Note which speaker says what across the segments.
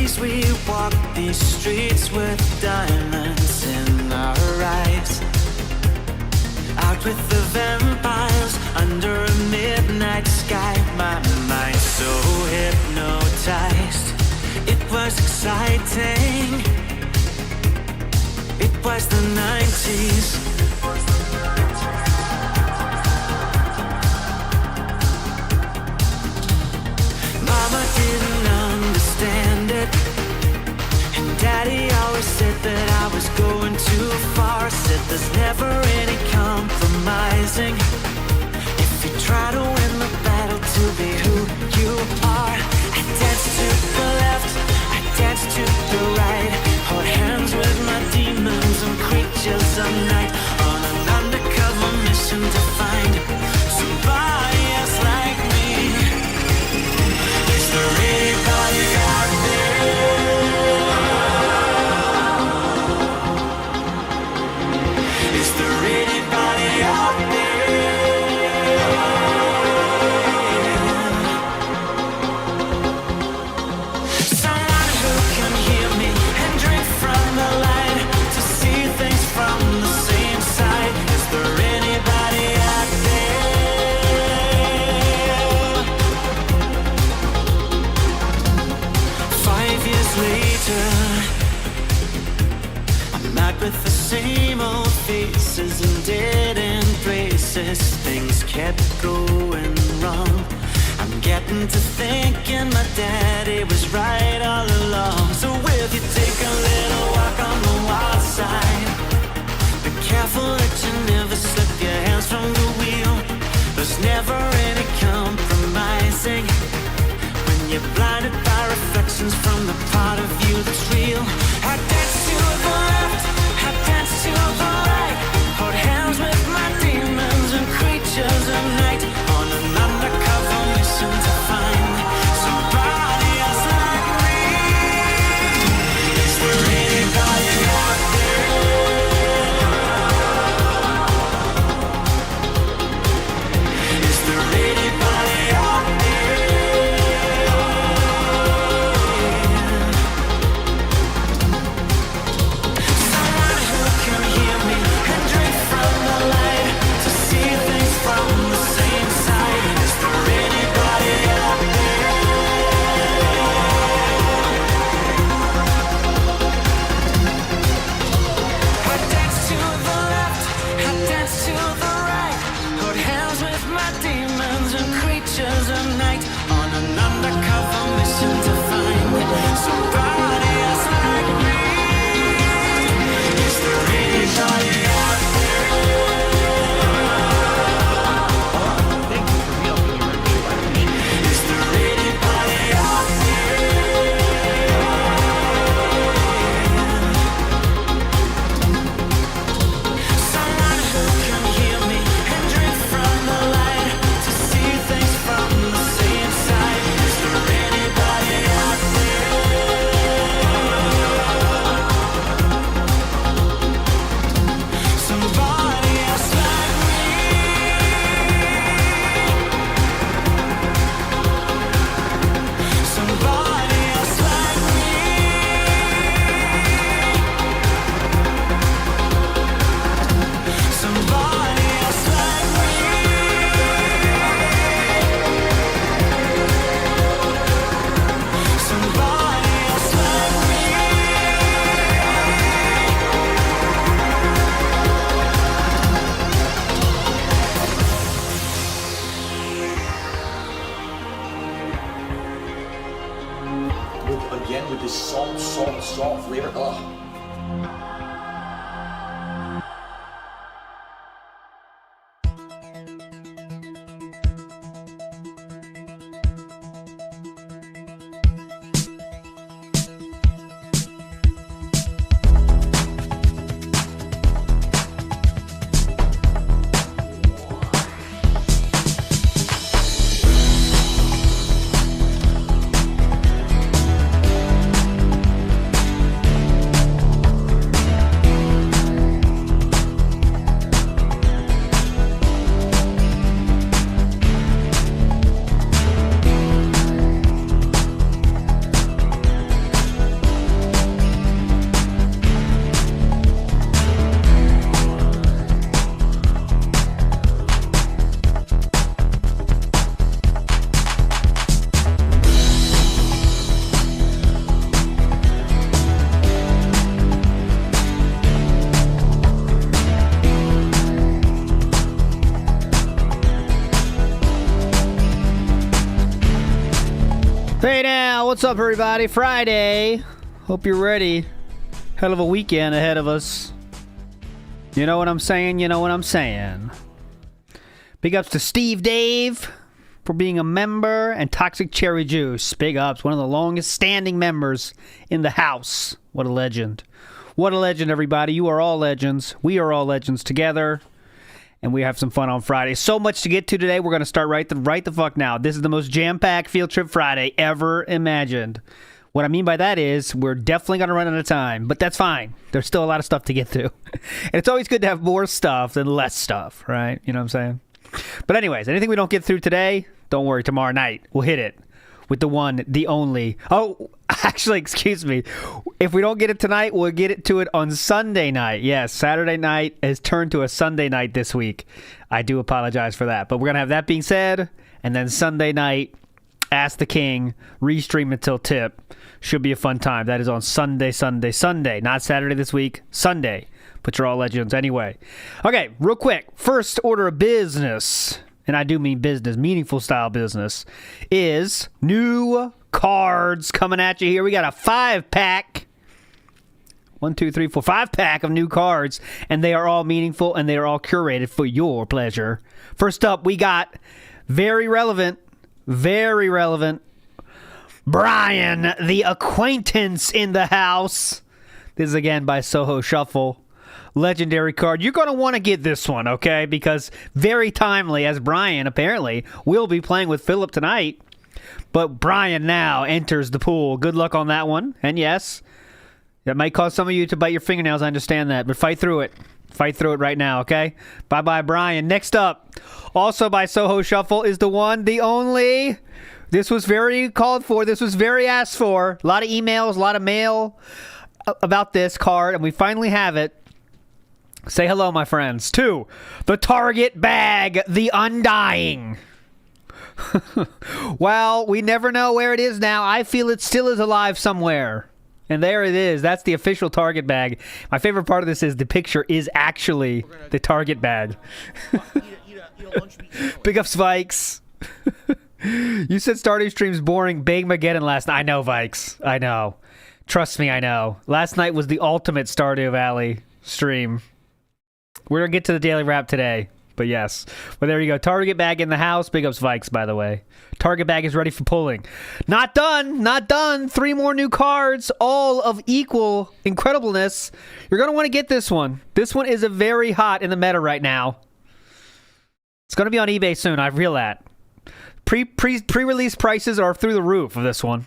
Speaker 1: days we walked these streets with diamonds in our eyes. Out with the vampires under a midnight sky. My mind so hypnotized. It was exciting. It was the 90s. Mama didn't understand it, and Daddy always said that I was going too far. Said there's never any compromising if you try to win the battle to be who you are. I danced to the left, I danced to the right, hold hands with my demons and creatures of night, on an undercover mission to find somebody else like me. Is there anybody out there? Is there anybody out there? Someone who can hear me and drink from the light, to see things from the same side. Is there anybody out there? 5 years later, I'm out with the same old faces and dead end braces. Things kept going wrong. I'm getting to thinking my daddy was right all along. So will you take a little walk on the wild side? Be careful that you never slip your hands from the wheel. There's never any compromising when you're blinded by reflections from the part of you that's real. I dance to the left, I dance to the right, hold hands with my demons and creatures of night, on an undercover mission to find somebody else like me. Is there anybody out there? Is there anybody out there? Someone who can hear me and drink from the light, to see things from the same side. Is there anybody out there? I dance to the left, I dance to the right, hold hands with my demons and creatures of night, on an undercover mission to find somebody else like me. Is there anybody out there?
Speaker 2: Thank you for helping me review my mission.
Speaker 1: Is there anybody out there? Someone who can hear me and drink from the light, to see things from the same side. Is there anybody out there? Somebody else like me. Somebody else like me. Somebody else like me. Somebody else like me.
Speaker 3: Look, again with this salt flavor. Ugh.
Speaker 4: What's up, everybody? Friday. Hope you're ready. Hell of a weekend ahead of us. You know what I'm saying? You know what I'm saying. Big ups to Steve Dave for being a member, and Toxic Cherry Juice. Big ups. One of the longest standing members in the house. What a legend. What a legend, everybody. You are all legends. We are all legends together. And we have some fun on Friday. So much to get to today. We're going to start right the fuck now. This is the most jam-packed Field Trip Friday ever imagined. What I mean by that is we're definitely going to run out of time, but that's fine. There's still a lot of stuff to get to. And it's always good to have more stuff than less stuff, right? You know what I'm saying? But anyways, anything we don't get through today, don't worry. Tomorrow night, we'll hit it with the one, the only. Oh, actually, excuse me. If we don't get it tonight, we'll get it to it on Sunday night. Yes, Saturday night has turned to a Sunday night this week. I do apologize for that. But we're going to have that being said. And then Sunday night, Ask the King, restream until tip. Should be a fun time. That is on Sunday. Not Saturday this week, Sunday. But you're all legends anyway. Okay, real quick. First order of business, and I do mean business, meaningful style business, is new cards coming at you here. We got a 5-pack. 5-pack of new cards, and they are all meaningful, and they are all curated for your pleasure. First up, we got very relevant, Brian, the Acquaintance in the house. This is again by Soho Shuffle. Legendary card. You're going to want to get this one, okay? Because very timely, as Brian apparently will be playing with Philip tonight. But Brian now enters the pool. Good luck on that one. And yes, that might cause some of you to bite your fingernails. I understand that. But fight through it. Fight through it right now, okay? Bye-bye, Brian. Next up, also by Soho Shuffle, is the one, the only. This was very called for. This was very asked for. A lot of emails, a lot of mail about this card. And we finally have it. Say hello, my friends, to the Target Bag, the Undying. Well, we never know where it is now. I feel it still is alive somewhere. And there it is. That's the official Target Bag. My favorite part of this is the picture is actually the Target Bag. Big up, Vikes. You said Stardew Stream's boring. Big Mageddon last night. I know, Vikes. I know. Trust me, I know. Last night was the ultimate Stardew Valley stream. We're going to get to the daily wrap today. But yes. Well, there you go. Target Bag in the house. Big ups, Vikes, by the way. Target Bag is ready for pulling. Not done. Not done. 3 more new cards, all of equal incredibleness. You're going to want to get this one. This one is a very hot in the meta right now. It's going to be on eBay soon. I feel that. Pre-release prices are through the roof of this one.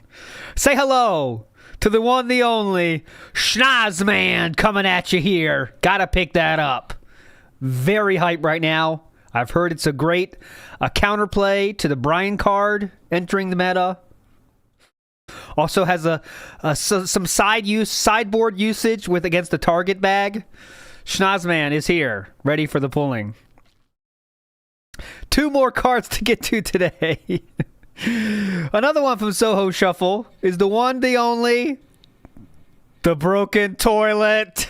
Speaker 4: Say hello to the one, the only, Schnozman coming at you here. Gotta pick that up. Very hype right now. I've heard it's a great counterplay to the Brian card entering the meta. Also has some sideboard usage with against the Target Bag. Schnozman is here, ready for the pulling. 2 more cards to get to today. Another one from Soho Shuffle is the one, the only, the Broken Toilet.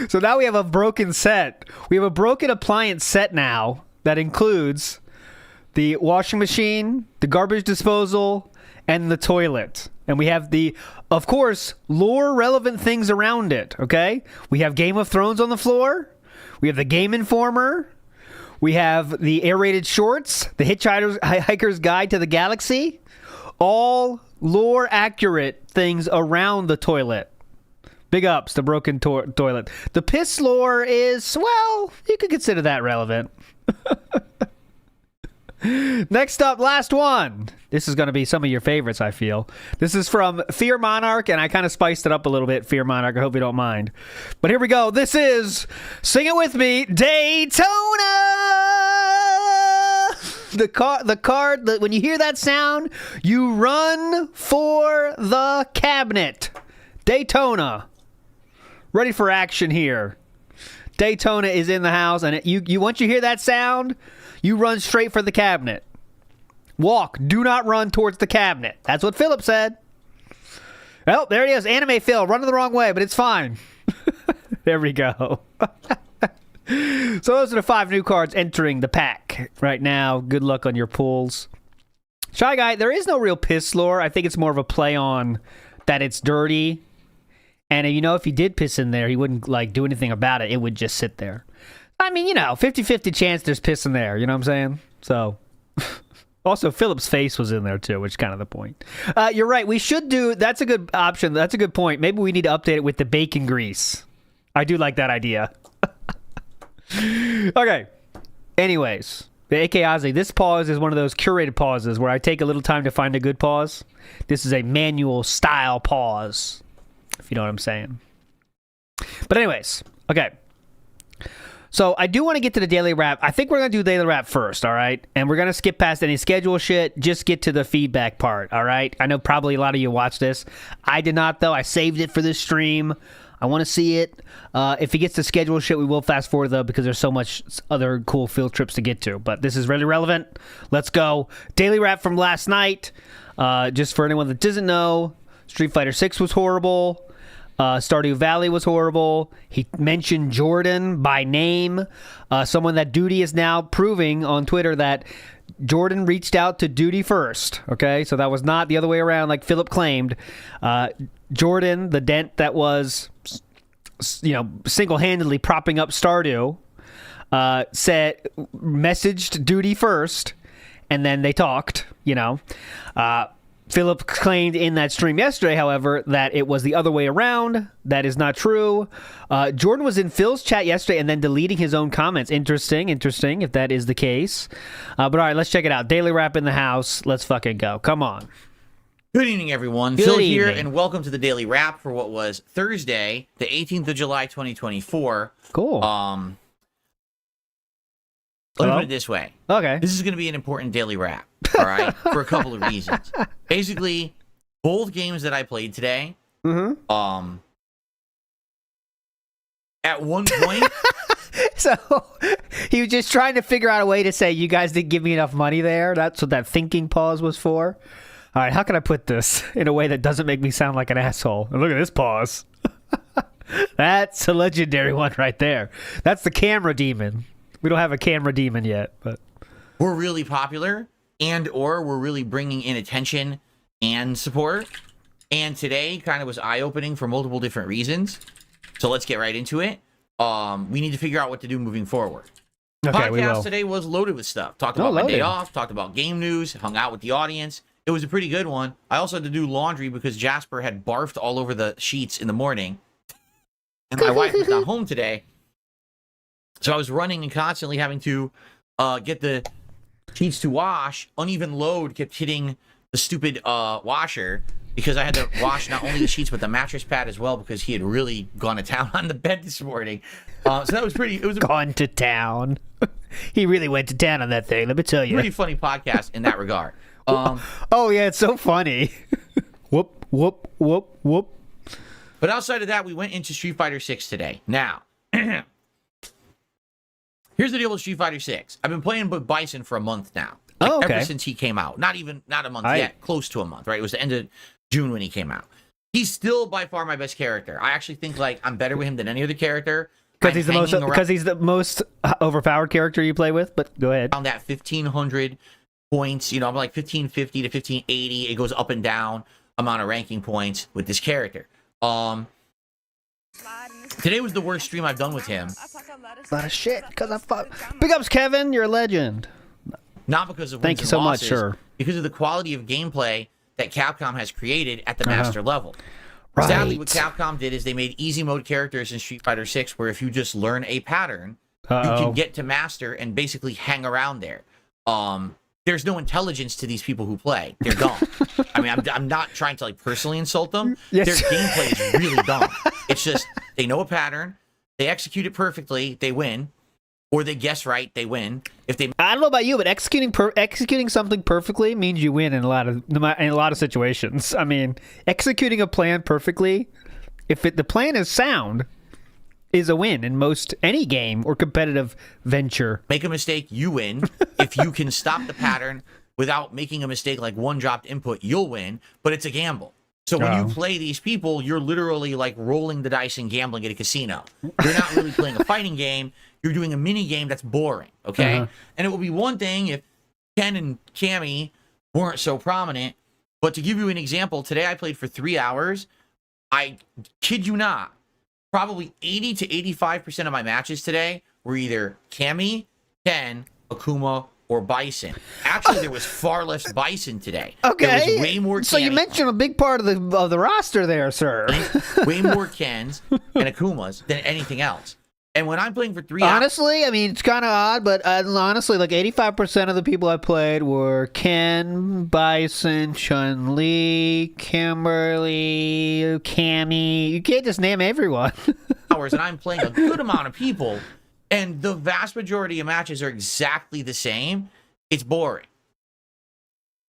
Speaker 4: So now we have a broken set. We have a broken appliance set now that includes the washing machine, the garbage disposal, and the toilet. And we have the, of course, lore-relevant things around it, okay? We have Game of Thrones on the floor. We have the Game Informer. We have the aerated shorts, the Hitchhiker's Guide to the Galaxy. All lore-accurate things around the toilet. Big ups, the broken toilet. The piss lore is, well, you could consider that relevant. Next up, last one. This is going to be some of your favorites, I feel. This is from Fear Monarch, and I kind of spiced it up a little bit, Fear Monarch. I hope you don't mind. But here we go. This is, sing it with me, Daytona! The card, when you hear that sound, you run for the cabinet. Daytona. Ready for action here. Daytona is in the house, and you once you hear that sound, you run straight for the cabinet. Walk. Do not run towards the cabinet. That's what Philip said. Well, there he is. Anime Phil. Running the wrong way, but it's fine. There we go. So those are the 5 new cards entering the pack right now. Good luck on your pulls. Shy Guy, there is no real piss lore. I think it's more of a play on that it's dirty. And, if he did piss in there, he wouldn't, do anything about it. It would just sit there. I mean, 50-50 chance there's piss in there. You know what I'm saying? So, also, Philip's face was in there, too, which is kind of the point. You're right. We should do... That's a good option. That's a good point. Maybe we need to update it with the bacon grease. I do like that idea. Okay. Anyways, the AK Ozzy, this pause is one of those curated pauses where I take a little time to find a good pause. This is a manual style pause, if you know what I'm saying. But anyways, okay. So I do want to get to the daily wrap. I think we're going to do daily wrap first, all right? And we're going to skip past any schedule shit, just get to the feedback part, all right? I know probably a lot of you watched this. I did not, though. I saved it for this stream. I want to see it. If he gets to schedule shit, we will fast forward, though, because there's so much other cool field trips to get to. But this is really relevant. Let's go. Daily wrap from last night. Just for anyone that doesn't know, Street Fighter 6 was horrible. Stardew Valley was horrible. He mentioned Jordan by name. Someone that Duty is now proving on Twitter that Jordan reached out to Duty first. Okay, so that was not the other way around like Philip claimed. Jordan, the dent that was, single-handedly propping up Stardew, messaged Duty first, and then they talked, Philip claimed in that stream yesterday, however, that it was the other way around. That is not true. Jordan was in Phil's chat yesterday and then deleting his own comments. Interesting, if that is the case. But all right, let's check it out. Daily wrap in the house. Let's fucking go. Come on.
Speaker 5: Good evening, everyone.
Speaker 4: Good
Speaker 5: Phil
Speaker 4: evening.
Speaker 5: here, and welcome to the Daily Wrap for what was Thursday, the 18th of July, 2024.
Speaker 4: Cool.
Speaker 5: Let me put it this way.
Speaker 4: Okay.
Speaker 5: This is going to be an important Daily Wrap, all right, for a couple of reasons. Basically, both games that I played today, at one point...
Speaker 4: So, he was just trying to figure out a way to say, you guys didn't give me enough money there. That's what that thinking pause was for. All right, how can I put this in a way that doesn't make me sound like an asshole? And look at this pause. That's a legendary one right there. That's the camera demon. We don't have a camera demon yet, but
Speaker 5: we're really popular, or we're really bringing in attention and support. And today kind of was eye-opening for multiple different reasons. So let's get right into it. We need to figure out what to do moving forward.
Speaker 4: okay, we
Speaker 5: Podcast
Speaker 4: will.
Speaker 5: today was loaded with stuff. Talked about my
Speaker 4: loaded.
Speaker 5: day off, talked about game news, hung out with the audience. It was a pretty good one. I also had to do laundry because Jasper had barfed all over the sheets in the morning. And my wife was not home today. So I was running and constantly having to get the sheets to wash. Uneven load kept hitting the stupid washer because I had to wash not only the sheets but the mattress pad as well because he had really gone to town on the bed this morning. So that was pretty... It was
Speaker 4: Gone to town. He really went to town on that thing, let me tell you.
Speaker 5: pretty funny podcast in that regard.
Speaker 4: Oh, yeah, it's so funny. Whoop, whoop, whoop, whoop.
Speaker 5: But outside of that, we went into Street Fighter 6 today. Now... Here's the deal with Street Fighter 6. I've been playing with Bison for a month now. Ever since he came out. Not a month yet. Close to a month, right? It was the end of June when he came out. He's still by far my best character. I actually think I'm better with him than any other character.
Speaker 4: Because he's the most overpowered character you play with, but go ahead.
Speaker 5: Around that 1,500 points. I'm like 1,550 to 1,580. It goes up and down amount of ranking points with this character. Today was the worst stream I've done with him.
Speaker 4: A lot of shit, because I fuck. Big ups, Kevin. You're a legend.
Speaker 5: Not because of
Speaker 4: Thank you so much, sir.
Speaker 5: Because of the quality of gameplay that Capcom has created at the master level.
Speaker 4: Right.
Speaker 5: Sadly, what Capcom did is they made easy mode characters in Street Fighter 6 where if you just learn a pattern, you can get to master and basically hang around there. There's no intelligence to these people who play. They're dumb. I mean, I'm not trying to personally insult them.
Speaker 4: Yes.
Speaker 5: Their gameplay is really dumb. It's just they know a pattern, they execute it perfectly, they win, or they guess right, they win.
Speaker 4: I don't know about you, but executing something perfectly means you win in a lot of situations. I mean, executing a plan perfectly, if the plan is sound, is a win in most any game or competitive venture.
Speaker 5: Make a mistake, you win. If you can stop the pattern without making a mistake like one dropped input, you'll win, but it's a gamble. So when you play these people, you're literally rolling the dice and gambling at a casino. You're not really playing a fighting game. You're doing a mini game that's boring, okay? And it will be one thing if Ken and Cammy weren't so prominent. But to give you an example, today I played for 3 hours. I kid you not, probably 80 to 85% of my matches today were either Cammy, Ken, Akuma, or Bison. Actually, there was far less Bison today.
Speaker 4: Okay.
Speaker 5: There was way more Cammy.
Speaker 4: So you mentioned a big part of the roster there, sir.
Speaker 5: Way more Kens and Akumas than anything else. And when I'm playing for 3 hours...
Speaker 4: Honestly, I mean, it's kind of odd, but honestly, like 85% of the people I played were Ken, Bison, Chun-Li, Kimberly, Cammy. You can't just name everyone.
Speaker 5: And I'm playing a good amount of people, and the vast majority of matches are exactly the same. It's boring.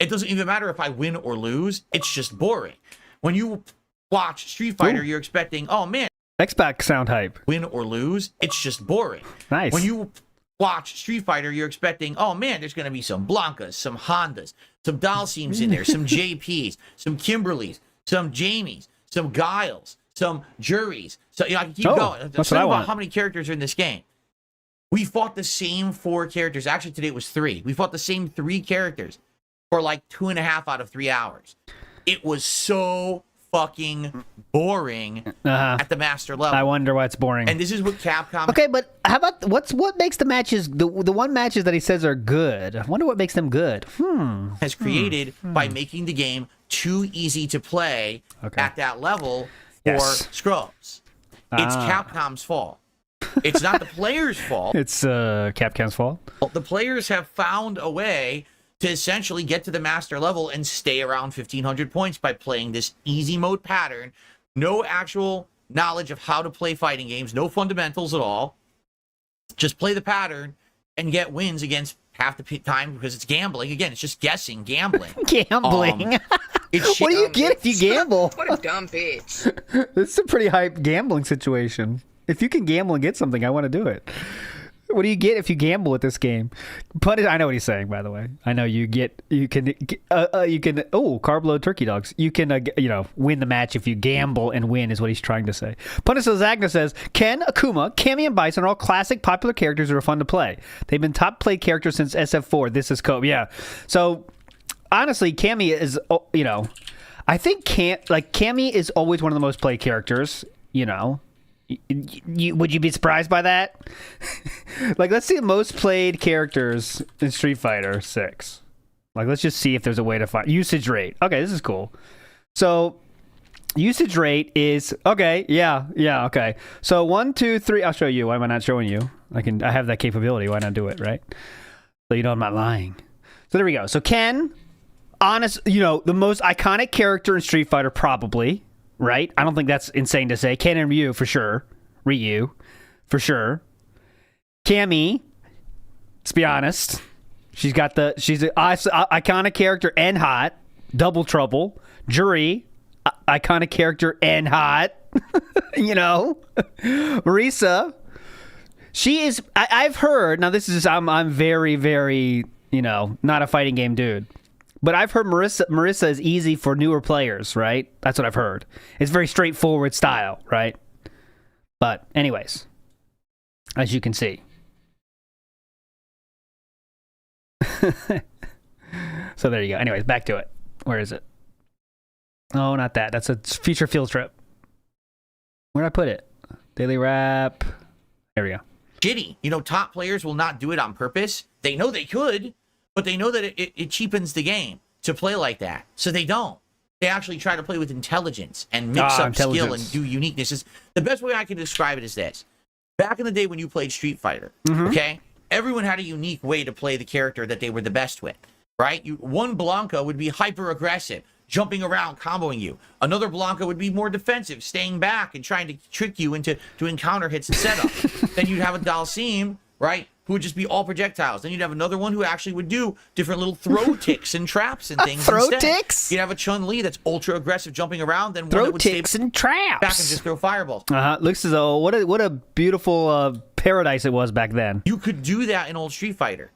Speaker 5: It doesn't even matter if I win or lose. It's just boring. When you watch Street Fighter, you're expecting, oh man,
Speaker 4: X-Pac sound hype.
Speaker 5: Win or lose, it's just boring.
Speaker 4: Nice.
Speaker 5: When you watch Street Fighter, you're expecting, oh man, there's going to be some Blankas, some Hondas, some Dalsims in there, some JPs, some Kimberlys, some Jamies, some Giles, some Juries. So I can keep going.
Speaker 4: That's
Speaker 5: Think
Speaker 4: what I
Speaker 5: about
Speaker 4: want.
Speaker 5: how many characters are in this game. We fought the same 4 characters. Actually, today it was 3. We fought the same 3 characters for like 2.5 out of 3 hours. It was so fucking boring at the master level.
Speaker 4: I wonder why it's boring.
Speaker 5: And this is what Capcom...
Speaker 4: Okay, but how about what makes the matches, the one matches that he says are good? I wonder what makes them good.
Speaker 5: has created by making the game too easy to play at that level for scrubs. It's Capcom's fault. It's not the players' fault.
Speaker 4: It's Capcom's fault.
Speaker 5: The players have found a way to essentially get to the master level and stay around 1,500 points by playing this easy mode pattern. No actual knowledge of how to play fighting games, no fundamentals at all. Just play the pattern and get wins against half the time because it's gambling. Again, it's just guessing, gambling.
Speaker 4: Gambling. What do you get if you gamble?
Speaker 6: What a dumb bitch.
Speaker 4: This is a pretty hype gambling situation. If you can gamble and get something, I want to do it. What do you get if you gamble at this game? But I know what he's saying, by the way. I know you can carb load turkey dogs. You can win the match if you gamble and win is what he's trying to say. Punisher Zagna says Ken, Akuma, Cammy, and Bison are all classic popular characters that are fun to play. They've been top played characters since SF4. This is Cope. Yeah. So honestly, Cammy is I think Cammy is always one of the most played characters. Would you be surprised by that? Like, let's see the most played characters in Street Fighter 6. Like, let's just see if there's a way to find usage rate. Okay, this is cool. So, usage rate is okay. Yeah. Okay. So 1, 2, 3. I'll show you. Why am I not showing you? I have that capability. Why not do it? Right. So I'm not lying. So there we go. So Ken, the most iconic character in Street Fighter, probably. Right? I don't think that's insane to say. Ken and Ryu, for sure. Ryu, for sure. Cammy, let's be honest. She's an iconic character and hot. Double trouble. Juri, iconic character and hot. Marisa, she is... I've heard... Now, this is... I'm very, very, not a fighting game dude. But I've heard Marisa is easy for newer players, right? That's what I've heard. It's very straightforward style, right? But anyways, as you can see. So there you go. Anyways, back to it. Where is it? Oh, not that. That's a future field trip. Where'd I put it? Daily wrap. There we go.
Speaker 5: Shitty. Top players will not do it on purpose. They know they could. But they know that it cheapens the game to play like that. So they don't. They actually try to play with intelligence and mix up skill and do uniquenesses. The best way I can describe it is this. Back in the day when you played Street Fighter, okay, everyone had a unique way to play the character that they were the best with, right? One Blanca would be hyper-aggressive, jumping around, comboing you. Another Blanca would be more defensive, staying back and trying to trick you into doing counter hits and setup. Then you'd have a Dalsim, right, who would just be all projectiles. Then you'd have another one who actually would do different little throw ticks and traps and things
Speaker 4: throw
Speaker 5: instead.
Speaker 4: Ticks?
Speaker 5: You'd have a Chun-Li that's ultra aggressive, jumping around. Then
Speaker 4: throw
Speaker 5: one that would
Speaker 4: ticks
Speaker 5: stay
Speaker 4: and traps.
Speaker 5: back and just throw fireballs.
Speaker 4: Looks as though what a beautiful paradise it was back then.
Speaker 5: You could do that in old Street Fighter.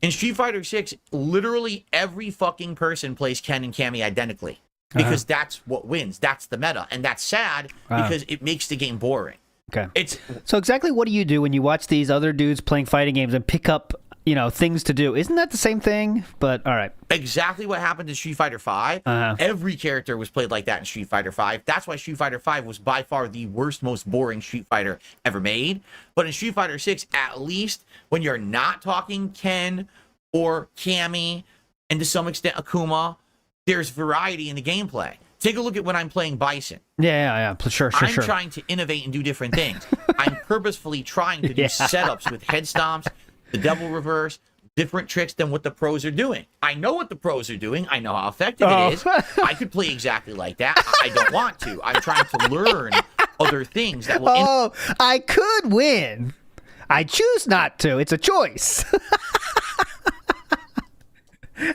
Speaker 5: In Street Fighter 6, literally every fucking person plays Ken and Cammy identically. Because that's what wins. That's the meta. And that's sad because it makes the game boring.
Speaker 4: Okay. So exactly what do you do when you watch these other dudes playing fighting games and pick up things to do. Isn't that the same thing? But all right.
Speaker 5: Exactly what happened in Street Fighter V. Every character was played like that in Street Fighter V. That's why Street Fighter V was by far the worst, most boring Street Fighter ever made. But in Street Fighter 6, at least when you're not talking Ken or Cammy, and to some extent Akuma, there's variety in the gameplay. Take a look at when I'm playing Bison.
Speaker 4: Yeah. Sure.
Speaker 5: I'm trying to innovate and do different things. I'm purposefully trying to do setups with head stomps, the double reverse, different tricks than what the pros are doing. I know what the pros are doing. I know how effective it is. I could play exactly like that. I don't want to. I'm trying to learn other things that will...
Speaker 4: I could win. I choose not to. It's a choice.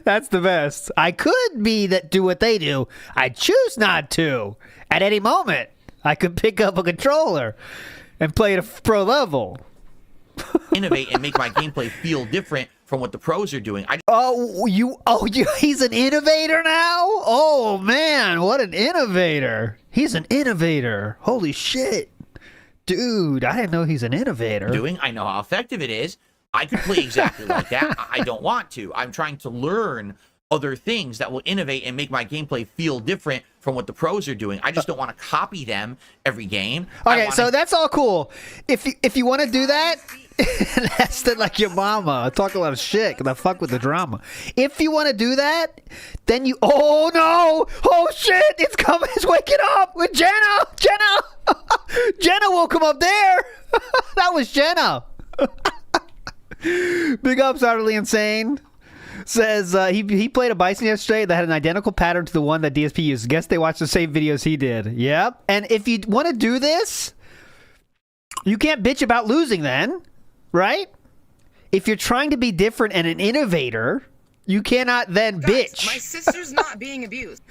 Speaker 4: That's the best. I could be that do what they do. I choose not to. At any moment, I could pick up a controller and play at a pro level.
Speaker 5: Innovate and make my gameplay feel different from what the pros are doing.
Speaker 4: He's an innovator now? Oh man, what an innovator. He's an innovator. Holy shit. Dude, I didn't know he's an innovator.
Speaker 5: I know how effective it is. I could play exactly like that. I don't want to. I'm trying to learn other things that will innovate and make my gameplay feel different from what the pros are doing. I just don't want to copy them every game.
Speaker 4: Okay, so that's all cool. If you want to do that, that's like your mama. I talk a lot of shit because I fuck with the drama. If you want to do that, then you... Oh, no! Oh, shit! It's coming! It's waking up! With Jenna! Jenna woke him up there! That was Jenna! Big ups, Utterly Insane. Says he played a Bison yesterday that had an identical pattern to the one that DSP used. Guess they watched the same videos he did. Yep. And if you want to do this, you can't bitch about losing then, right? If you're trying to be different and an innovator, you cannot then bitch.
Speaker 6: My sister's not being abused.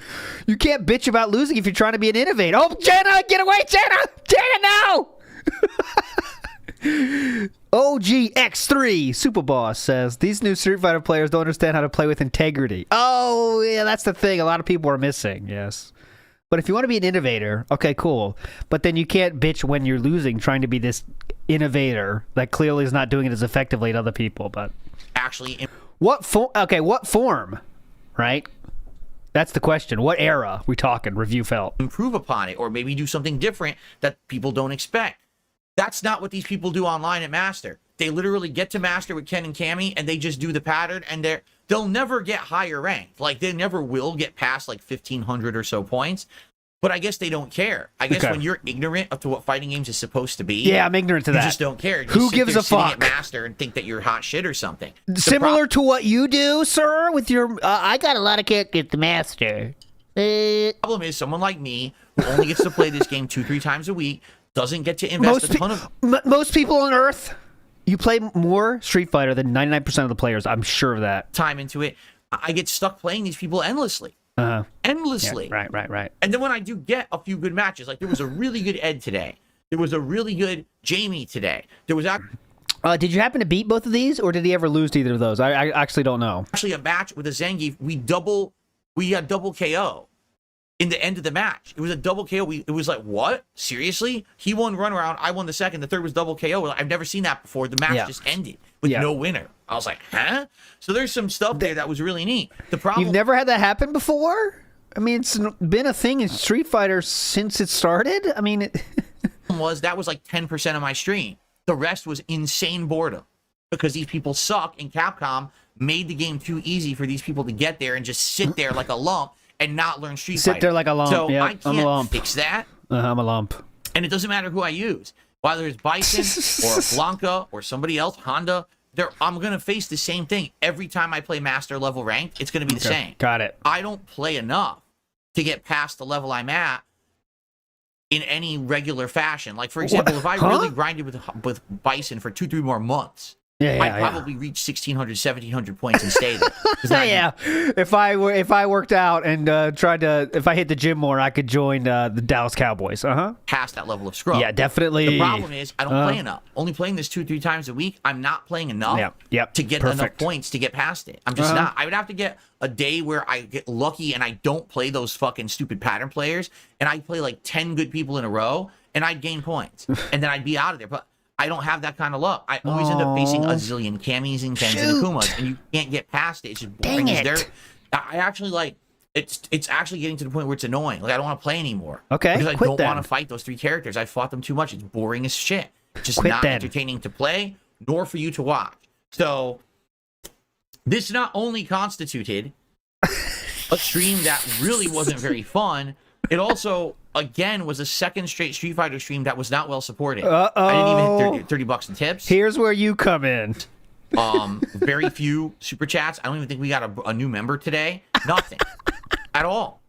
Speaker 4: You can't bitch about losing if you're trying to be an innovator. Oh, Jenna, get away, Jenna! Jenna, no! OGX3 Super Boss says these new Street Fighter players don't understand how to play with integrity. Oh, yeah, that's the thing. A lot of people are missing. Yes. But if you want to be an innovator, okay, cool. But then you can't bitch when you're losing trying to be this innovator that clearly is not doing it as effectively as other people. But
Speaker 5: actually,
Speaker 4: what form? Right? That's the question. What era we talking? Review felt
Speaker 5: improve upon it, or maybe do something different that people don't expect. That's not what these people do online at Master. They literally get to Master with Ken and Cammy, and they just do the pattern, and they'll never get higher ranked. Like, they never will get past, like, 1,500 or so points. But I guess they don't care. I guess when you're ignorant of to what fighting games is supposed to be...
Speaker 4: Yeah, I'm ignorant to that.
Speaker 5: You just don't care.
Speaker 4: Who gives a fuck?
Speaker 5: At Master and think that you're hot shit or something.
Speaker 4: Similar to what you do, sir, with your... I got a lot of kick at the Master.
Speaker 5: The problem is, someone like me, who only gets to play this game 2-3 times a week... doesn't get to invest a ton of...
Speaker 4: Most people on Earth, you play more Street Fighter than 99% of the players. I'm sure of that.
Speaker 5: Time into it. I get stuck playing these people endlessly. Endlessly.
Speaker 4: Yeah, right.
Speaker 5: And then when I do get a few good matches, like there was a really good Ed today. There was a really good Jamie today. There was...
Speaker 4: did you happen to beat both of these, or did he ever lose to either of those? I actually don't know.
Speaker 5: Actually, a match with a Zangief, we had double KO. In the end of the match, it was a double KO. It was like, what? Seriously? He won run around. I won the second. The third was double KO. I've never seen that before. The match just ended with no winner. I was like, huh? So there's some stuff there that was really neat. The problem...
Speaker 4: You've never had that happen before? I mean, it's been a thing in Street Fighter since it started. I mean...
Speaker 5: that was like 10% of my stream. The rest was insane boredom. Because these people suck, and Capcom made the game too easy for these people to get there and just sit there like a lump and not learn Street Fighter.
Speaker 4: Sit there like a lump.
Speaker 5: So
Speaker 4: yep,
Speaker 5: I can't fix that.
Speaker 4: I'm a lump.
Speaker 5: And it doesn't matter who I use. Whether it's Bison or Blanca or somebody else, Honda, I'm going to face the same thing. Every time I play Master level ranked, it's going to be the same.
Speaker 4: Got it.
Speaker 5: I don't play enough to get past the level I'm at in any regular fashion. Like, for example, if I really grinded with Bison for 2-3 more months, I'd probably reach 1,600, 1,700 points and stay there.
Speaker 4: Yeah, if I worked out and if I hit the gym more, I could join the Dallas Cowboys.
Speaker 5: Past that level of scrub.
Speaker 4: Yeah, definitely.
Speaker 5: The problem is I don't play enough. Only playing this 2-3 times a week, I'm not playing enough to get enough points to get past it. I'm just not. I would have to get a day where I get lucky and I don't play those fucking stupid pattern players, and I play like 10 good people in a row, and I'd gain points, and then I'd be out of there. But I don't have that kind of luck. I always end up facing a zillion Cammies and Kens and Akumas, and you can't get past it. It's just boring as dirt. I actually like it's actually getting to the point where it's annoying. Like I don't want to play anymore.
Speaker 4: Okay,
Speaker 5: because I
Speaker 4: quit
Speaker 5: don't
Speaker 4: then.
Speaker 5: want to fight those 3 characters. I fought them too much. It's boring as shit. It's just
Speaker 4: Quit
Speaker 5: not
Speaker 4: then.
Speaker 5: entertaining to play, nor for you to watch. So this not only constituted a stream that really wasn't very fun, it also again was a second straight Street Fighter stream that was not well supported. I didn't even hit 30 bucks in tips.
Speaker 4: Here's where you come in.
Speaker 5: Very few super chats. I don't even think we got a new member today. Nothing at all.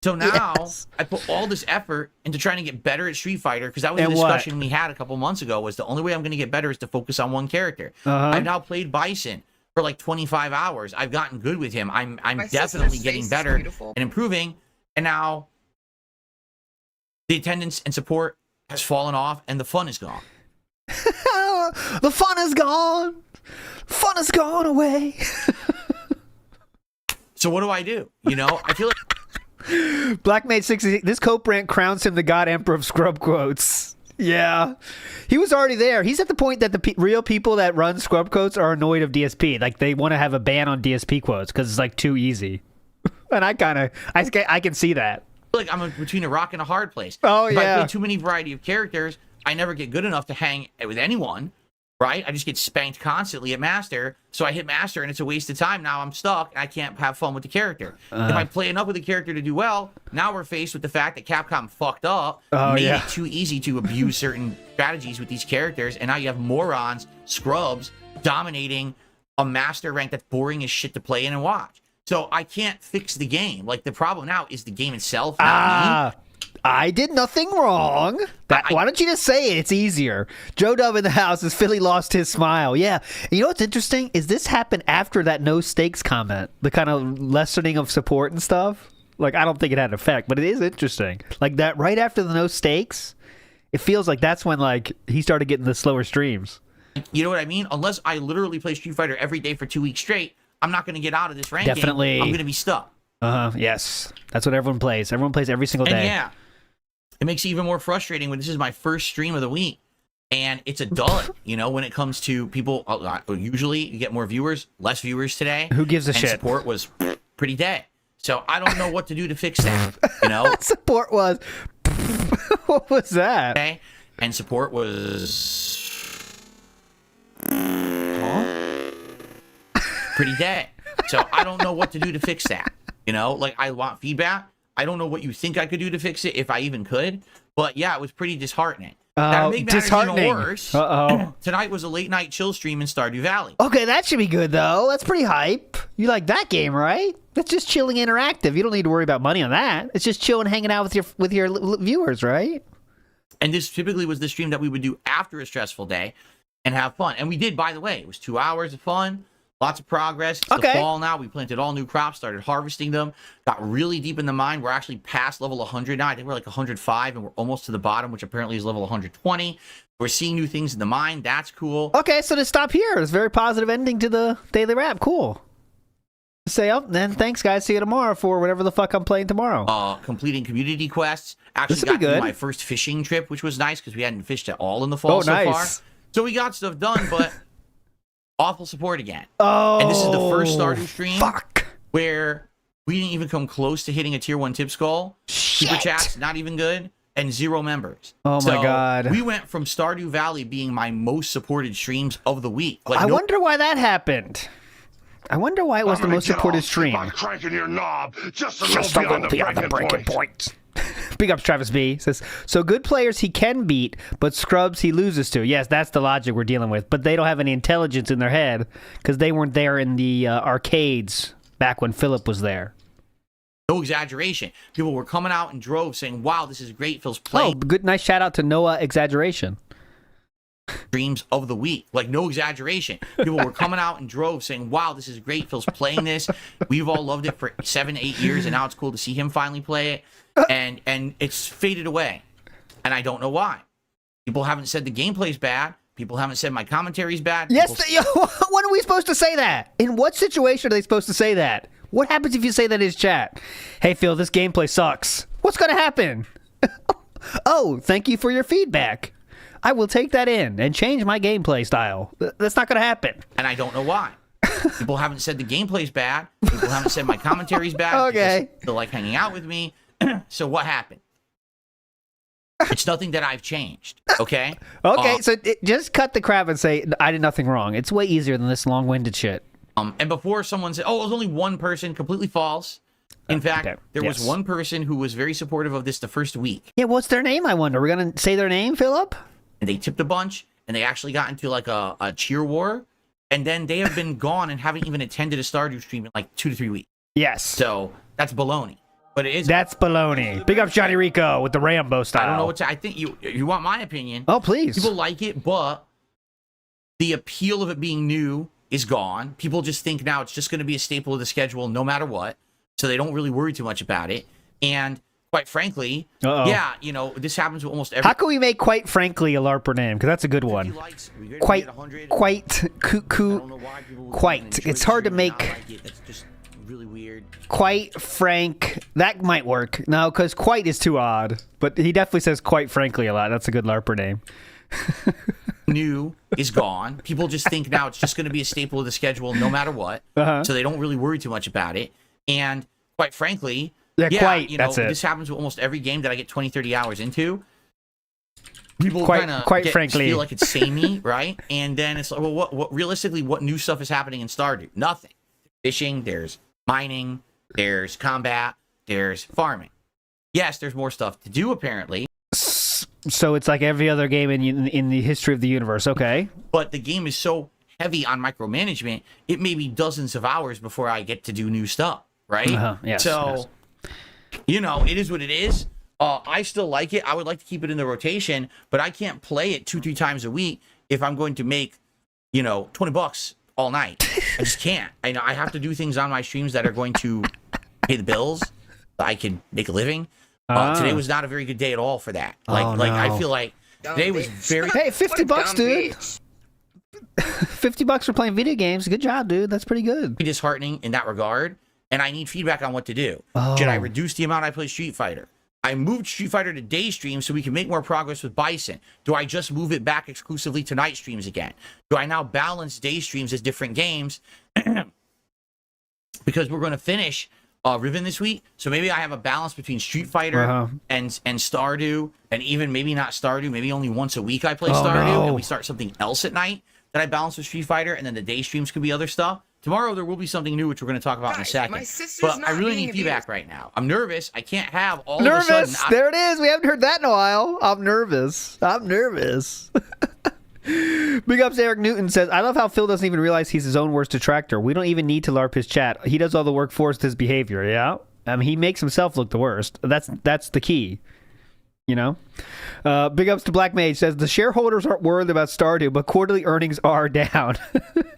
Speaker 5: So now I put all this effort into trying to get better at Street Fighter, because that was a discussion we had a couple months ago, was the only way I'm going to get better is to focus on one character. I've now played Bison for like 25 hours. I've gotten good with him. I'm definitely getting better and improving. And now the attendance and support has fallen off and the fun is gone.
Speaker 4: The fun is gone. Fun has gone away.
Speaker 5: So what do I do? You know, I feel like
Speaker 4: Blackmate60, this Cope rant crowns him the God Emperor of Scrub Quotes. Yeah. He was already there. He's at the point that the real people that run Scrub Quotes are annoyed of DSP. Like, they want to have a ban on DSP quotes because it's, like, too easy. And I can see that.
Speaker 5: like I'm between a rock and a hard place.
Speaker 4: Oh,
Speaker 5: if
Speaker 4: yeah.
Speaker 5: I play too many variety of characters, I never get good enough to hang with anyone, right? I just get spanked constantly at Master, so I hit Master, and it's a waste of time. Now I'm stuck, and I can't have fun with the character. If I play enough with the character to do well, now we're faced with the fact that Capcom fucked up, made it too easy to abuse certain strategies with these characters, and now you have morons, scrubs, dominating a Master rank that's boring as shit to play in and watch. So I can't fix the game. Like, the problem now is the game itself, not me.
Speaker 4: I did nothing wrong. Why don't you just say it? It's easier. Joe Dub in the house as Philly lost his smile. Yeah. And you know what's interesting is this happened after that no stakes comment, the kind of lessening of support and stuff. Like, I don't think it had an effect, but it is interesting. Like, that right after the no stakes, it feels like that's when, like, he started getting the slower streams.
Speaker 5: You know what I mean? Unless I literally play Street Fighter every day for 2 weeks straight, I'm not going to get out of this ranking.
Speaker 4: Definitely.
Speaker 5: I'm going to be stuck.
Speaker 4: Yes. That's what everyone plays. Everyone plays every single day.
Speaker 5: And yeah, it makes it even more frustrating when this is my first stream of the week. And it's a dud, you know, when it comes to people. Usually you get more viewers, less viewers today.
Speaker 4: Who gives a
Speaker 5: and
Speaker 4: shit?
Speaker 5: Support was pretty dead. So I don't know what to do to fix that, you know?
Speaker 4: Support was... What was that?
Speaker 5: Okay. And support was... pretty dead. So I don't know what to do to fix that. You know, like, I want feedback. I don't know what you think I could do to fix it, if I even could. But yeah, it was pretty disheartening. Now, to make matters even worse, tonight was a late night chill stream in Stardew Valley.
Speaker 4: Okay, that should be good though. That's pretty hype. You like that game, right? That's just chilling interactive. You don't need to worry about money on that. It's just chilling, hanging out with your viewers, right?
Speaker 5: And this typically was the stream that we would do after a stressful day and have fun. And we did, by the way. It was 2 hours of fun. Lots of progress. It's the fall now. We planted all new crops, started harvesting them, got really deep in the mine. We're actually past level 100 now. I think we're like 105, and we're almost to the bottom, which apparently is level 120. We're seeing new things in the mine. That's cool.
Speaker 4: Okay, so to stop here, it's a very positive ending to the daily wrap. Cool. Say up, then thanks, guys. See you tomorrow for whatever the fuck I'm playing tomorrow.
Speaker 5: Completing community quests. Actually got to do my first fishing trip, which was nice because we hadn't fished at all in the fall so far. So we got stuff done, but... awful support again. And this is the first Stardew stream where we didn't even come close to hitting a tier 1 tip skull. Super chats, not even good. And 0 members.
Speaker 4: Oh my god.
Speaker 5: We went from Stardew Valley being my most supported streams of the week. Like,
Speaker 4: I wonder why that happened. I wonder why it was the most supported stream.
Speaker 7: Cranking your knob just a
Speaker 4: Just
Speaker 7: little beyond the breaking point.
Speaker 4: Big ups, Travis B. Says, so good players he can beat, but scrubs he loses to. Yes, that's the logic we're dealing with. But they don't have any intelligence in their head because they weren't there in the arcades back when Philip was there.
Speaker 5: No exaggeration. People were coming out in droves saying, wow, this is great. Phil's playing.
Speaker 4: Oh, good, nice shout out to Noah Exaggeration.
Speaker 5: Streams of the week. Like, no exaggeration. People were coming out in droves saying, wow, this is great. Phil's playing this. We've all loved it for 7-8 years, and now it's cool to see him finally play it. And it's faded away. And I don't know why. People haven't said the gameplay's bad. People haven't said my commentary's bad.
Speaker 4: Yes, when are we supposed to say that? In what situation are they supposed to say that? What happens if you say that in his chat? Hey, Phil, this gameplay sucks. What's going to happen? Oh, thank you for your feedback. I will take that in and change my gameplay style. That's not going to happen.
Speaker 5: And I don't know why. People haven't said the gameplay's bad. People haven't said my commentary's bad.
Speaker 4: Okay.
Speaker 5: They like hanging out with me. So what happened? It's nothing that I've changed. Okay.
Speaker 4: Okay, so just cut the crap and say I did nothing wrong. It's way easier than this long-winded shit.
Speaker 5: And before someone said, "Oh, it was only one person," completely false. In fact, there was one person who was very supportive of this the first week.
Speaker 4: Yeah, what's their name? I wonder. We're gonna say their name, Philip?
Speaker 5: And they tipped a bunch, and they actually got into like a cheer war. And then they have been gone and haven't even attended a Stardew stream in like 2 to 3 weeks.
Speaker 4: Yes.
Speaker 5: So that's baloney. But it is.
Speaker 4: That's baloney. Big up Johnny Rico with the Rambo style.
Speaker 5: I don't know what to. I think you want my opinion.
Speaker 4: Oh, please.
Speaker 5: People like it, but the appeal of it being new is gone. People just think now it's just going to be a staple of the schedule no matter what. So they don't really worry too much about it. And quite frankly, yeah, you know, this happens with almost every.
Speaker 4: How can we make quite frankly a LARPer name? Because that's a good one. Quite. It's hard to make.
Speaker 5: It's just really weird.
Speaker 4: Quite frank. That might work. No, because quite is too odd. But he definitely says quite frankly a lot. That's a good LARPer name.
Speaker 5: New is gone. People just think now it's just going to be a staple of the schedule no matter what. So they don't really worry too much about it. And quite frankly,
Speaker 4: quite,
Speaker 5: you know,
Speaker 4: that's it.
Speaker 5: This happens with almost every game that I get 20, 30 hours into. People
Speaker 4: quite frankly
Speaker 5: feel like it's samey, right? And then it's like, well, what realistically, what new stuff is happening in Stardew? Nothing. Fishing, there's mining, there's combat, there's farming. Yes, there's more stuff to do apparently.
Speaker 4: So it's like every other game in the history of the universe, okay?
Speaker 5: But the game is so heavy on micromanagement, it may be dozens of hours before I get to do new stuff, right?
Speaker 4: Yes,
Speaker 5: so, you know, it is what it is. I still like it. I would like to keep it in the rotation, but I can't play it 2-3 times a week if I'm going to make, you know, $20 all night. I just can't. I have to do things on my streams that are going to pay the bills. I can make a living. Today was not a very good day at all for that. I feel like today was very.
Speaker 4: Hey, $50, dude. $50 for playing video games. Good job, dude. That's pretty good.
Speaker 5: Disheartening in that regard, and I need feedback on what to do. Should I reduce the amount I play Street Fighter? I moved Street Fighter to day streams so we can make more progress with Bison. Do I just move it back exclusively to night streams again? Do I now balance day streams as different games? Because we're going to finish Riven this week, so maybe I have a balance between Street Fighter and Stardew, and even maybe not Stardew, maybe only once a week I play Stardew, and we start something else at night that I balance with Street Fighter, and then the day streams could be other stuff. Tomorrow there will be something new, which we're going to talk about in a second. But I really need feedback right now. I'm nervous. I can't have all of a sudden.
Speaker 4: There it is. We haven't heard that in a while. I'm nervous. Big ups Eric Newton says, I love how Phil doesn't even realize he's his own worst detractor. We don't even need to LARP his chat. He does all the work for us with his behavior, yeah? I mean, he makes himself look the worst. That's the key. You know? Big ups to Black Mage says, the shareholders aren't worried about Stardew, but quarterly earnings are down.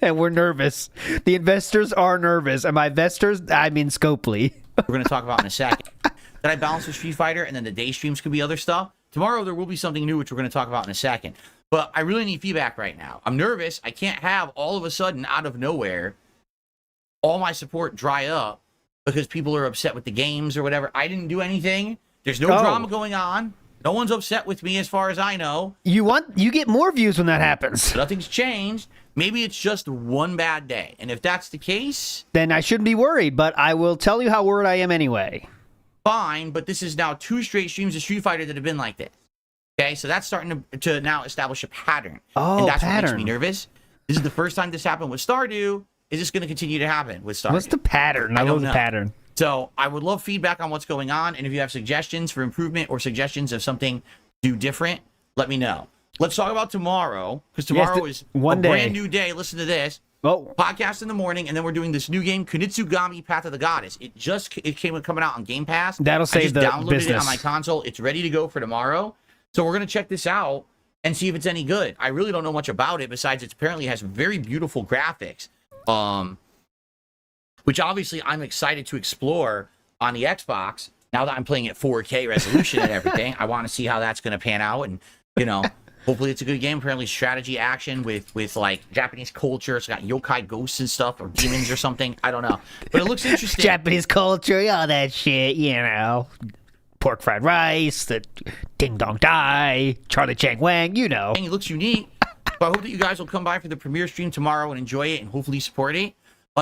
Speaker 4: And we're nervous. The investors are nervous. And by investors, I mean Scopely.
Speaker 5: We're going to talk about in a second. That I balance with Street Fighter, and then the day streams could be other stuff. Tomorrow there will be something new, which we're going to talk about in a second. But I really need feedback right now. I'm nervous. I can't have all of a sudden, out of nowhere, all my support dry up because people are upset with the games or whatever. I didn't do anything. There's no drama going on. No one's upset with me as far as I know.
Speaker 4: You get more views when that happens.
Speaker 5: Nothing's changed. Maybe it's just one bad day. And if that's the case,
Speaker 4: then I shouldn't be worried, but I will tell you how worried I am anyway.
Speaker 5: Fine, but this is now 2 straight streams of Street Fighter that have been like this. Okay, so that's starting to now establish a pattern. And that's what makes me nervous. This is the first time this happened with Stardew. Is this going to continue to happen with Stardew?
Speaker 4: What's the pattern? I love the pattern.
Speaker 5: So I would love feedback on what's going on. And if you have suggestions for improvement or suggestions of something to do different, let me know. Let's talk about tomorrow, because tomorrow is a brand new day. Listen to this. Podcast in the morning, and then we're doing this new game, Kunitsugami Path of the Goddess. It came coming out on Game Pass.
Speaker 4: That'll save the business.
Speaker 5: I just downloaded it on my console. It's ready to go for tomorrow. So we're going to check this out and see if it's any good. I really don't know much about it, besides it apparently has very beautiful graphics, which obviously I'm excited to explore on the Xbox. Now that I'm playing at 4K resolution and everything, I want to see how that's going to pan out. And, you know, hopefully it's a good game. Apparently strategy action with like Japanese culture. It's got yokai ghosts and stuff, or demons or something. I don't know. But it looks interesting.
Speaker 4: Japanese culture, all that shit, you know. Pork fried rice, the Ding dong die. Charlie Chang Wang, you know.
Speaker 5: And it looks unique. So I hope that you guys will come by for the premiere stream tomorrow and enjoy it and hopefully support it.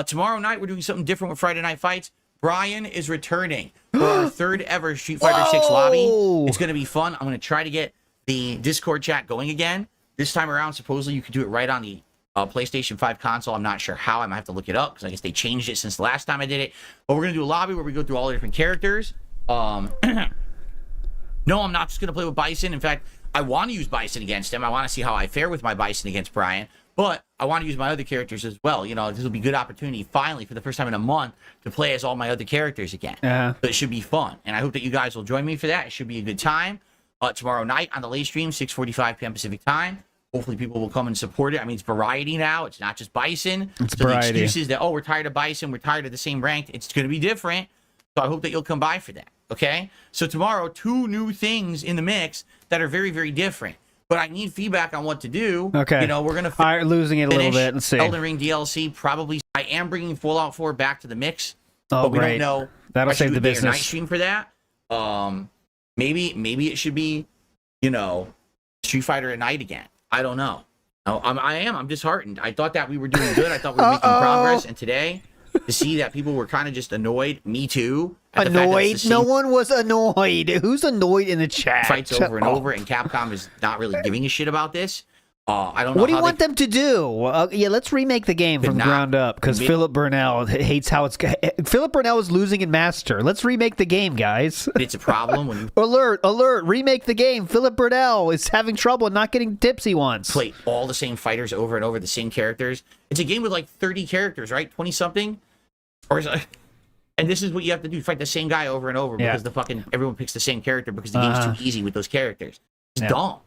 Speaker 5: Tomorrow night, we're doing something different with Friday Night Fights. Brian is returning for our third ever Street Fighter 6 lobby. It's going to be fun. I'm going to try to get the Discord chat going again. This time around, supposedly you could do it right on the PlayStation 5 console. I'm not sure how. I might have to look it up because I guess they changed it since the last time I did it. But we're going to do a lobby where we go through all the different characters. No, I'm not just going to play with Bison. In fact, I want to use Bison against him. I want to see how I fare with my Bison against Brian. But I want to use my other characters as well. You know, this will be a good opportunity, finally, for the first time in a month, to play as all my other characters again. So it should be fun. And I hope that you guys will join me for that. It should be a good time. Tomorrow night on the late stream, 6:45 p.m. Pacific time. Hopefully people will come and support it. I mean, it's variety now. It's not just Bison.
Speaker 4: It's
Speaker 5: so
Speaker 4: variety.
Speaker 5: The excuses that, oh, we're tired of Bison, we're tired of the same ranked, it's going to be different. So I hope that you'll come by for that. Okay? So tomorrow, 2 new things in the mix that are very, very different. But I need feedback on what to do.
Speaker 4: Okay.
Speaker 5: You know, we're going to
Speaker 4: All right, losing it a little bit. Let's see.
Speaker 5: Elden Ring DLC, probably. I am bringing Fallout 4 back to the mix.
Speaker 4: Oh,
Speaker 5: but we
Speaker 4: great.
Speaker 5: don't know.
Speaker 4: That'll
Speaker 5: I should
Speaker 4: save
Speaker 5: do
Speaker 4: the
Speaker 5: a day or night
Speaker 4: business.
Speaker 5: stream for that. Maybe it should be, you know, Street Fighter at night again. I don't know. No, I'm disheartened. I thought that we were doing good. I thought we were making progress. And today, to see that people were kind of just annoyed, me too.
Speaker 4: Annoyed? No one was annoyed. Who's annoyed in the chat?
Speaker 5: Fights over and over, and Capcom is not really giving a shit about this. I don't know.
Speaker 4: What do you want them to do? Yeah, let's remake the game from the ground up because Philip Burnell hates how it's. Philip Burnell is losing in Master. Let's remake the game, guys.
Speaker 5: It's a problem when you
Speaker 4: alert! Remake the game. Philip Burnell is having trouble not getting tipsy once.
Speaker 5: Play all the same fighters over and over, the same characters. It's a game with like 30 characters, right? 20 something, or is it? And this is what you have to do: fight the same guy over and over because everyone picks the same character because the game's too easy with those characters. It's dumb.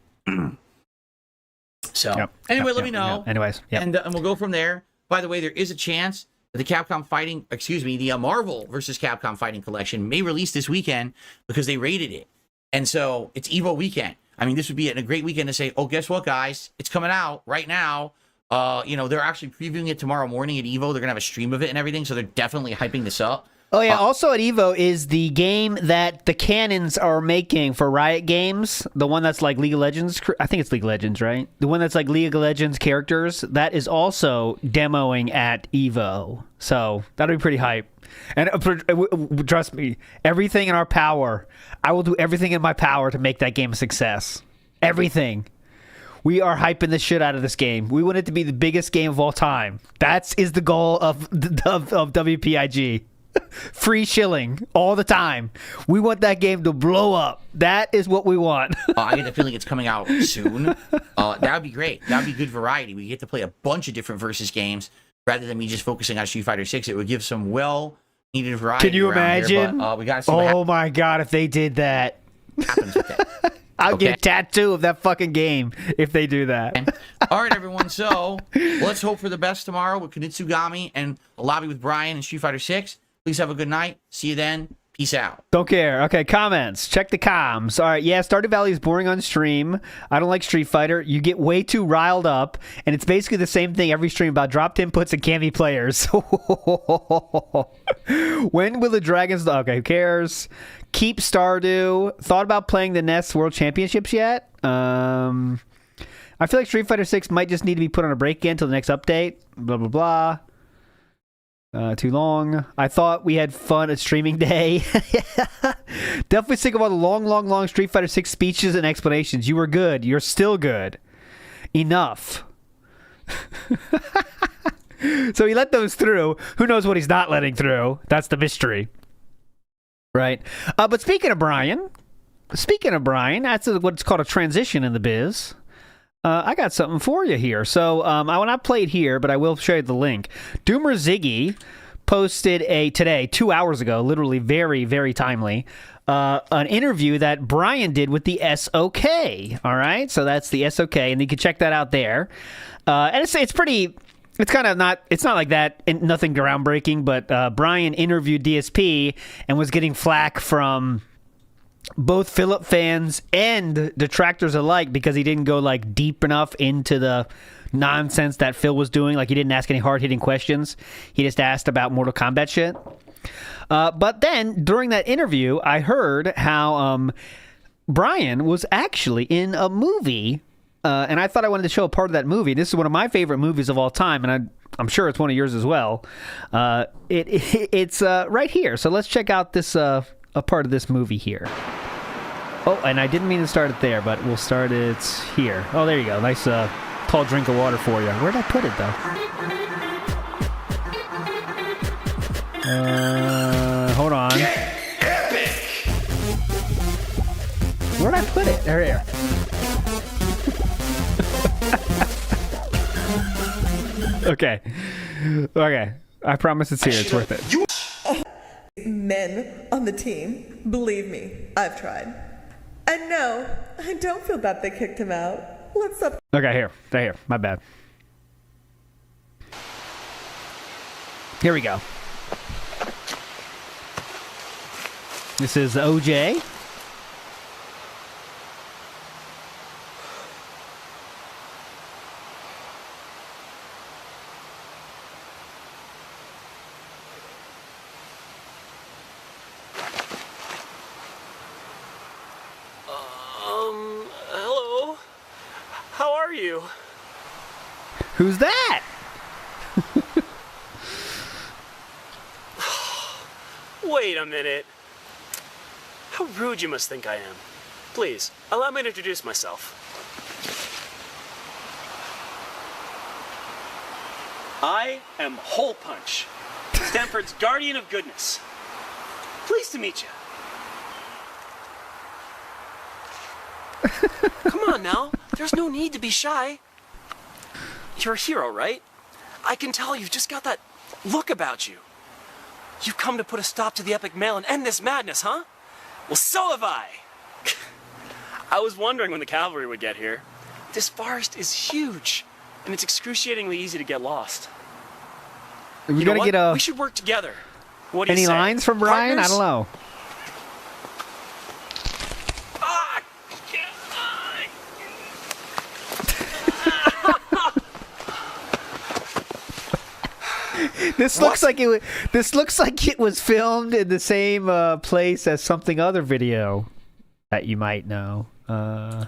Speaker 5: So anyway, let me know.
Speaker 4: Anyways,
Speaker 5: and we'll go from there. By the way, there is a chance that the Marvel versus Capcom Fighting Collection may release this weekend because they rated it, and so it's Evo weekend. I mean, this would be a great weekend to say, oh, guess what, guys? It's coming out right now. You know, they're actually previewing it tomorrow morning at Evo. They're gonna have a stream of it and everything, so they're definitely hyping this up.
Speaker 4: Oh, yeah. Also at EVO is the game that the Cannons are making for Riot Games. The one that's like League of Legends. I think it's League of Legends, right? The one that's like League of Legends characters. That is also demoing at EVO. So that'll be pretty hype. And trust me, everything in our power. I will do everything in my power to make that game a success. Everything. We are hyping the shit out of this game. We want it to be the biggest game of all time. That is the goal of WPIG. Free shilling all the time. We want that game to blow up. That is what we want.
Speaker 5: I get the feeling it's coming out soon. That would be great. That would be good variety. We get to play a bunch of different versus games rather than me just focusing on Street Fighter 6. It would give some well-needed variety.
Speaker 4: Can you imagine?
Speaker 5: Here, but, we gotta see
Speaker 4: oh my god, if they did that.
Speaker 5: Happens with that.
Speaker 4: I'll get a tattoo of that fucking game if they do that.
Speaker 5: All right, everyone. So let's hope for the best tomorrow with Kunitsugami and a lobby with Brian and Street Fighter 6. Please have a good night. See you then. Peace out.
Speaker 4: Don't care. Okay, comments. Check the comms. All right, yeah, Stardew Valley is boring on stream. I don't like Street Fighter. You get way too riled up, and it's basically the same thing every stream about dropped inputs and can't be players. When will the Dragons... Okay, who cares? Keep Stardew. Thought about playing the NES World Championships yet? I feel like Street Fighter 6 might just need to be put on a break again until the next update. Blah, blah, blah. Too long. I thought we had fun at streaming day. Definitely sick of all the long Street Fighter 6 speeches and explanations. You were good. You're still good. Enough. So he let those through. Who knows what he's not letting through? That's the mystery. Right. But speaking of Brian, that's what's called a transition in the biz. I got something for you here. So I will not play it here, but I will show you the link. Doomer Ziggy posted today, 2 hours ago, literally very, very timely, an interview that Brian did with the SOK. All right, so that's the SOK, and you can check that out there. And it's pretty. It's kind of not. It's not like that. Nothing groundbreaking, but Brian interviewed DSP and was getting flack from both Philip fans and detractors alike because he didn't go like deep enough into the nonsense that Phil was doing. Like he didn't ask any hard-hitting questions. He just asked about Mortal Kombat shit. But then during that interview, I heard how Brian was actually in a movie, and I thought I wanted to show a part of that movie. This is one of my favorite movies of all time, and I'm sure it's one of yours as well. It's right here. So let's check out this a part of this movie here. Oh, and I didn't mean to start it there, but we'll start it here. Oh, there you go. Nice tall drink of water for you. Where'd I put it, though? Hold on. Where'd I put it? There, here. Okay. I promise it's here. It's worth it.
Speaker 8: Men on the team, believe me, I've tried. And no, I don't feel bad they kicked him out. Let's up.
Speaker 4: Okay, here. Right here. My bad. Here we go. This is OJ.
Speaker 9: Hello? How are you?
Speaker 4: Who's that?
Speaker 9: Wait a minute. How rude you must think I am. Please, allow me to introduce myself. I am Hole Punch, Stanford's guardian of goodness. Pleased to meet you. Come on now, there's no need to be shy. You're a hero, right? I can tell you've just got that look about you. You've come to put a stop to the epic mail and end this madness, huh? Well, so have I. I was wondering when the cavalry would get here. This forest is huge, and it's excruciatingly easy to get lost.
Speaker 4: We gotta get
Speaker 9: We should work together. What do you
Speaker 4: any
Speaker 9: say?
Speaker 4: lines from Brian?
Speaker 9: Partners?
Speaker 4: I don't know. This looks like it. This looks like it was filmed in the same place as something other video that you might know. I'll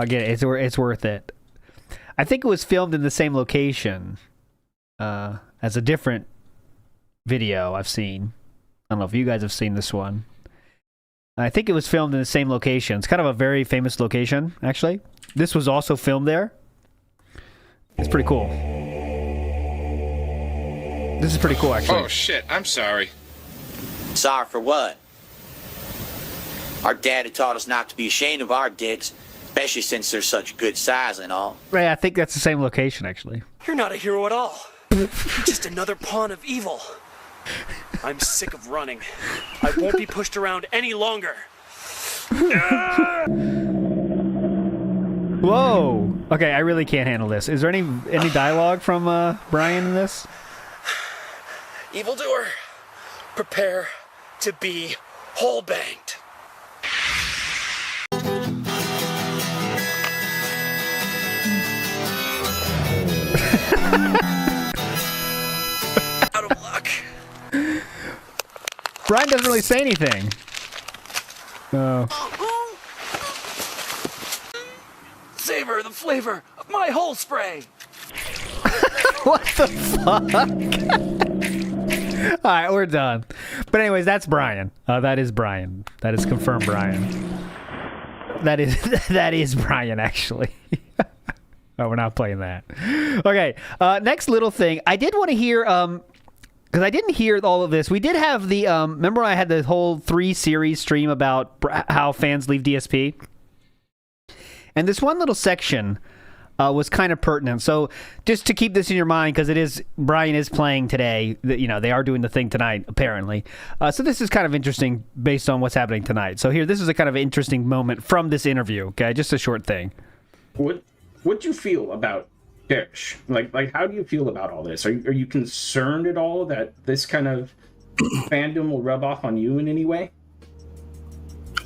Speaker 4: get it. It's worth it. I think it was filmed in the same location as a different video I've seen. I don't know if you guys have seen this one. I think it was filmed in the same location. It's kind of a very famous location, actually. This was also filmed there. It's pretty cool. This is pretty cool, actually.
Speaker 10: Oh, shit. I'm sorry.
Speaker 3: Sorry for what? Our daddy taught us not to be ashamed of our dicks, especially since they're such good size and all.
Speaker 4: Right, I think that's the same location, actually.
Speaker 9: You're not a hero at all. You're just another pawn of evil. I'm sick of running. I won't be pushed around any longer.
Speaker 4: Whoa! Okay, I really can't handle this. Is there any dialogue from Brian in this?
Speaker 9: Evildoer, prepare to be hole-banged. Out of luck.
Speaker 4: Brian doesn't really say anything.
Speaker 9: Savor the flavor of my hole spray.
Speaker 4: What the fuck? All right, we're done. But anyways, that's Brian. That is Brian. That is confirmed Brian. That is Brian, actually. Oh, we're not playing that. Okay, next little thing. I did want to hear, because I didn't hear all of this. We did have the, remember I had the whole 3-series stream about how fans leave DSP? And this one little section was kind of pertinent. So just to keep this in your mind, because Brian is playing today. They are doing the thing tonight, apparently. So this is kind of interesting based on what's happening tonight. So here, this is a kind of interesting moment from this interview. Okay, just a short thing.
Speaker 11: What do you feel about Dish? Like how do you feel about all this? Are you concerned at all that this kind of fandom will rub off on you in any way?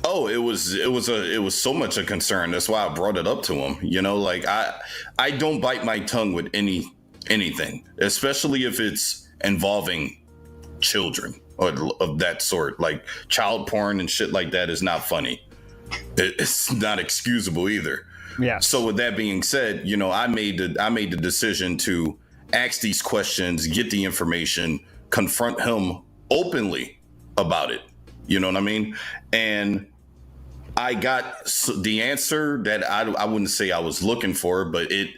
Speaker 10: Oh, it was so much a concern. That's why I brought it up to him. I don't bite my tongue with anything, especially if it's involving children. or of that sort. Like child porn and shit like that is not funny. It's not excusable either.
Speaker 4: Yeah.
Speaker 10: So with that being said, you know, I made the decision to ask these questions, get the information, confront him openly about it. You know what I mean? And I got the answer that I wouldn't say I was looking for, but it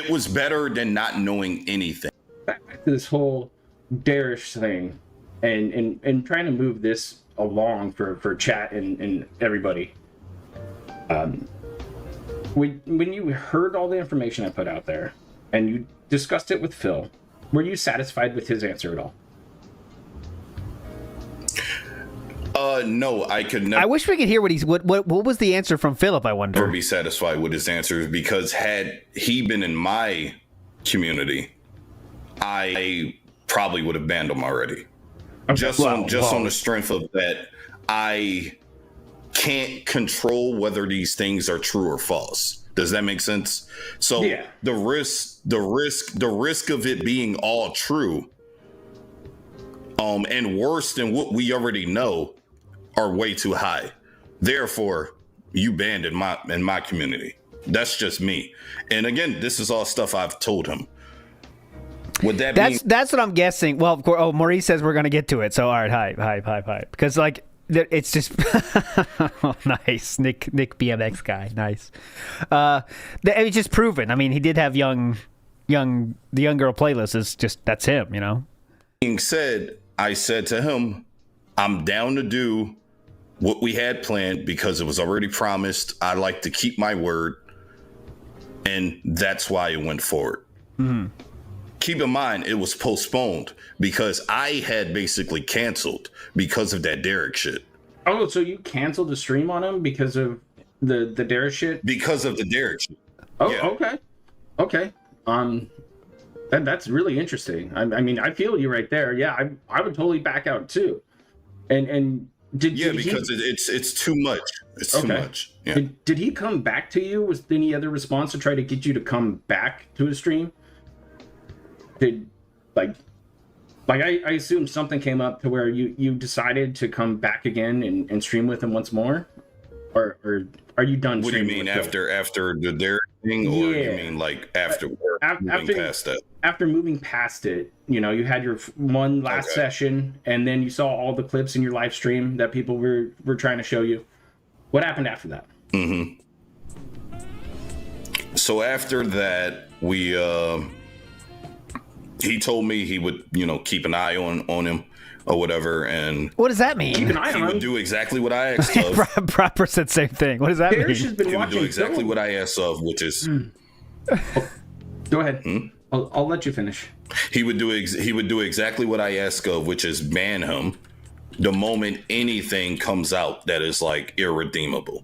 Speaker 10: was better than not knowing anything.
Speaker 11: Back to this whole Derish thing and trying to move this along for chat and everybody. When you heard all the information I put out there and you discussed it with Phil, were you satisfied with his answer at all?
Speaker 10: No, I could never.
Speaker 4: I wish we could hear what was the answer from Philip, I wonder.
Speaker 10: Never be satisfied with his answers, because had he been in my community, I probably would have banned him already. Just on the strength of that, I can't control whether these things are true or false. Does that make sense? So
Speaker 11: yeah.
Speaker 10: the risk of it being all true, and worse than what we already know, are way too high. Therefore, you banned in my community. That's just me. And again, this is all stuff I've told him. Would that
Speaker 4: that's what I'm guessing. Well, of course. Oh, Maurice says we're gonna get to it. So all right, hype. Because like it's just oh, nice, Nick BMX guy, nice. It's just proven. I mean, he did have the young girl playlist. Is just that's him, you know.
Speaker 10: Being said, I said to him, I'm down to do what we had planned because it was already promised. I like to keep my word, and that's why it went forward. Mm-hmm. Keep in mind, it was postponed because I had basically canceled because of that Derek shit.
Speaker 11: Oh, so you canceled the stream on him because of the Derek shit?
Speaker 10: Because of the Derek shit.
Speaker 11: Oh,
Speaker 10: yeah.
Speaker 11: Okay. That's really interesting. I mean, I feel you right there. Yeah, I would totally back out too. And did
Speaker 10: because it's too much. It's too much. Yeah.
Speaker 11: Did he come back to you? Was there any other response to try to get you to come back to his stream? Did I assume something came up to where you decided to come back again and stream with him once more, or are you done?
Speaker 10: What do you mean after the Derek thing, or you mean like after moving past that?
Speaker 11: After moving past it, you know, you had your one last session, and then you saw all the clips in your live stream that people were trying to show you. What happened after that?
Speaker 10: Mm-hmm. So after that, he told me he would, you know, keep an eye on him or whatever. And
Speaker 4: what does that mean?
Speaker 11: Keep an eye on him.
Speaker 10: He would do exactly what I asked of.
Speaker 4: Proper said same thing. What does that mean?
Speaker 10: He would do exactly what I asked of, which is.
Speaker 11: Go ahead. I'll let you finish.
Speaker 10: He would do exactly what I ask of, which is ban him the moment anything comes out that is like irredeemable.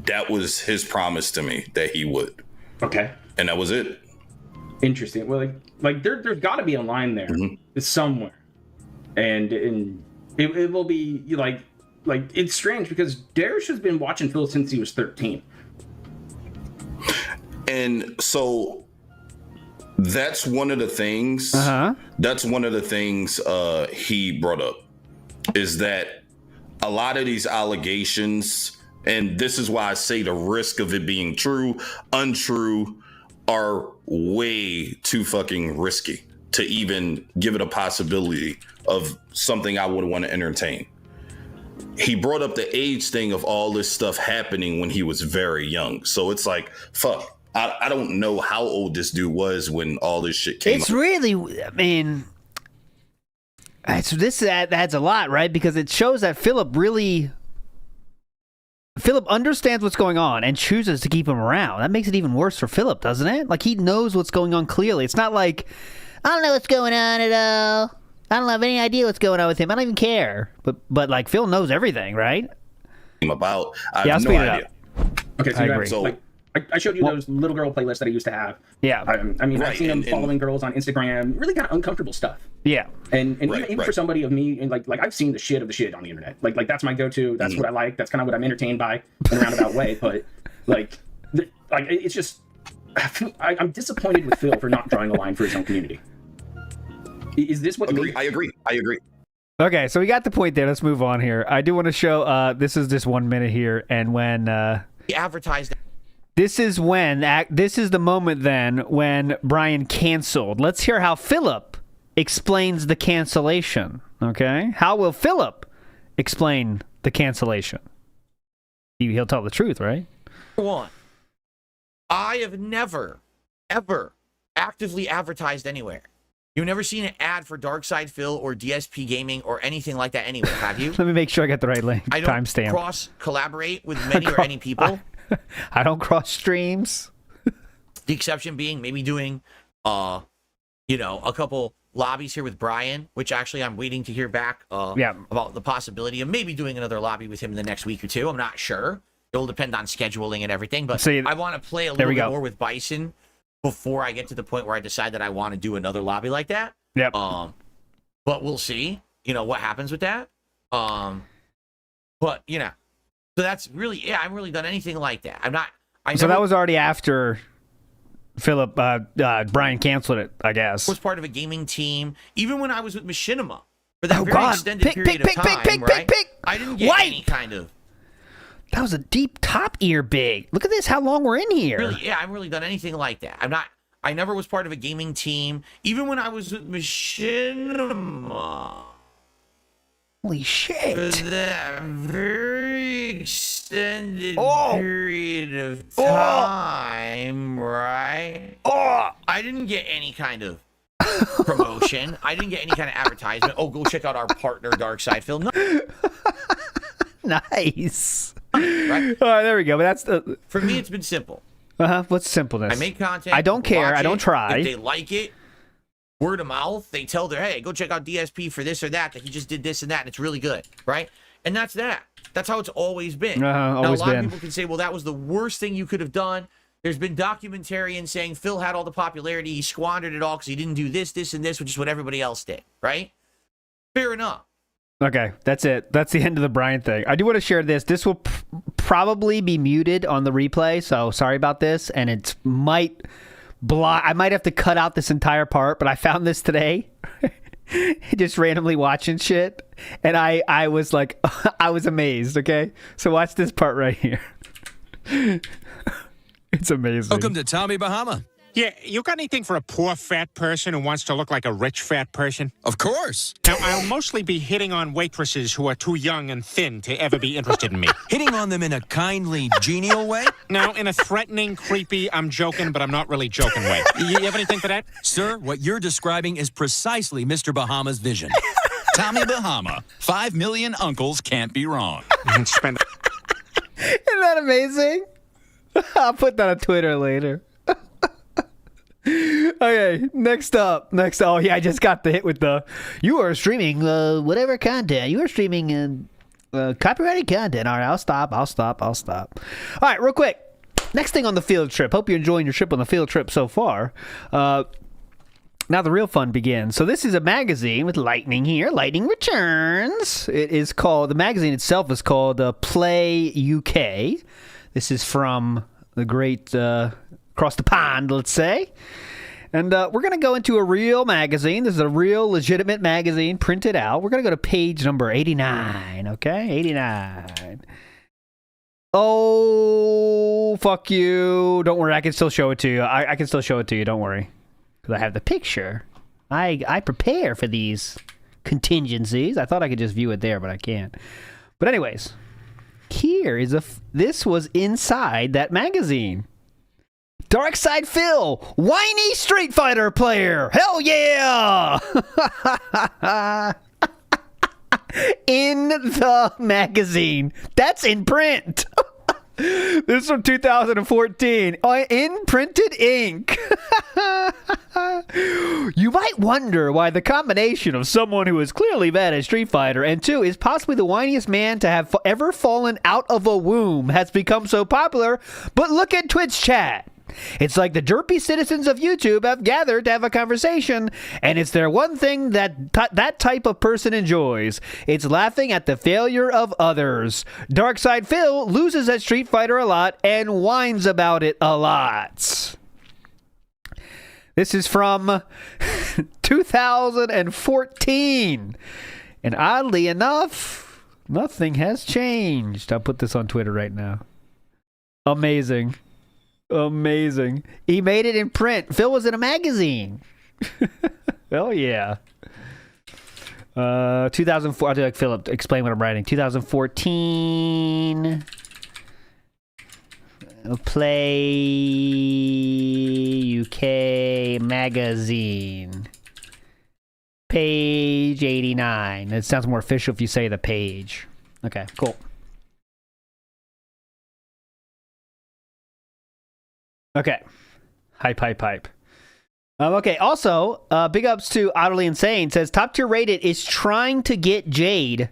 Speaker 10: That was his promise to me that he would.
Speaker 11: Okay.
Speaker 10: And that was it.
Speaker 11: Interesting. Well, like there's got to be a line there somewhere, and it will be like it's strange because Darish has been watching Phil since he was 13,
Speaker 10: and so that's one of the things. That's one of the things he brought up, is that a lot of these allegations, and this is why I say the risk of it being true, untrue, are way too fucking risky to even give it a possibility of something I would want to entertain. He brought up the age thing of all this stuff happening when he was very young. So it's like, fuck, I don't know how old this dude was when all this shit came
Speaker 4: up. Really, I mean, this adds a lot, right? Because it shows that Philip understands what's going on and chooses to keep him around. That makes it even worse for Philip, doesn't it? Like, he knows what's going on clearly. It's not like, I don't know what's going on at all. I don't have any idea what's going on with him. I don't even care. But like, Phil knows everything, right?
Speaker 10: I have no idea.
Speaker 11: Okay, so
Speaker 4: I agree.
Speaker 11: Like, I showed you those little girl playlists that I used to have.
Speaker 4: Yeah.
Speaker 11: I mean, I've seen him following girls on Instagram, really kind of uncomfortable stuff.
Speaker 4: Yeah.
Speaker 11: And even for somebody of me, and like I've seen the shit of the shit on the internet. Like that's my go-to. That's what I like. That's kind of what I'm entertained by in a roundabout way. But like it's just, I'm disappointed with Phil for not drawing a line for his own community. Is this what?
Speaker 10: I agree.
Speaker 4: Okay, so we got the point there. Let's move on here. I do want to show. This is just 1 minute here, and when
Speaker 5: He advertised.
Speaker 4: this is the moment then when Brian canceled. Let's hear how Philip explains the cancellation. Okay, how will Philip explain the cancellation? He'll tell the truth, right?
Speaker 5: One, I have never, ever actively advertised anywhere. You've never seen an ad for Darkside Phil or DSP Gaming or anything like that anywhere, have you?
Speaker 4: Let me make sure I got the right link.
Speaker 5: I don't
Speaker 4: Timestamp.
Speaker 5: cross-collaborate with many or any people.
Speaker 4: I don't cross streams.
Speaker 5: The exception being maybe doing, a couple lobbies here with Brian, which actually I'm waiting to hear back about the possibility of maybe doing another lobby with him in the next week or two. I'm not sure. It'll depend on scheduling and everything, but I want to play a little bit more with Bison before I get to the point where I decide that I want to do another lobby like that.
Speaker 4: Yep.
Speaker 5: But we'll see, what happens with that. But, so that's really, I haven't really done anything like that.
Speaker 4: That was already after Philip, Brian canceled it, I guess.
Speaker 5: Was part of a gaming team, even when I was with Machinima for that very extended period of time, right? I didn't get any kind of.
Speaker 4: That was a deep top ear big. Look at this, how long we're in here.
Speaker 5: Really, I haven't really done anything like that. I never was part of a gaming team, even when I was with Machinima.
Speaker 4: Holy shit.
Speaker 5: For that very extended period of time, right? I didn't get any kind of promotion. I didn't get any kind of advertisement. Go check out our partner, Darkside Phil. No.
Speaker 4: Nice.
Speaker 5: Right?
Speaker 4: All right, there we go. But that's
Speaker 5: for me, it's been simple.
Speaker 4: What's simpleness?
Speaker 5: I make content.
Speaker 4: I don't care. I don't try.
Speaker 5: If they like it, word of mouth, they tell hey, go check out DSP for this or that he just did this and that, and it's really good, right? And that's that. That's how it's always been. Now, a lot of people can say, well, that was the worst thing you could have done. There's been documentarians saying Phil had all the popularity, he squandered it all because he didn't do this, this, and this, which is what everybody else did, right? Fair enough.
Speaker 4: Okay, that's it. That's the end of the Brian thing. I do want to share this. This will probably be muted on the replay, so sorry about this. And it might I might have to cut out this entire part, but I found this today. Just randomly watching shit. And I was like, I was amazed, okay? So watch this part right here. It's amazing.
Speaker 12: Welcome to Tommy Bahama.
Speaker 13: Yeah, you got anything for a poor fat person who wants to look like a rich fat person?
Speaker 12: Of course.
Speaker 13: Now, I'll mostly be hitting on waitresses who are too young and thin to ever be interested in me.
Speaker 12: Hitting on them in a kindly, genial way?
Speaker 13: No, in a threatening, creepy, I'm joking, but I'm not really joking way. You have anything for that?
Speaker 12: Sir, what you're describing is precisely Mr. Bahama's vision. Tommy Bahama. 5 million uncles can't be wrong.
Speaker 13: Spend.
Speaker 4: Isn't that amazing? I'll put that on Twitter later. Okay, next up. Oh, yeah, I just got the hit with you are streaming whatever content. You are streaming copyrighted content. All right, I'll stop. All right, real quick. Next thing on the field trip. Hope you're enjoying your trip on the field trip so far. Now the real fun begins. So this is a magazine with Lightning here. Lightning Returns. It is called, the magazine itself is called Play UK. This is from the great... across the pond, let's say. And we're going to go into a real magazine. This is a real legitimate magazine printed out. We're going to go to page number 89, okay? 89. Oh, fuck you. Don't worry, I can still show it to you. I can still show it to you, don't worry. Because I have the picture. I prepare for these contingencies. I thought I could just view it there, but I can't. But anyways, here is this was inside that magazine. Darkside Phil, whiny Street Fighter player. Hell yeah! In the magazine. That's in print. This is from 2014. In printed ink. You might wonder why the combination of someone who is clearly bad at Street Fighter and two is possibly the whiniest man to have ever fallen out of a womb has become so popular, but look at Twitch chat. It's like the derpy citizens of YouTube have gathered to have a conversation, and it's their one thing that that type of person enjoys. It's laughing at the failure of others. Darkside Phil loses at Street Fighter a lot and whines about it a lot. This is from 2014. And oddly enough, nothing has changed. I'll put this on Twitter right now. Amazing. Amazing. He made it in print. Phil was in a magazine. Oh, yeah. 2004. I'll do like Philip explain what I'm writing. 2014. Play UK magazine. Page 89. It sounds more official if you say the page. Okay, cool. Okay. Hype. Okay, also, big ups to Utterly Insane. Says, Top Tier Rated is trying to get Jade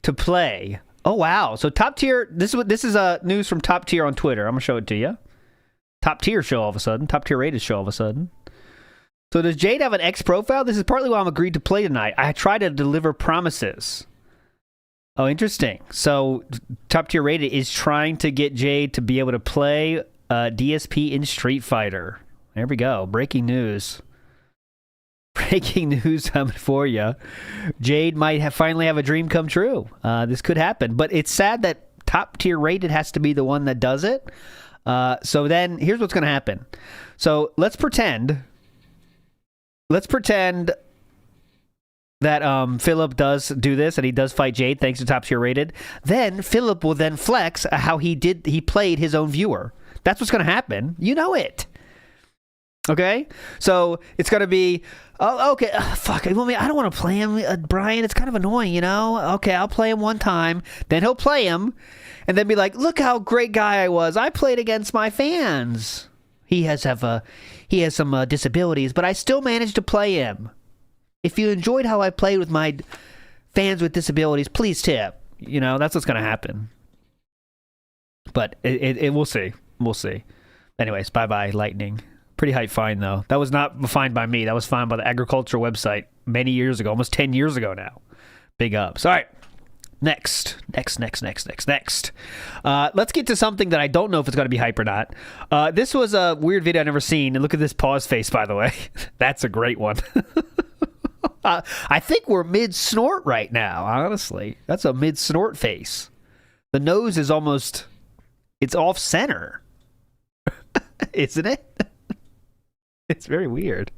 Speaker 4: to play. Oh, wow. So Top Tier, this is news from Top Tier on Twitter. I'm going to show it to you. Top Tier show all of a sudden. Top Tier Rated show all of a sudden. So does Jade have an X profile? This is partly why I'm agreed to play tonight. I try to deliver promises. Oh, interesting. So Top Tier Rated is trying to get Jade to be able to play DSP in Street Fighter. There we go. Breaking news. Breaking news coming for you. Jade might finally have a dream come true. This could happen. But it's sad that Top Tier Rated has to be the one that does it. So then, here's what's going to happen. So let's pretend that Philip does do this and he does fight Jade thanks to Top Tier Rated. Then Philip will then flex how he played his own viewer. That's what's going to happen. You know it. Okay? So it's going to be, oh, okay, fuck. I don't want to play him, Brian. It's kind of annoying, you know? Okay, I'll play him one time. Then he'll play him and then be like, look how great guy I was. I played against my fans. He has some disabilities, but I still managed to play him. If you enjoyed how I played with my fans with disabilities, please tip. You know, that's what's going to happen. But it we'll see. We'll see. Anyways, bye-bye, Lightning. Pretty hype fine, though. That was not fined by me. That was fined by the agriculture website many years ago, almost 10 years ago now. Big ups. All right. Next. Let's get to something that I don't know if it's going to be hype or not. This was a weird video I've never seen. And look at this pause face, by the way. That's a great one. I think we're mid-snort right now, honestly. That's a mid-snort face. The nose is almost... It's off-center. Isn't it? It's very weird.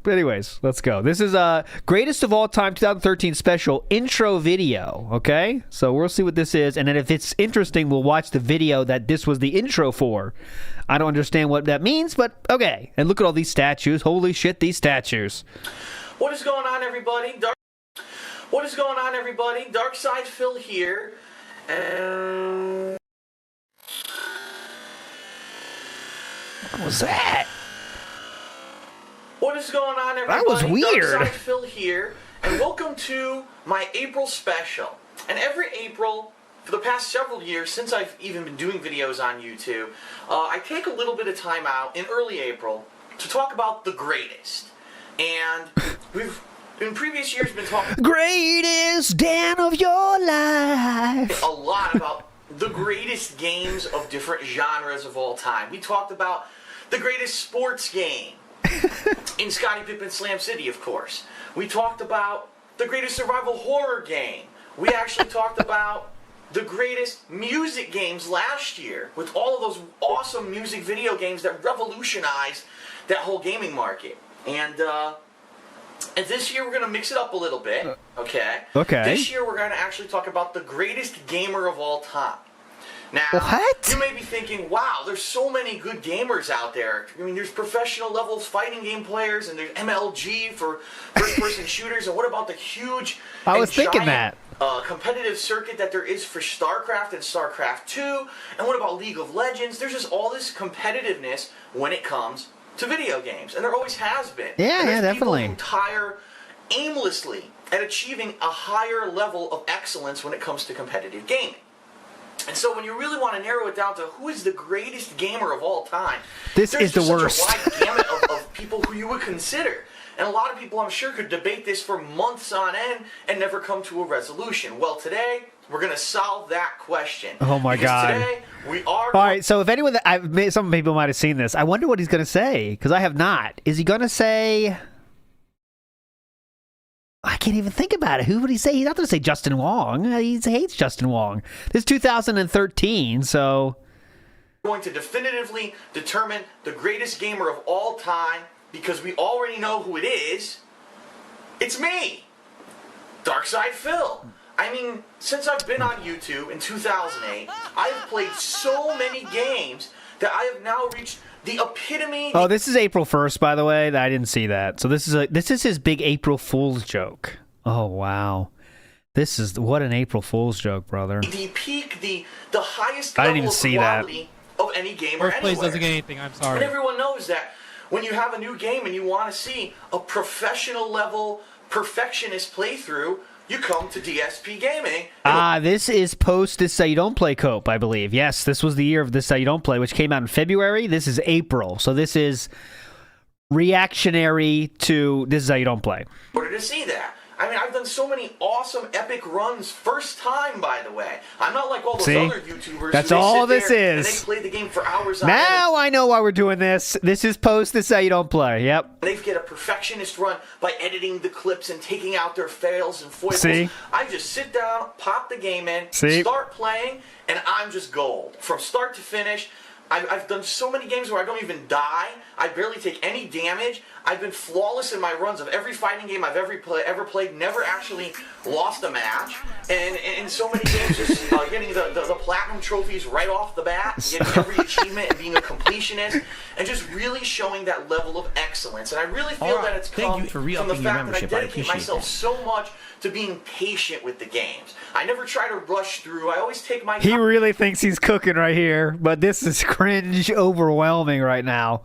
Speaker 4: Anyways, let's go. This is Greatest of All Time 2013 special intro video, okay? So we'll see what this is, and then if it's interesting, we'll watch the video that this was the intro for. I don't understand what that means, but okay. And look at all these statues. Holy shit, these statues.
Speaker 5: What is going on, everybody? Darkside Phil here.
Speaker 4: What was that?
Speaker 5: What is going on, everybody?
Speaker 4: That was weird.
Speaker 5: Darkside Phil here, and welcome to my April special. And every April, for the past several years, since I've even been doing videos on YouTube, I take a little bit of time out in early April to talk about the greatest. And we've, in previous years, been talking...
Speaker 4: Greatest Dan of your life.
Speaker 5: A lot about the greatest games of different genres of all time. We talked about the greatest sports game in Scottie Pippen Slam City, of course. We talked about the greatest survival horror game. We actually talked about the greatest music games last year with all of those awesome music video games that revolutionized that whole gaming market. And this year we're going to mix it up a little bit, okay?
Speaker 4: Okay.
Speaker 5: This year we're going to actually talk about the greatest gamer of all time. Now,
Speaker 4: what?
Speaker 5: You may be thinking, wow, there's so many good gamers out there. I mean, there's professional level fighting game players, and there's MLG for first-person shooters, and what about the huge competitive circuit that there is for StarCraft and StarCraft 2, and what about League of Legends? There's just all this competitiveness when it comes to video games, and there always has been.
Speaker 4: Yeah, definitely.
Speaker 5: People who tire aimlessly at achieving a higher level of excellence when it comes to competitive gaming.
Speaker 9: And so when you really want to narrow it down to who is the greatest gamer of all time,
Speaker 4: this is the worst.
Speaker 9: Such a wide gamut of people who you would consider. And a lot of people, I'm sure, could debate this for months on end and never come to a resolution. Well, today, we're going to solve that question.
Speaker 4: Oh, my God.
Speaker 9: Today, we are...
Speaker 4: All right, so if anyone... some people might have seen this. I wonder what he's going to say, because I have not. Is he going to say... I can't even think about it. Who would he say? He's not going to say Justin Wong. He hates Justin Wong. This is 2013, so...
Speaker 9: going to definitively determine the greatest gamer of all time, because we already know who it is. It's me, Darkside Phil. I mean, since I've been on YouTube in 2008, I have played so many games that I have now reached the epitome.
Speaker 4: Oh, this is April 1st, by the way. I didn't see that. So this is his big April Fool's joke. Oh, wow. This is what an April Fool's joke, brother.
Speaker 9: The peak, the highest
Speaker 4: I
Speaker 9: level
Speaker 4: didn't even
Speaker 9: of
Speaker 4: see
Speaker 9: quality of any gamer
Speaker 2: First place
Speaker 9: anywhere.
Speaker 2: doesn't get anything, I'm sorry.
Speaker 9: And everyone knows that when you have a new game and you want to see a professional level, perfectionist playthrough, you come to dspgaming.
Speaker 4: This is post This How You Don't Play Cope, I believe. Yes, this was the year of This How You Don't Play, which came out in February. This is April. So this is reactionary to This Is How You Don't Play.
Speaker 9: In order to see that. I mean, I've done so many awesome, epic runs first time, by the way. I'm not like all those other YouTubers.
Speaker 4: That's
Speaker 9: who
Speaker 4: all
Speaker 9: sit
Speaker 4: this
Speaker 9: there
Speaker 4: is.
Speaker 9: And they play the game for hours on end.
Speaker 4: Now I know why we're doing this. This is post This How You Don't Play. Yep.
Speaker 9: They get a perfectionist run by editing the clips and taking out their fails and foibles.
Speaker 4: See?
Speaker 9: I just sit down, pop the game in,
Speaker 4: See?
Speaker 9: start playing, and I'm just gold. From start to finish, I've done so many games where I don't even die. I barely take any damage. I've been flawless in my runs of every fighting game I've ever played. Never actually lost a match. And in so many games, just getting the platinum trophies right off the bat, and getting every achievement and being a completionist, and just really showing that level of excellence. And I really feel that it's come from the fact that I dedicate myself so much to being patient with the games. I never try to rush through. I always take my time.
Speaker 4: He really thinks he's cooking right here, but this is cringe overwhelming right now.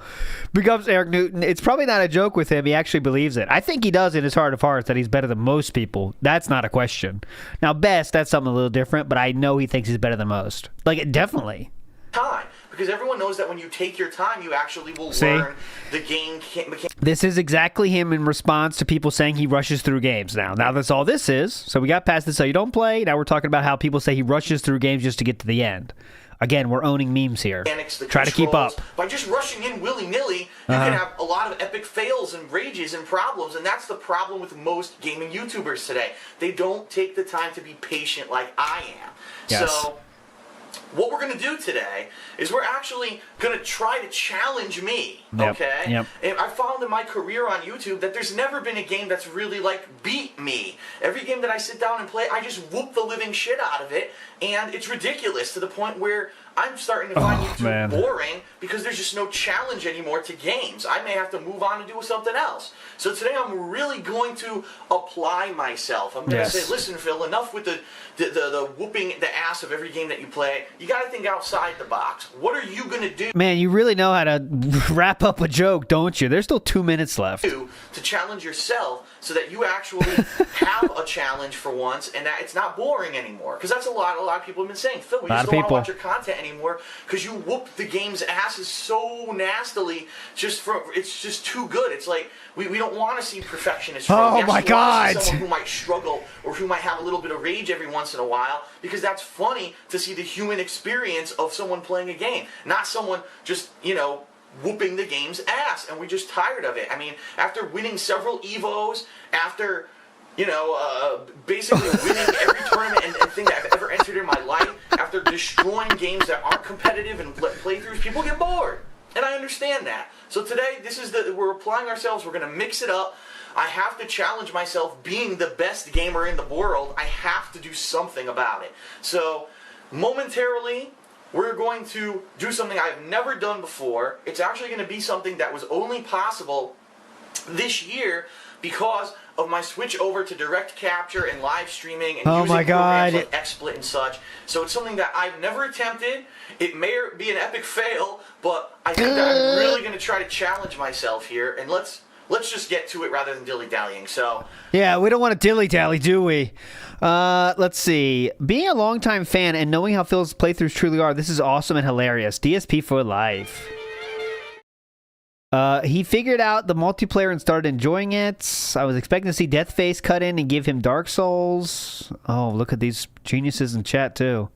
Speaker 4: Becomes Eric Newton. It's probably not a joke with him. He actually believes it. I think he does in his heart of hearts that he's better than most people. That's not a question. Now, best, that's something a little different, but I know he thinks he's better than most. Like, definitely.
Speaker 9: Time. Because everyone knows that when you take your time, you actually will learn the game mechanics.
Speaker 4: This is exactly him in response to people saying he rushes through games now. Now that's all this is. So we got past This So You Don't Play. Now we're talking about how people say he rushes through games just to get to the end. Again, we're owning memes here. Try to keep up.
Speaker 9: By just rushing in willy-nilly, you can have a lot of epic fails and rages and problems, and that's the problem with most gaming YouTubers today. They don't take the time to be patient like I am.
Speaker 4: Yes.
Speaker 9: So what we're going to do today is we're actually going to try to challenge me, okay?
Speaker 4: Yep.
Speaker 9: And I found in my career on YouTube that there's never been a game that's really, like, beat me. Every game that I sit down and play, I just whoop the living shit out of it, and it's ridiculous to the point where I'm starting to find YouTube boring because there's just no challenge anymore to games. I may have to move on and do something else. So today I'm really going to apply myself. I'm going to say, listen, Phil, enough with the whooping the ass of every game that you play. You got to think outside the box. What are you going to do?
Speaker 4: Man, you really know how to wrap up a joke, don't you? There's still 2 minutes left.
Speaker 9: To challenge yourself so that you actually have a challenge for once and that it's not boring anymore. Because that's a lot of people have been saying, Phil, we just don't want to watch your content anymore because you whoop the game's asses so nastily. It's just too good. It's like we don't want to see perfectionists.
Speaker 4: Oh my God!
Speaker 9: Someone who might struggle or who might have a little bit of rage every once in a while because that's funny to see the human experience of someone playing a game, not someone just whooping the game's ass, and we're just tired of it. I mean, after winning several Evos, after basically winning every tournament and thing that I've ever entered in my life, after destroying games that aren't competitive and playthroughs, people get bored. And I understand that. So today, we're applying ourselves, we're going to mix it up. I have to challenge myself being the best gamer in the world. I have to do something about it. So, momentarily, we're going to do something I've never done before. It's actually going to be something that was only possible this year because of my switch over to direct capture and live streaming and using programs like XSplit and such. So it's something that I've never attempted. It may be an epic fail, but I think that I'm really going to try to challenge myself here. And let's
Speaker 5: let's just get to it rather than dilly-dallying. So,
Speaker 4: yeah, we don't want to dilly-dally, do we? Let's see. Being a longtime fan and knowing how Phil's playthroughs truly are, this is awesome and hilarious. DSP for life. He figured out the multiplayer and started enjoying it. I was expecting to see Deathface cut in and give him Dark Souls. Oh, look at these geniuses in chat, too.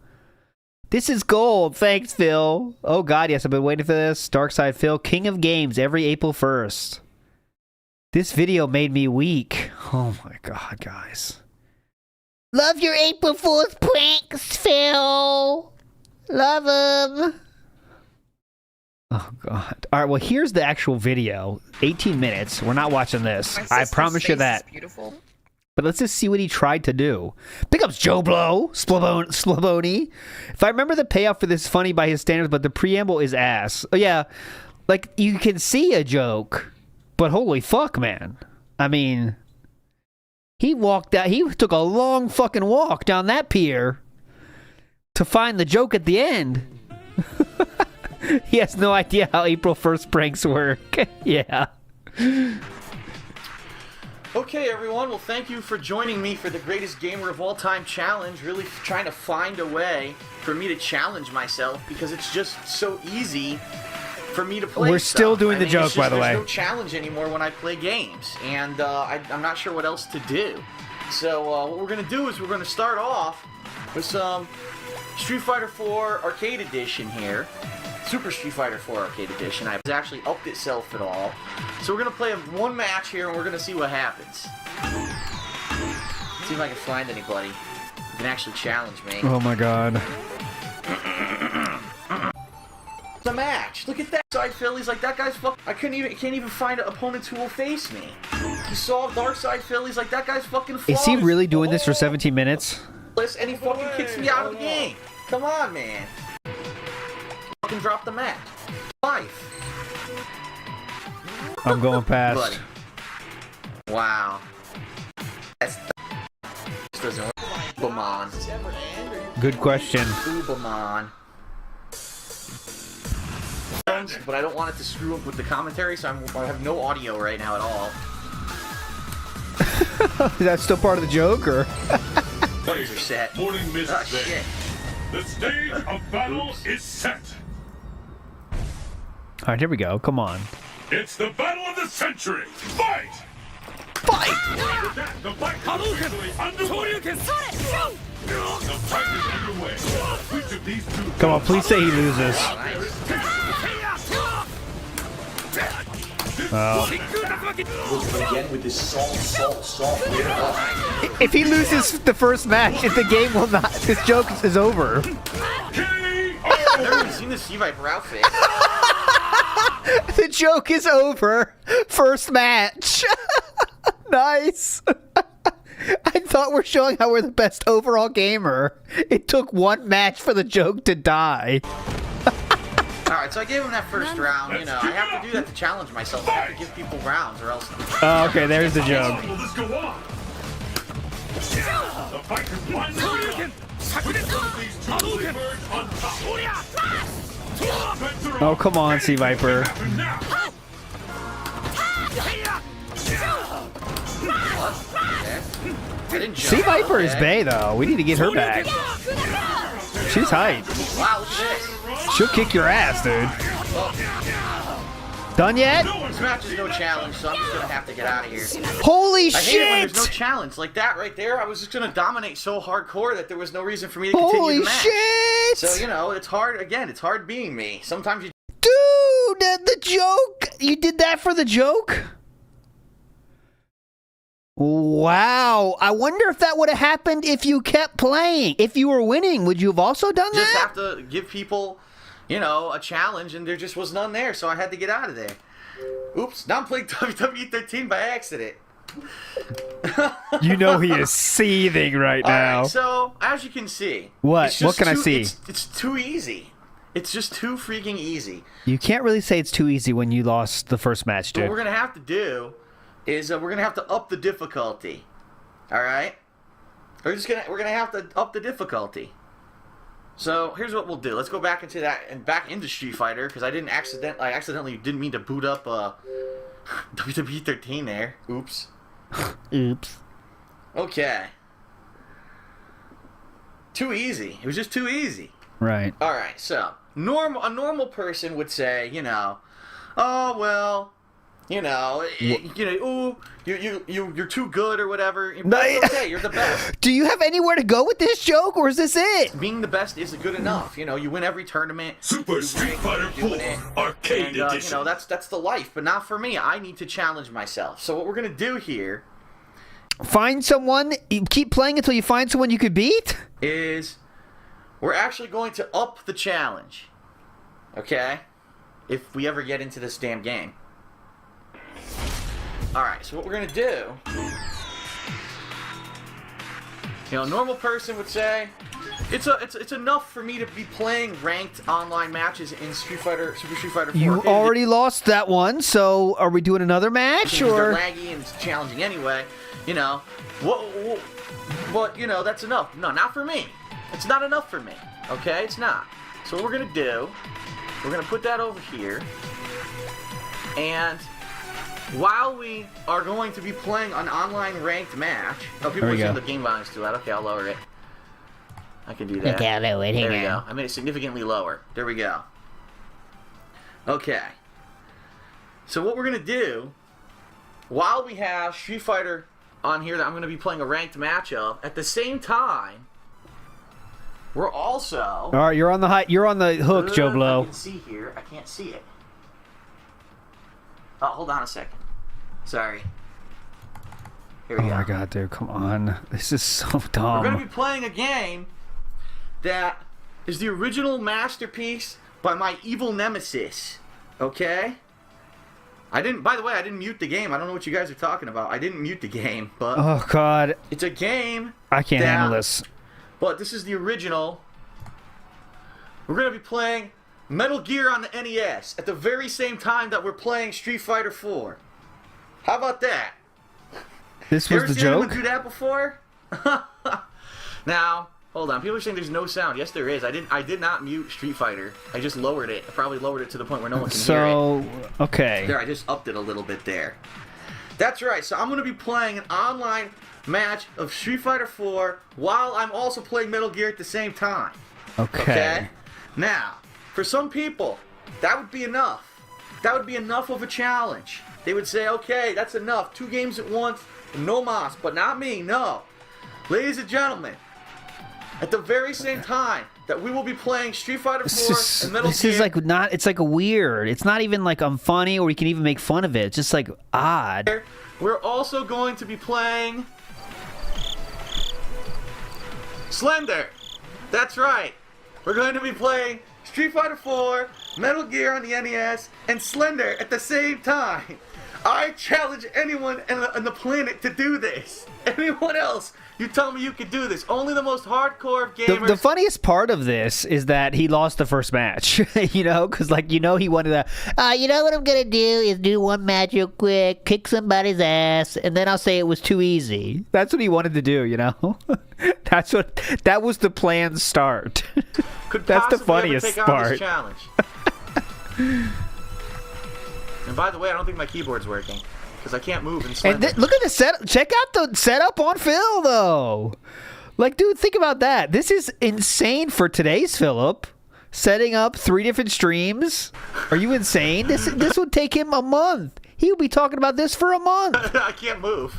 Speaker 4: This is gold. Thanks, Phil. Oh, God, yes, I've been waiting for this. Darkside Phil, king of games, every April 1st. This video made me weak. Oh, my God, guys. Love your April Fool's pranks, Phil. Love them. Oh, God. All right, well, here's the actual video. 18 minutes. We're not watching this. I promise you that.
Speaker 6: Beautiful.
Speaker 4: But let's just see what he tried to do. Pick up Joe Blow, Splavoni. If I remember, the payoff for this is funny by his standards, but the preamble is ass. Oh, yeah. Like, you can see a joke, but holy fuck, man. I mean, he walked out. He took a long fucking walk down that pier to find the joke at the end. He has no idea how April 1st pranks work. Yeah.
Speaker 5: okay, everyone. Well, thank you for joining me for the greatest gamer of all time challenge. Really trying to find a way for me to challenge myself because it's just so easy for me to play.
Speaker 4: We're still doing the joke,
Speaker 5: just,
Speaker 4: by the way.
Speaker 5: There's no challenge anymore when I play games, and I'm not sure what else to do. So what we're gonna do is we're gonna start off with some Street Fighter 4 Arcade Edition here. Super Street Fighter 4 Arcade Edition. I've actually upped itself at all. So we're going to play one match here, and we're going to see what happens. See if I can find anybody who can actually challenge me.
Speaker 4: Oh, my God.
Speaker 5: The match. Look at that. Side Phillies, like that guy's fuck. I can't even find opponents who will face me. You saw Dark Side Phillies, like that guy's fucking flawless.
Speaker 4: Is he really doing this for 17 minutes?
Speaker 5: And he fucking kicks me out of the game. Come on, man. Fucking drop the match. Life.
Speaker 4: I'm going past.
Speaker 5: Buddy. Wow. This doesn't work. Uberman.
Speaker 4: Good question.
Speaker 5: Uberman. But I don't want it to screw up with the commentary, so I have no audio right now at all.
Speaker 4: Is that still part of the joke, or?
Speaker 5: Buttons are set.
Speaker 7: Morning mist
Speaker 5: Oh, shit.
Speaker 7: The stage of battle is set.
Speaker 4: All right, here we go. Come on.
Speaker 7: It's the battle of the century. Fight!
Speaker 4: Fight!
Speaker 7: With that, the fight is officially underway. The fight is underway. Which of these two?
Speaker 4: Come on, please say he loses. Oh.
Speaker 5: Again with this salt.
Speaker 4: If he loses the first match, if the game will not, this joke is over.
Speaker 5: I've never even seen the Sea Viper outfit.
Speaker 4: The joke is over. First match. Nice. I thought we're showing how we're the best overall gamer. It took one match for the joke to die.
Speaker 5: Alright, so I gave him that first round. You know, I have to do that to challenge myself. I have to give people rounds or else...
Speaker 4: Oh, okay, there's the joke.
Speaker 7: Will this go on? The fight is finally begun. Which one of these two will emerge on top?
Speaker 4: Oh, come on, Sea Viper. Sea Viper is bae, though. We need to get her back. She's hype.
Speaker 5: Wow, look at this.
Speaker 4: She'll kick your ass, dude. Done yet?
Speaker 5: This match is no challenge, so I'm just gonna have to get out of here.
Speaker 4: Holy
Speaker 5: I hate it when
Speaker 4: shit!
Speaker 5: there's no challenge. Like that right there, I was just gonna dominate so hardcore that there was no reason for me to continue
Speaker 4: Holy
Speaker 5: the match.
Speaker 4: shit!
Speaker 5: So, you know, it's hard, again, it's hard being me. Sometimes you...
Speaker 4: Dude, the joke! You did that for the joke? Wow. I wonder if that would have happened if you kept playing. If you were winning, would you have also done that?
Speaker 5: just have to give people, you know, a challenge, and there just was none there, so I had to get out of there. Oops, now I'm playing WWE 13 by accident.
Speaker 4: You know he is seething right now.
Speaker 5: Alright, so, as you can see...
Speaker 4: What? What can I see?
Speaker 5: It's too easy. It's just too freaking easy.
Speaker 4: You can't really say it's too easy when you lost the first match, dude.
Speaker 5: What we're going to have to do is we're going to have to up the difficulty. Alright? We're gonna have to up the difficulty. So here's what we'll do. Let's go back into that and back into Street Fighter because I accidentally didn't mean to boot up WWE 13 there. Oops.
Speaker 4: Oops.
Speaker 5: Okay. Too easy. It was just too easy.
Speaker 4: Right.
Speaker 5: All right. So, a normal person would say, oh well, ooh, you're too good or whatever. That's okay. You're the best.
Speaker 4: Do you have anywhere to go with this joke, or is this it?
Speaker 5: Being the best isn't good enough. You win every tournament.
Speaker 7: Super Street Fighter 4 Arcade Edition.
Speaker 5: That's the life, but not for me. I need to challenge myself. So what we're gonna do here
Speaker 4: Find someone. You keep playing until you find someone you could beat.
Speaker 5: is we're actually going to up the challenge. Okay? If we ever get into this damn game. Alright, so what we're gonna do, a normal person would say, it's enough for me to be playing ranked online matches in Super Street Fighter 4.
Speaker 4: You already lost that one, so are we doing another match, or?
Speaker 5: They're laggy and it's challenging anyway, but that's enough. No, not for me. It's not enough for me, okay? It's not. So what we're gonna do, we're gonna put that over here, and while we are going to be playing an online ranked match... Oh, people are saying the game volume is too loud. Okay, I'll lower it. I can do that.
Speaker 4: Okay, I'll lower it.
Speaker 5: There we go. I made it significantly lower. There we go. Okay. So what we're going to do, while we have Street Fighter on here that I'm going to be playing a ranked match of, at the same time, we're also...
Speaker 4: All right, you're on the hook, Joe Blow.
Speaker 5: I can see here. I can't see it. Oh, hold on a second. Sorry. Here we go.
Speaker 4: Oh my god, dude, come on. This is so dumb.
Speaker 5: We're going to be playing a game that is the original masterpiece by my evil nemesis. Okay? By the way, I didn't mute the game. I don't know what you guys are talking about. I didn't mute the game, but...
Speaker 4: Oh god.
Speaker 5: It's a game
Speaker 4: I can't handle this.
Speaker 5: But this is the original. We're going to be playing Metal Gear on the NES at the very same time that we're playing Street Fighter 4. How about that?
Speaker 4: This was the joke?
Speaker 5: You ever seen anyone do that before? Now, hold on. People are saying there's no sound. Yes, there is. I did not mute Street Fighter. I just lowered it. I probably lowered it to the point where no one can hear it.
Speaker 4: Okay.
Speaker 5: There, I just upped it a little bit there. That's right. So I'm going to be playing an online match of Street Fighter 4 while I'm also playing Metal Gear at the same time.
Speaker 4: Okay.
Speaker 5: Now, for some people, that would be enough. That would be enough of a challenge. They would say, okay, that's enough. 2 games at once, no mas. But not me, no. Ladies and gentlemen, at the very same time that we will be playing Street Fighter 4 and Metal Gear...
Speaker 4: This is like not... It's like a weird... It's not even like I'm funny or we can even make fun of it. It's just like odd.
Speaker 5: We're also going to be playing... Slender. That's right. We're going to be playing Street Fighter 4, Metal Gear on the NES, and Slender at the same time. I challenge anyone on the planet to do this. Anyone else, you tell me you could do this. Only the most hardcore of gamers.
Speaker 4: The funniest part of this is that he lost the first match, because, he wanted to, what I'm going to do is do one match real quick, kick somebody's ass, and then I'll say it was too easy. That's what he wanted to do, That was the plan's start. That's the funniest part.
Speaker 5: Challenge. And by the way, I don't think my keyboard's working because I can't move in Slender.
Speaker 4: And look at the setup. Check out the setup on Phil, though. Dude, think about that. This is insane for today's Philip. Setting up 3 different streams. Are you insane? This would take him a month. He would be talking about this for a month.
Speaker 5: I can't move.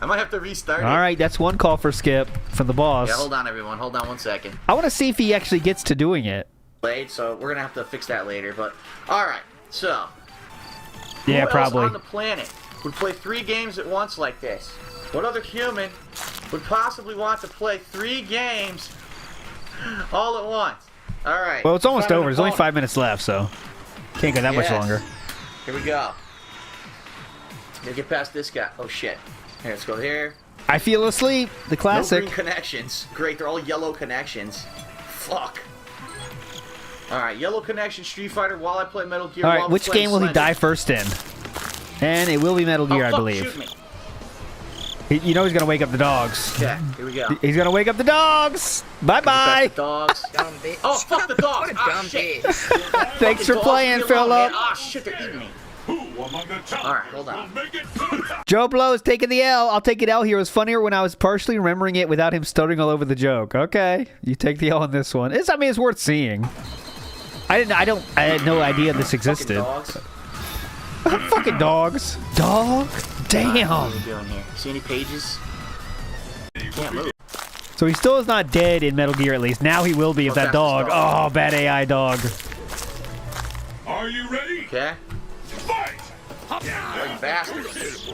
Speaker 5: I might have to restart it.
Speaker 4: All right, that's one call for Skip from the boss.
Speaker 5: Yeah, hold on, everyone. Hold on 1 second.
Speaker 4: I want to see if he actually gets to doing it.
Speaker 5: So we're going to have to fix that later. But all right, so
Speaker 4: yeah,
Speaker 5: who
Speaker 4: probably
Speaker 5: else on the planet would play 3 games at once like this? What other human would possibly want to play 3 games all at once? All right.
Speaker 4: Well, it's almost over. There's only 5 minutes left, so can't go that much longer.
Speaker 5: Here we go. Gotta get past this guy. Oh shit. Here, let's go here.
Speaker 4: I feel asleep. The classic.
Speaker 5: No green connections. Great, they're all yellow connections. Fuck. Alright, yellow connection, Street Fighter, while I play Metal Gear.
Speaker 4: Alright, which game will he die first in? And it will be Metal Gear, I believe.
Speaker 5: Shoot me.
Speaker 4: He's gonna wake up the dogs.
Speaker 5: Okay, here we go.
Speaker 4: He's gonna wake up the dogs. Bye-bye.
Speaker 5: Dogs.
Speaker 6: Dumb bitch.
Speaker 5: Oh, fuck the dogs.
Speaker 6: What a dumb
Speaker 5: shit.
Speaker 6: bitch.
Speaker 4: Thanks for playing, Philip.
Speaker 5: Ah, shit, they're eating me. Alright, hold on.
Speaker 4: Joe Blow is taking the L. I'll take an L here. It was funnier when I was partially remembering it without him stuttering all over the joke. Okay, you take the L on this one. I mean, it's worth seeing. I had no idea this existed. Fucking dogs. Dog? Damn.
Speaker 5: What are we doing here? See any pages? Can't move.
Speaker 4: So he still is not dead in Metal Gear, at least. Now he will be if that dog. Oh, bad AI dog.
Speaker 7: Are you ready?
Speaker 5: Okay.
Speaker 7: Fight!
Speaker 5: You bastards.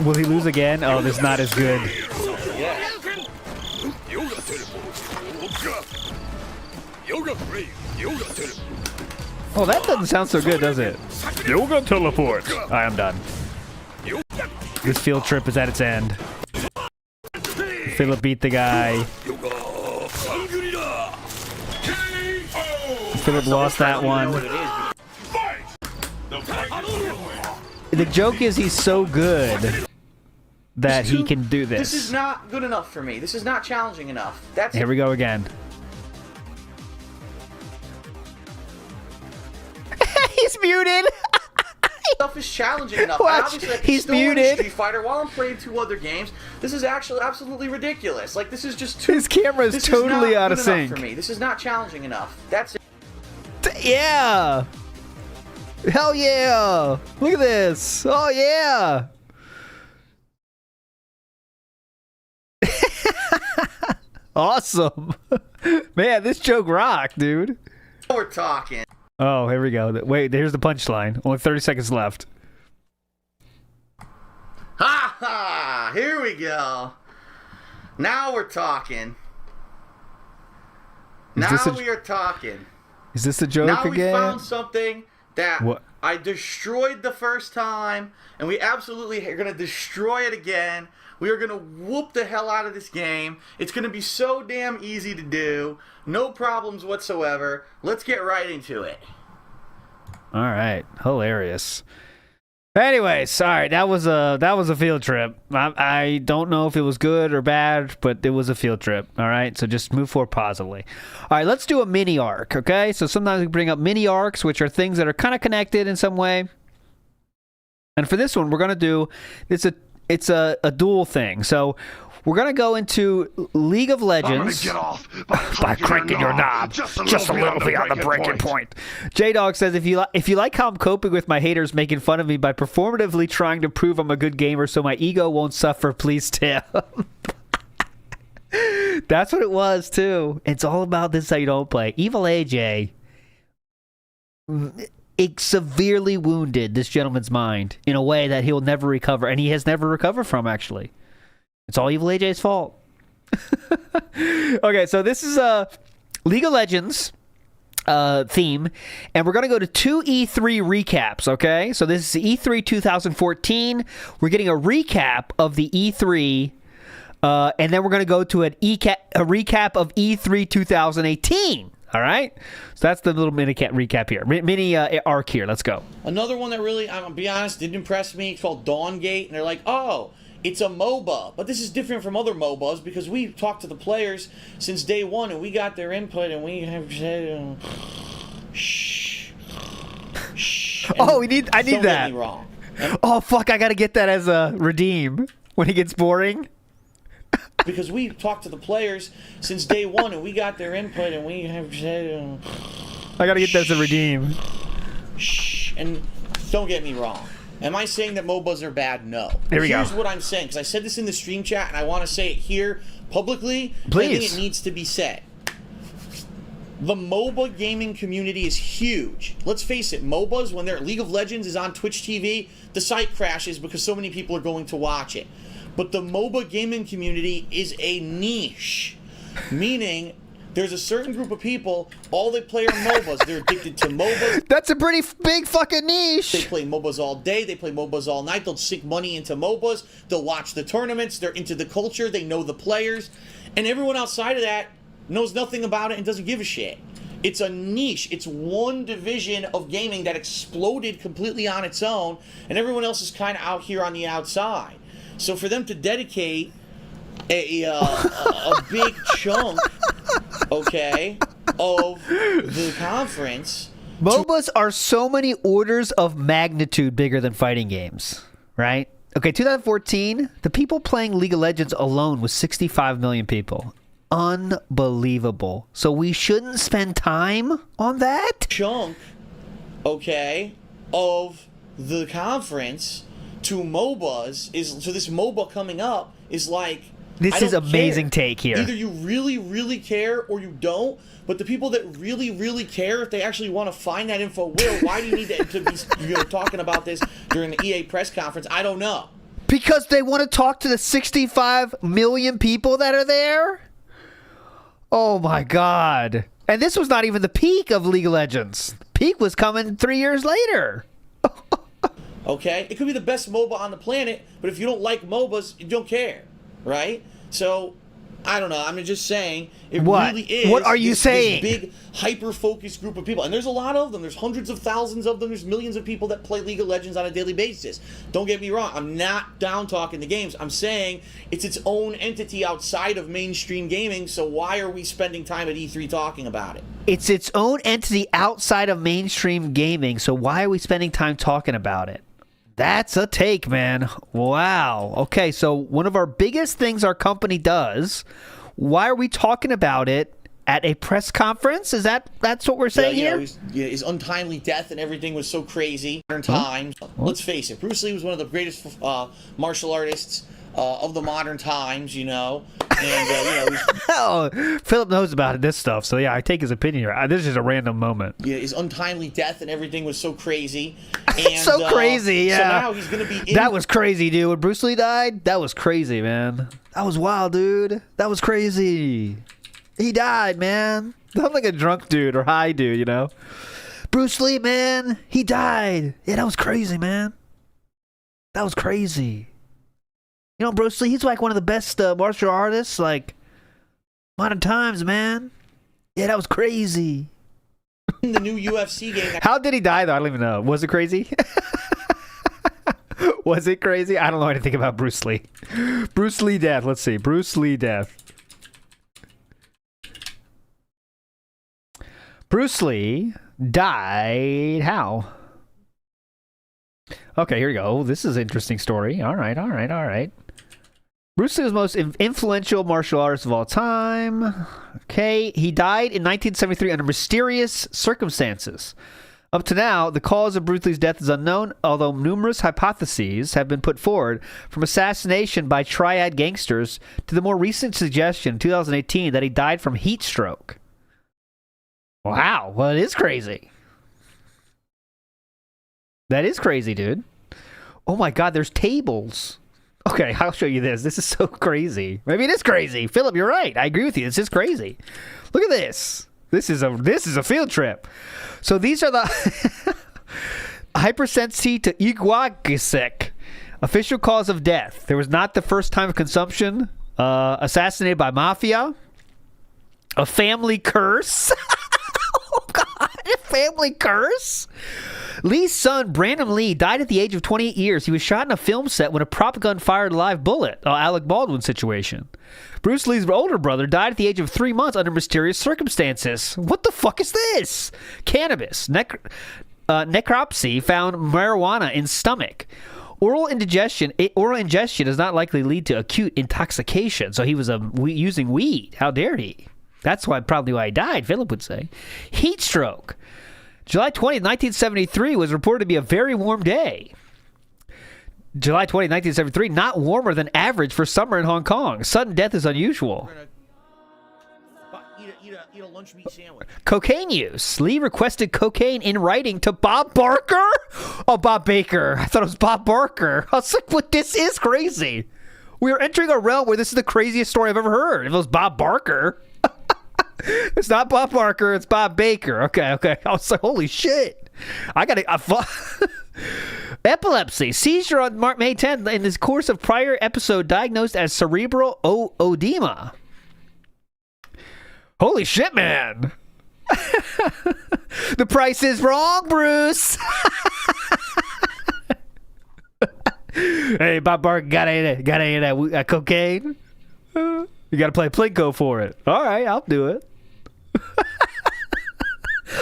Speaker 4: Will he lose again? Oh, this is not as good. Oh, that doesn't sound so good, does it? Yoga teleport. I am done. This field trip is at its end. Philip beat the guy. Philip lost that one. The joke is he's so good that he can do this.
Speaker 5: This is not good enough for me. This is not challenging enough. That's
Speaker 4: Here we go again. He's muted.
Speaker 5: Stuff is challenging enough.
Speaker 4: Watch,
Speaker 5: Obviously,
Speaker 4: he's
Speaker 5: still
Speaker 4: muted.
Speaker 5: Street Fighter while I'm playing 2 other games. This is actually absolutely ridiculous. Like, this is just too.
Speaker 4: His camera is totally out of sync
Speaker 5: for me. This is not challenging enough. That's it.
Speaker 4: Yeah. Hell yeah. Look at this. Oh yeah. Awesome. Man, this joke rocked, dude.
Speaker 5: We're talking.
Speaker 4: Oh, here we go. Wait, here's the punchline. Only 30 seconds left.
Speaker 5: Ha ha! Here we go. Now we're talking. Now we are talking.
Speaker 4: Is this a joke
Speaker 5: now
Speaker 4: again?
Speaker 5: Now we found something that
Speaker 4: what?
Speaker 5: I destroyed the first time, and we absolutely are going to destroy it again. We are going to whoop the hell out of this game. It's going to be so damn easy to do. No problems whatsoever. Let's get right into it.
Speaker 4: All right. Hilarious. Anyways, all right. That was a field trip. I don't know if it was good or bad, but it was a field trip. All right. So just move forward positively. All right. Let's do a mini arc. Okay. So sometimes we bring up mini arcs, which are things that are kind of connected in some way. And for this one, we're gonna do it's a dual thing. So we're going to go into League of Legends
Speaker 7: get off
Speaker 4: by cranking your knob just a little beyond the breaking point. J-Dog says, if you like how I'm coping with my haters making fun of me by performatively trying to prove I'm a good gamer so my ego won't suffer, please tell. That's what it was, too. It's all about this how you don't play. Evil AJ, it severely wounded this gentleman's mind in a way that he'll never recover, and he has never recovered from, actually. It's all Evil AJ's fault. Okay, so this is a League of Legends theme, and we're going to go to 2 E3 recaps, okay? So this is E3 2014. We're getting a recap of the E3, and then we're going to go to a recap of E3 2018. All right? So that's the little mini recap here. Mini arc here. Let's go.
Speaker 5: Another one that really, I'm going to be honest, didn't impress me. It's called Dawn Gate, and they're like, oh, it's a MOBA, but this is different from other MOBAs because we talked to the players since day one and we got their input and we have said, shh.
Speaker 4: Oh, I need
Speaker 5: don't
Speaker 4: that.
Speaker 5: Get me wrong.
Speaker 4: Oh, fuck, I gotta get that as a redeem when he gets boring.
Speaker 5: Because we talked to the players since day one and we got their input and we have said,
Speaker 4: I gotta get that as a redeem.
Speaker 5: Shh. And don't get me wrong. Am I saying that MOBAs are bad? No.
Speaker 4: Here we go.
Speaker 5: Here's what I'm saying, because I said this in the stream chat, and I want to say it here publicly.
Speaker 4: Please.
Speaker 5: I think it needs to be said. The MOBA gaming community is huge. Let's face it, MOBAs, when League of Legends is on Twitch TV, the site crashes because so many people are going to watch it. But the MOBA gaming community is a niche, meaning there's a certain group of people, all they play are MOBAs. They're addicted to MOBAs.
Speaker 4: That's a pretty big fucking niche.
Speaker 5: They play MOBAs all day. They play MOBAs all night. They'll sink money into MOBAs. They'll watch the tournaments. They're into the culture. They know the players. And everyone outside of that knows nothing about it and doesn't give a shit. It's a niche. It's one division of gaming that exploded completely on its own, and everyone else is kind of out here on the outside. So for them to dedicate a big chunk, okay, of the conference
Speaker 4: MOBAs are so many orders of magnitude bigger than fighting games, right? Okay, 2014, the people playing League of Legends alone was 65 million people. Unbelievable. So we shouldn't spend time on that?
Speaker 5: Chunk, okay, of the conference to MOBAs is, so this MOBA coming up is like,
Speaker 4: this is amazing take here.
Speaker 5: Either you really, really care or you don't. But the people that really, really care, if they actually want to find that info, why do you need to be talking about this during the EA press conference? I don't know.
Speaker 4: Because they want to talk to the 65 million people that are there? Oh my God. And this was not even the peak of League of Legends. Peak was coming 3 years later.
Speaker 5: Okay? It could be the best MOBA on the planet, but if you don't like MOBAs, you don't care. Right? So, I don't know. I'm just saying, it really is.
Speaker 4: What are you saying?
Speaker 5: This big, hyper-focused group of people. And there's a lot of them. There's hundreds of thousands of them. There's millions of people that play League of Legends on a daily basis. Don't get me wrong. I'm not down-talking the games. I'm saying it's its own entity outside of mainstream gaming, so why are we spending time at E3 talking about it?
Speaker 4: It's its own entity outside of mainstream gaming, so why are we spending time talking about it? That's a take, man. Wow. Okay, so one of our biggest things our company does, why are we talking about it at a press conference? That's what we're saying here?
Speaker 5: His untimely death and everything was so crazy. Modern times. Let's face it, Bruce Lee was one of the greatest martial artists of the modern times, you know. And,
Speaker 4: Philip knows about this stuff, so yeah, I take his opinion here. This is just a random moment.
Speaker 5: Yeah, his untimely death and everything was so crazy. And,
Speaker 4: so crazy, yeah.
Speaker 5: So now he's going to be in...
Speaker 4: That was crazy, dude. When Bruce Lee died, that was crazy, man. That was wild, dude. That was crazy. He died, man. Not like a drunk dude or high dude, you know. Bruce Lee, man, he died. Yeah, that was crazy, man. That was crazy. You know, Bruce Lee, he's like one of the best martial artists, like, modern times, man. Yeah, that was crazy.
Speaker 5: The new UFC game.
Speaker 4: How did he die, though? I don't even know. Was it crazy? Was it crazy? I don't know anything about Bruce Lee. Bruce Lee death. Let's see. Bruce Lee death. Bruce Lee died how? Okay, here we go. This is an interesting story. All right. Bruce Lee was the most influential martial artist of all time. Okay, he died in 1973 under mysterious circumstances. Up to now, the cause of Bruce Lee's death is unknown, although numerous hypotheses have been put forward, from assassination by triad gangsters to the more recent suggestion in 2018 that he died from heat stroke. Wow, well, it is crazy. That is crazy, dude. Oh my God, there's tables. Okay, I'll show you this. This is so crazy. Maybe it is crazy. Philip, you're right. I agree with you. This is crazy. Look at this. This is a field trip. So these are the hypersensitivity to iguagisec. Official cause of death. There was not the first time of consumption. Assassinated by mafia. A family curse. Oh God, a family curse. Lee's son, Brandon Lee, died at the age of 28 years. He was shot in a film set when a prop gun fired a live bullet. Alec Baldwin situation. Bruce Lee's older brother died at the age of 3 months under mysterious circumstances. What the fuck is this? Cannabis. Necropsy found marijuana in stomach. Oral ingestion does not likely lead to acute intoxication. So he was using weed. How dare he? That's probably why he died, Philip would say. Heat stroke. July 20th, 1973 was reported to be a very warm day. July 20th, 1973, not warmer than average for summer in Hong Kong. Sudden death is unusual.
Speaker 5: Eat a lunch meat sandwich.
Speaker 4: Cocaine use. Lee requested cocaine in writing to Bob Barker? Oh, Bob Baker. I thought it was Bob Barker. I was like, what? This is crazy. We are entering a realm where this is the craziest story I've ever heard. If it was Bob Barker... It's not Bob Barker, it's Bob Baker. Okay. I was like, holy shit. Epilepsy. Seizure on May 10th in the course of prior episode diagnosed as cerebral edema. Holy shit, man. The price is wrong, Bruce. Hey, Bob Barker, got any of that cocaine? You got to play Plinko for it. All right, I'll do it.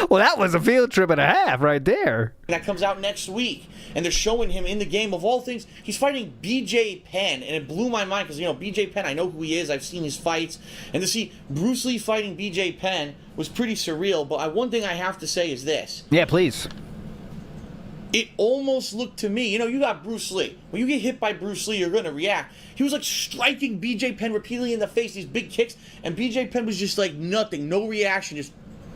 Speaker 4: Well, that was a field trip and a half right there.
Speaker 5: That comes out next week, and they're showing him in the game. Of all things, he's fighting BJ Penn, and it blew my mind because, BJ Penn, I know who he is. I've seen his fights, and to see Bruce Lee fighting BJ Penn was pretty surreal. But one thing I have to say is this.
Speaker 4: Yeah, please.
Speaker 5: It almost looked to me, you got Bruce Lee. When you get hit by Bruce Lee, you're going to react. He was like striking BJ Penn repeatedly in the face, these big kicks, and BJ Penn was just like nothing, no reaction, just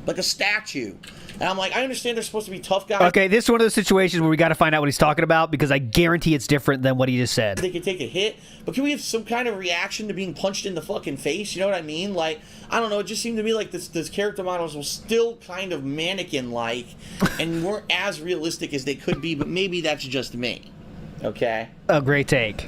Speaker 5: like a statue. And I'm like, I understand they're supposed to be tough guys.
Speaker 4: Okay, this is one of those situations where we got to find out what he's talking about because I guarantee it's different than what he just said.
Speaker 5: They can take a hit, but can we have some kind of reaction to being punched in the fucking face? You know what I mean? Like, I don't know. It just seemed to me like this character models were still kind of mannequin-like and weren't as realistic as they could be, but maybe that's just me. Okay?
Speaker 4: A great take.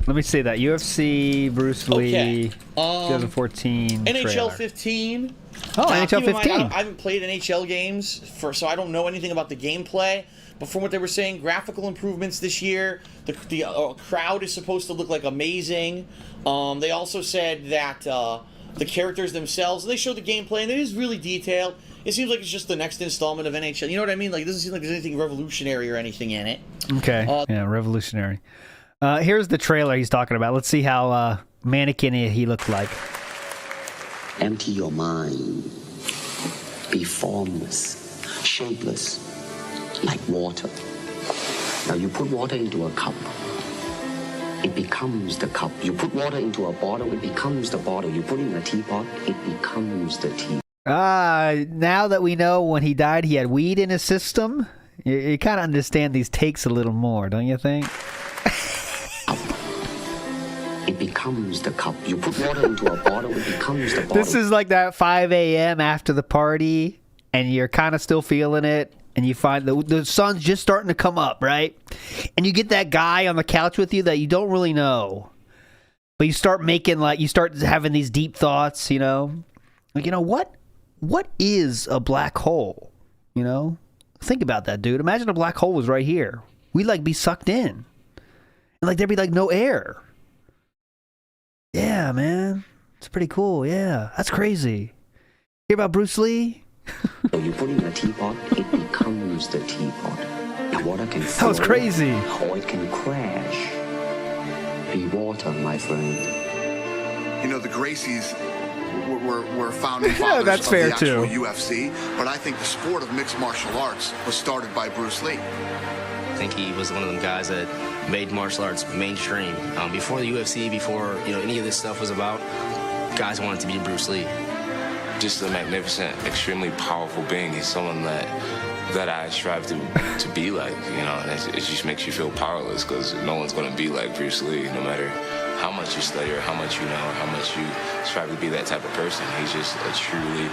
Speaker 4: Let me see that. UFC, Bruce Lee, 2014
Speaker 5: NHL
Speaker 4: trailer.
Speaker 5: 15.
Speaker 4: Oh, NHL 15.
Speaker 5: I haven't played NHL games, so I don't know anything about the gameplay. But from what they were saying, graphical improvements this year. The crowd is supposed to look like amazing. They also said that the characters themselves, they showed the gameplay, and it is really detailed. It seems like it's just the next installment of NHL. You know what I mean? Like, it doesn't seem like there's anything revolutionary or anything in it.
Speaker 4: Okay. Yeah, revolutionary. Here's the trailer he's talking about. Let's see how mannequin he looked like.
Speaker 14: Empty your mind. Be formless, shapeless, like water. Now you put water into a cup. It becomes the cup. You put water into a bottle, it becomes the bottle. You put it in a teapot, it becomes the tea.
Speaker 4: Now that we know when he died he had weed in his system, you kind of understand these takes a little more, don't you think?
Speaker 14: It becomes the cup. You put water into a bottle, it becomes the bottle.
Speaker 4: This is like that 5 a.m. after the party, and you're kind of still feeling it, and you find the sun's just starting to come up, right? And you get that guy on the couch with you that you don't really know, but you start having these deep thoughts, like, what is a black hole? Think about that, dude. Imagine a black hole was right here. We'd like be sucked in, and like there'd be like no air. Yeah, man. It's pretty cool. Yeah, that's crazy. Hear about Bruce Lee?
Speaker 14: So you put in a teapot, it becomes the teapot. Now water can flow,
Speaker 4: that was crazy.
Speaker 14: Or it can crash. Be water, my friend.
Speaker 15: The Gracies were founding fathers
Speaker 4: that's
Speaker 15: of
Speaker 4: fair
Speaker 15: the actual
Speaker 4: too.
Speaker 15: UFC, but I think the sport of mixed martial arts was started by Bruce Lee.
Speaker 16: I think he was one of them guys that made martial arts mainstream. Before the UFC, before any of this stuff was about, guys wanted to be Bruce Lee.
Speaker 17: Just a magnificent, extremely powerful being. He's someone that I strive to be like, and it just makes you feel powerless because no one's going to be like Bruce Lee, no matter how much you study or how much you know or how much you strive to be that type of person. He's just a truly...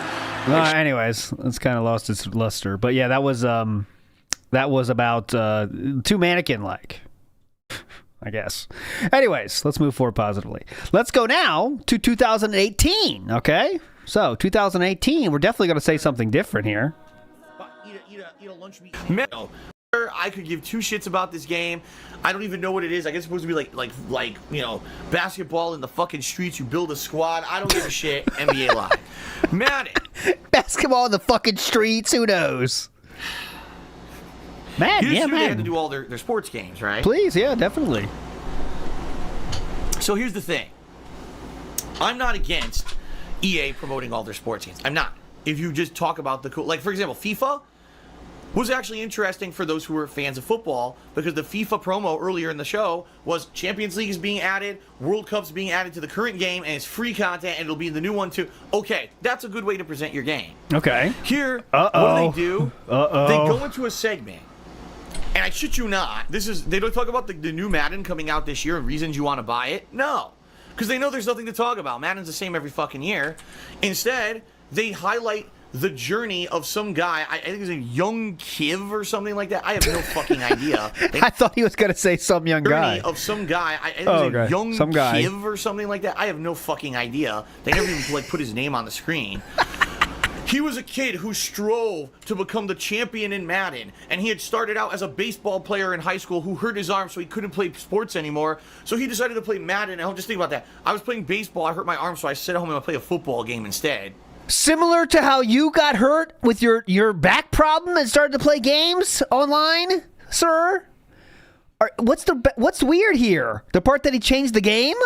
Speaker 4: Anyways, it's kind of lost its luster. But yeah, that was about too mannequin-like, I guess. Anyways, let's move forward positively. Let's go now to 2018, okay? So, 2018, we're definitely going to say something different here.
Speaker 5: Eat a lunch meat. I could give two shits about this game. I don't even know what it is. I guess it's supposed to be like basketball in the fucking streets. You build a squad. I don't give a shit. NBA Live. Madden.
Speaker 4: Basketball in the fucking streets. Who knows? Madden, yeah,
Speaker 5: They had to
Speaker 4: Madden.
Speaker 5: do all their sports games, right?
Speaker 4: Please, yeah, definitely.
Speaker 5: So here's the thing. I'm not against EA promoting all their sports games. I'm not. If you just talk about the cool... Like, for example, FIFA was actually interesting for those who were fans of football because the FIFA promo earlier in the show was Champions League is being added, World Cup's being added to the current game, and it's free content, and it'll be in the new one too. Okay, that's a good way to present your game.
Speaker 4: Okay.
Speaker 5: Here, what do? They go into a segment, and I shit you not, they don't talk about the new Madden coming out this year and reasons you want to buy it. No, because they know there's nothing to talk about. Madden's the same every fucking year. Instead, they highlight the journey of some guy. I think it's a young Kiv or something like that. I have no fucking idea.
Speaker 4: I thought he was going to say some young guy.
Speaker 5: Of some guy. I think it's a young
Speaker 4: some guy.
Speaker 5: Kiv or something like that. I have no fucking idea. They never even put his name on the screen. He was a kid who strove to become the champion in Madden, and he had started out as a baseball player in high school who hurt his arm so he couldn't play sports anymore. So he decided to play Madden, and just think about that. I was playing baseball, I hurt my arm, so I sit at home and I play a football game instead.
Speaker 4: Similar to how you got hurt with your back problem and started to play games online, sir? What's weird here? The part that he changed the game?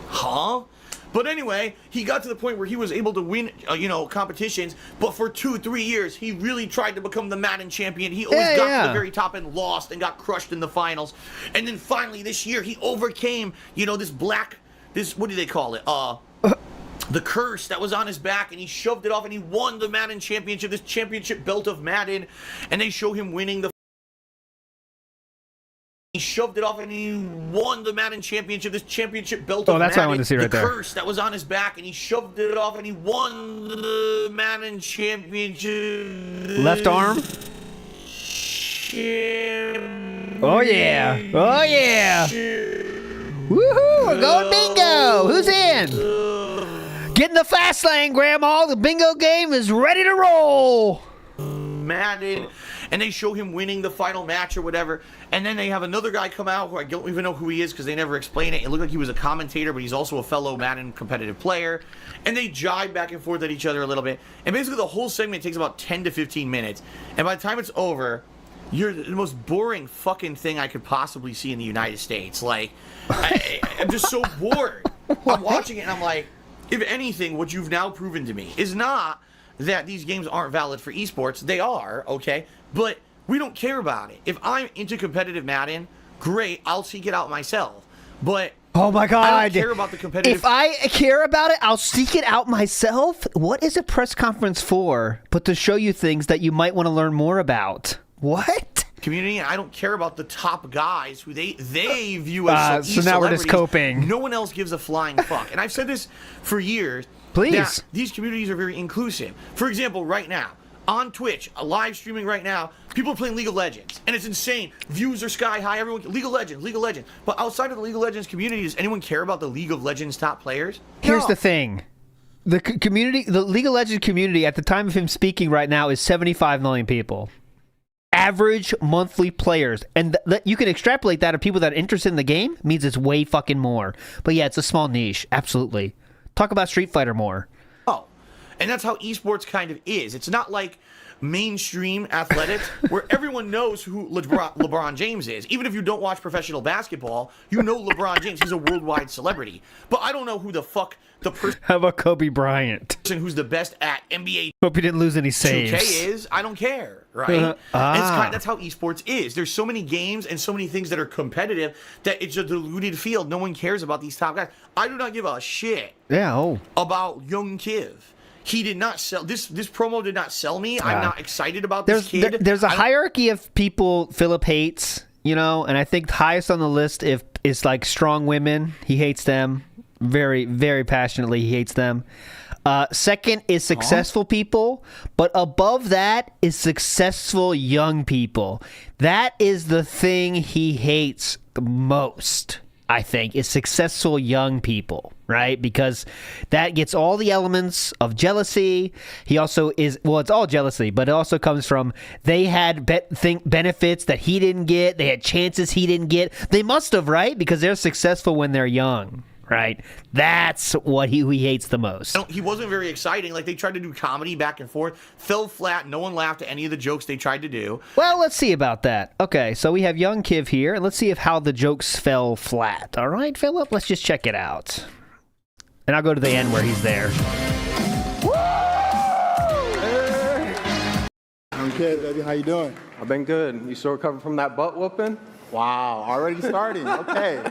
Speaker 5: Huh? But anyway, he got to the point where he was able to win, competitions. But for 2-3 years, he really tried to become the Madden champion. He always got to the very top and lost and got crushed in the finals. And then finally this year, he overcame, this what do they call it? The curse that was on his back, and he shoved it off, and he won the Madden championship, this championship belt of Madden. And they show him winning the. He shoved it off and he won the Madden championship, this championship belt of Madden.
Speaker 4: Oh, that's what I wanted to see right there.
Speaker 5: The curse that was on his back, and he shoved it off and he won the Madden championship.
Speaker 4: Left arm? Oh, yeah. Oh, yeah. Woohoo! We're going bingo! Who's in? Get in the fast lane, Grandma. The bingo game is ready to roll.
Speaker 5: Madden, and they show him winning the final match or whatever, and then they have another guy come out who I don't even know who he is because they never explain it. It looked like he was a commentator, but he's also a fellow Madden competitive player, and they jive back and forth at each other a little bit, and basically the whole segment takes about 10 to 15 minutes, and by the time it's over, you're the most boring fucking thing I could possibly see in the United States. Like, I'm just so bored. I'm watching it and I'm like, if anything, what you've now proven to me is not that these games aren't valid for esports. They are, okay? But we don't care about it. If I'm into competitive Madden, great, I'll seek it out myself. But
Speaker 4: oh my God,
Speaker 5: I don't care about the competitive.
Speaker 4: If I care about it, I'll seek it out myself. What is a press conference for? But to show you things that you might want to learn more about. What?
Speaker 5: Community, I don't care about the top guys who they view as
Speaker 4: so now we're just coping.
Speaker 5: No one else gives a flying fuck. And I've said this for years.
Speaker 4: Please.
Speaker 5: These communities are very inclusive. For example, right now, on Twitch, live streaming right now, people are playing League of Legends, and it's insane. Views are sky high. Everyone, League of Legends. But outside of the League of Legends community, does anyone care about the League of Legends top players?
Speaker 4: Here's the thing. The community, the League of Legends community, at the time of him speaking right now, is 75 million people. Average monthly players. And you can extrapolate that of people that are interested in the game, means it's way fucking more. But yeah, it's a small niche. Absolutely. Talk about Street Fighter more.
Speaker 5: Oh, and that's how esports kind of is. It's not like mainstream athletics where everyone knows who LeBron James is. Even if you don't watch professional basketball, you know LeBron James. He's a worldwide celebrity. But I don't know who the fuck the person.
Speaker 4: How about Kobe Bryant?
Speaker 5: Who's the best at NBA?
Speaker 4: Hope he didn't lose any saves.
Speaker 5: 2K is. I don't care, right? That's how esports is. There's so many games and so many things that are competitive that it's a diluted field. No one cares about these top guys. I do not give a shit.
Speaker 4: Yeah.
Speaker 5: About young Kiv. He did not sell this promo did not sell me. I'm not excited about this kid.
Speaker 4: There's a hierarchy of people Philip hates, and I think highest on the list is like strong women. He hates them very, very passionately. He hates them. Second is successful people, but above that is successful young people. That is the thing he hates the most, I think, is successful young people, right? Because that gets all the elements of jealousy. He also is, it's all jealousy, but it also comes from they had benefits that he didn't get. They had chances he didn't get. They must have, right? Because they're successful when they're young. Right? That's what he hates the most.
Speaker 5: He wasn't very exciting. Like, they tried to do comedy back and forth. Fell flat. No one laughed at any of the jokes they tried to do.
Speaker 4: Well, let's see about that. Okay, so we have young Kiv here, and let's see how the jokes fell flat. All right, Philip? Let's just check it out. And I'll go to the end where he's there.
Speaker 18: I'm Kiv, baby. How you doing?
Speaker 19: I've been good. You still recovering from that butt whooping?
Speaker 18: Wow, already starting. Okay.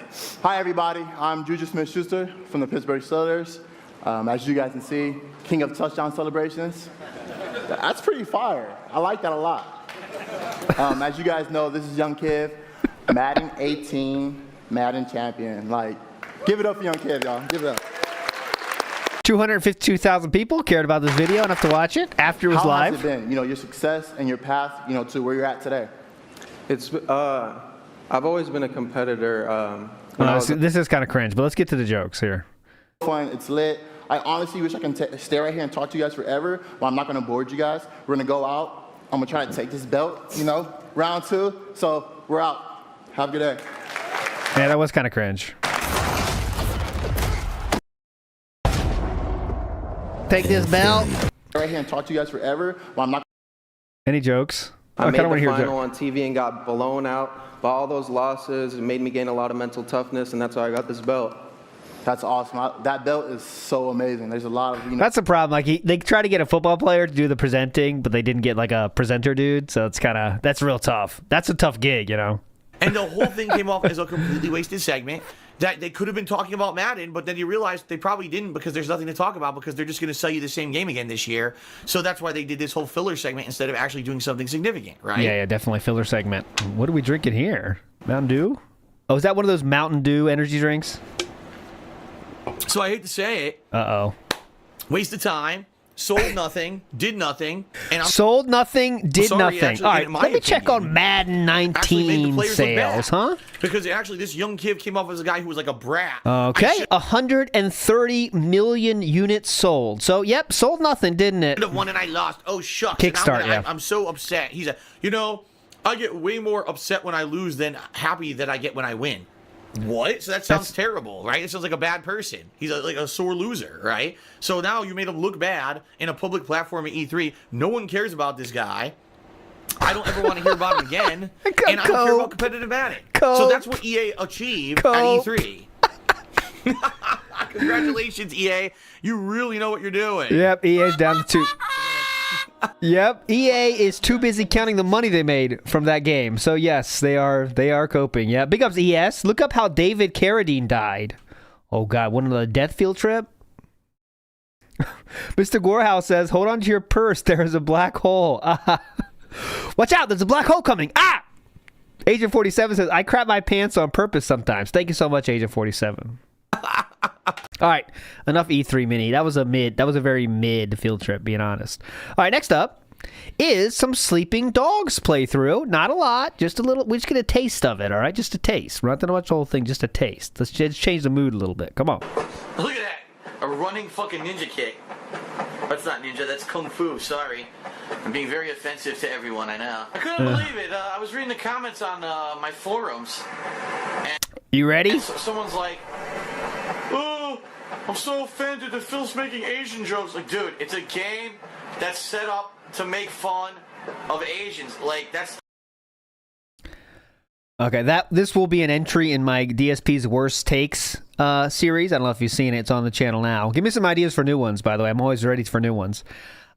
Speaker 18: Hi, everybody. I'm Juju Smith-Schuster from the Pittsburgh Steelers. As you guys can see, king of touchdown celebrations. That's pretty fire. I like that a lot. As you guys know, this is Young Kiv, Madden 18, Madden champion. Like, give it up for Young Kiv, y'all. Give it up.
Speaker 4: 252,000 people cared about this video enough to watch it after it was live.
Speaker 18: How has it been? Your success and your path, to where you're at today.
Speaker 19: It's I've always been a competitor.
Speaker 4: This is kind of cringe, but let's get to the jokes here.
Speaker 18: Fun, it's lit. I honestly wish I can stay right here and talk to you guys forever, but I'm not going to board you guys. We're going to go out. I'm going to try to take this belt, round 2. So we're out. Have a good day.
Speaker 4: Yeah, that was kind of cringe. take this belt.
Speaker 18: Right here and talk to you guys forever. Well, I'm not.
Speaker 4: Any jokes?
Speaker 19: I made
Speaker 4: kinda wanna
Speaker 19: the
Speaker 4: hear a
Speaker 19: final
Speaker 4: joke.
Speaker 19: on TV and got blown out by all those losses. It made me gain a lot of mental toughness, and that's why I got this belt.
Speaker 18: That's awesome. That belt is so amazing. There's a lot of,
Speaker 4: That's the problem. Like they try to get a football player to do the presenting, but they didn't get like a presenter dude. So it's that's real tough. That's a tough gig, you know.
Speaker 5: And the whole thing came off as a completely wasted segment. That they could have been talking about Madden, but then you realize they probably didn't because there's nothing to talk about because they're just going to sell you the same game again this year. So that's why they did this whole filler segment instead of actually doing something significant, right?
Speaker 4: Yeah, definitely filler segment. What are we drinking here? Mountain Dew? Oh, is that one of those Mountain Dew energy drinks?
Speaker 5: So I hate to say it.
Speaker 4: Uh-oh.
Speaker 5: Waste of time. Sold nothing. Did nothing. And
Speaker 4: Sold nothing, did nothing.
Speaker 5: Actually,
Speaker 4: All right, let me check on Madden 19 sales, huh?
Speaker 5: Because actually, this young kid came off as a guy who was like a brat.
Speaker 4: Okay, 130 million units sold. So, yep, sold nothing, didn't it?
Speaker 5: I won and I lost. Oh, shucks.
Speaker 4: Kickstart, yeah.
Speaker 5: I'm so upset. He's I get way more upset when I lose than happy that I get when I win. What? So that sounds terrible, right? It sounds like a bad person. He's like a sore loser, right? So now you made him look bad in a public platform at E3. No one cares about this guy. I don't ever want to hear about him again. And I don't care about competitive Madden. So that's what EA achieved at E3. Congratulations, EA. You really know what you're doing.
Speaker 4: Yep, EA's down to 2. Yep, EA is too busy counting the money they made from that game. So yes, they are coping. Yeah, big ups ES. Look up how David Carradine died. Oh God, one of the death field trip. Mr. Gorehouse says, "Hold on to your purse. There is a black hole. Watch out! There's a black hole coming. Ah!" Agent 47 says, "I crap my pants on purpose sometimes." Thank you so much, Agent 47. All right, enough E3 mini. That was a very mid field trip, being honest. All right, next up is some Sleeping Dogs playthrough. Not a lot, just a little. We're just get a taste of it, all right? Just a taste. We're not going to watch the whole thing, just a taste. Let's just change the mood a little bit. Come on.
Speaker 5: Look at that. A running fucking ninja kick. That's not ninja, that's kung fu. Sorry. I'm being very offensive to everyone, I know. I couldn't believe it. I was reading the comments on my forums. And
Speaker 4: you ready?
Speaker 5: Someone's like, "Oh, I'm so offended that Phil's making Asian jokes." Like, dude, it's a game that's set up to make fun of Asians. Like, that's...
Speaker 4: Okay, this will be an entry in my DSP's Worst Takes series. I don't know if you've seen it. It's on the channel now. Give me some ideas for new ones, by the way. I'm always ready for new ones.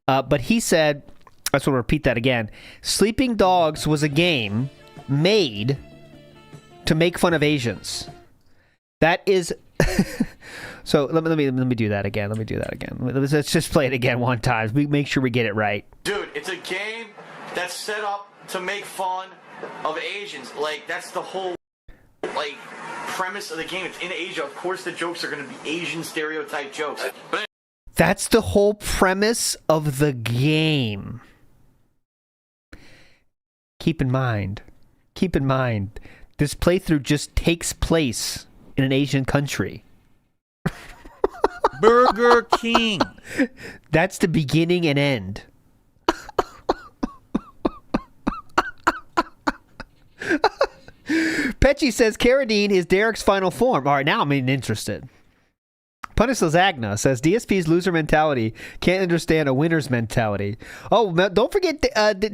Speaker 4: But he said, I just want to repeat that again. Sleeping Dogs was a game made to make fun of Asians. That is... So let me do that again. Let's just play it again one time. We make sure we get it right.
Speaker 5: Dude, it's a game that's set up to make fun of Asians. Like, that's the whole premise of the game. It's in Asia. Of course the jokes are going to be Asian stereotype jokes. But
Speaker 4: that's the whole premise of the game. Keep in mind, this playthrough just takes place in an Asian country.
Speaker 5: Burger King.
Speaker 4: That's the beginning and end. Petchy says Carradine is Derek's final form. All right, now I'm interested. Punis Lasagna says DSP's loser mentality can't understand a winner's mentality. Oh, don't forget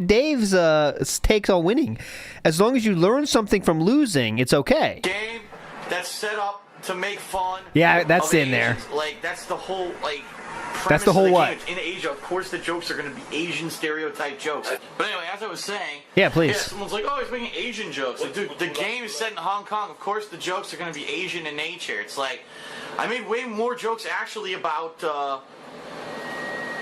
Speaker 4: Dave's takes on winning. As long as you learn something from losing, it's okay.
Speaker 5: Game that's set up to make fun.
Speaker 4: Yeah, that's in
Speaker 5: Asians.
Speaker 4: there.
Speaker 5: Like, that's the whole
Speaker 4: That's the whole
Speaker 5: of the
Speaker 4: what?
Speaker 5: game. It's in Asia, of course the jokes are going to be Asian stereotype jokes. But anyway, as I was saying,
Speaker 4: yeah, please.
Speaker 5: Yeah, someone's like, "Oh, he's making Asian jokes." Like, dude, the game is set in Hong Kong. Of course the jokes are going to be Asian in nature. It's like, I made way more jokes actually about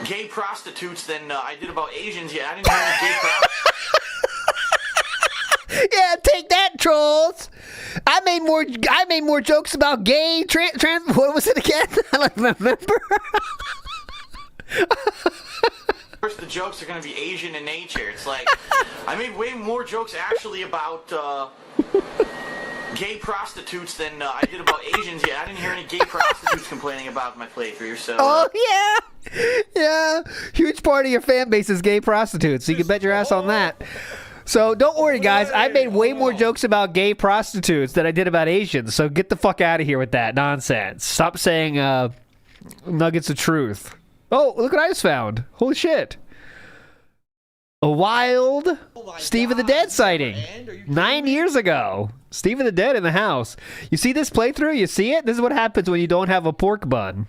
Speaker 5: gay prostitutes than I did about Asians. Yeah, I didn't hear any gay prostitutes.
Speaker 4: Yeah, take that, trolls. I made more jokes about gay trans. What was it again? I don't remember.
Speaker 5: Of course, the jokes are going to be Asian in nature. It's like, I made way more jokes actually about gay prostitutes than I did about Asians. Yeah, I didn't hear any gay prostitutes complaining about my playthrough. So.
Speaker 4: Oh yeah. Huge part of your fan base is gay prostitutes. So you can bet your ass on that. So don't worry, guys. I made way more jokes about gay prostitutes than I did about Asians. So get the fuck out of here with that nonsense. Stop saying nuggets of truth. Oh, look what I just found. Holy shit. A wild Steve of the Dead sighting. 9 years ago. Steve of the Dead in the house. You see this playthrough? You see it? This is what happens when you don't have a pork bun.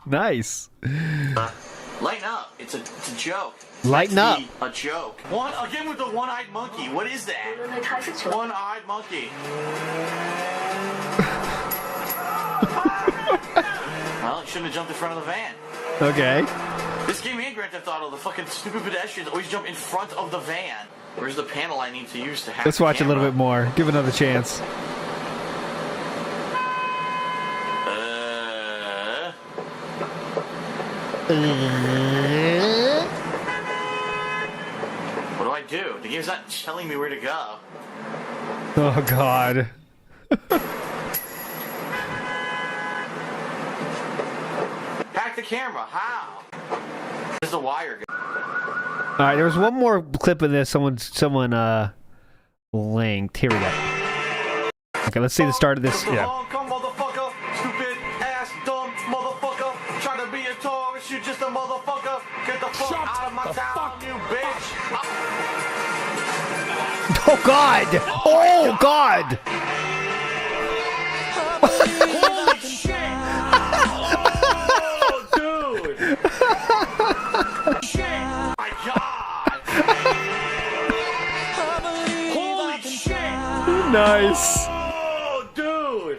Speaker 4: Nice.
Speaker 3: Lighten up. It's a joke.
Speaker 4: Lighten up.
Speaker 3: A joke. Again with the one-eyed monkey. What is that? One-eyed monkey. Well, you shouldn't have jumped in front of the van.
Speaker 4: Okay.
Speaker 3: This game and Grand Theft Auto, the fucking stupid pedestrians always jump in front of the van. Where's the panel I need to use to hack
Speaker 4: Let's watch a little bit more. Give another chance.
Speaker 3: What do I do? The game's not telling me where to go.
Speaker 4: Oh, God.
Speaker 3: Hack the camera. How? Where's the wire go?
Speaker 4: All right, there was one more clip of this. Someone linked. Here we go. Okay, let's see the start of this. Yeah.
Speaker 3: Come, motherfucker. Stupid ass, dumb motherfucker. Try to be a tourist, you just a motherfucker. Get the fuck out of my town, you bitch.
Speaker 4: Oh, God. Oh, God.
Speaker 3: Holy shit. Oh, dude. Shit. My God. Holy shit.
Speaker 4: Nice.
Speaker 3: Oh, dude.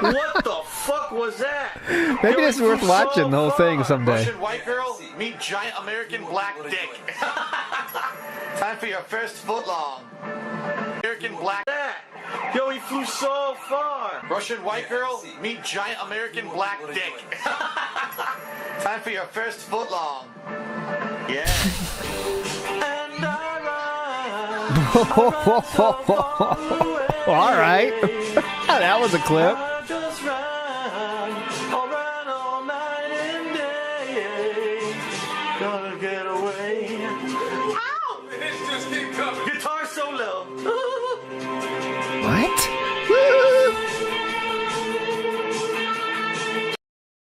Speaker 3: What the fuck was that?
Speaker 4: Maybe it's worth watching the whole thing someday.
Speaker 3: Russian white girl, meet giant American black dick. Time for your first footlong. American black. Yo, he flew so far. Russian white girl, meet giant American black dick. Time for your first footlong. Yeah. And
Speaker 4: All right. That was a clip.
Speaker 3: Gonna get away. Ow! Guitar solo.
Speaker 4: What?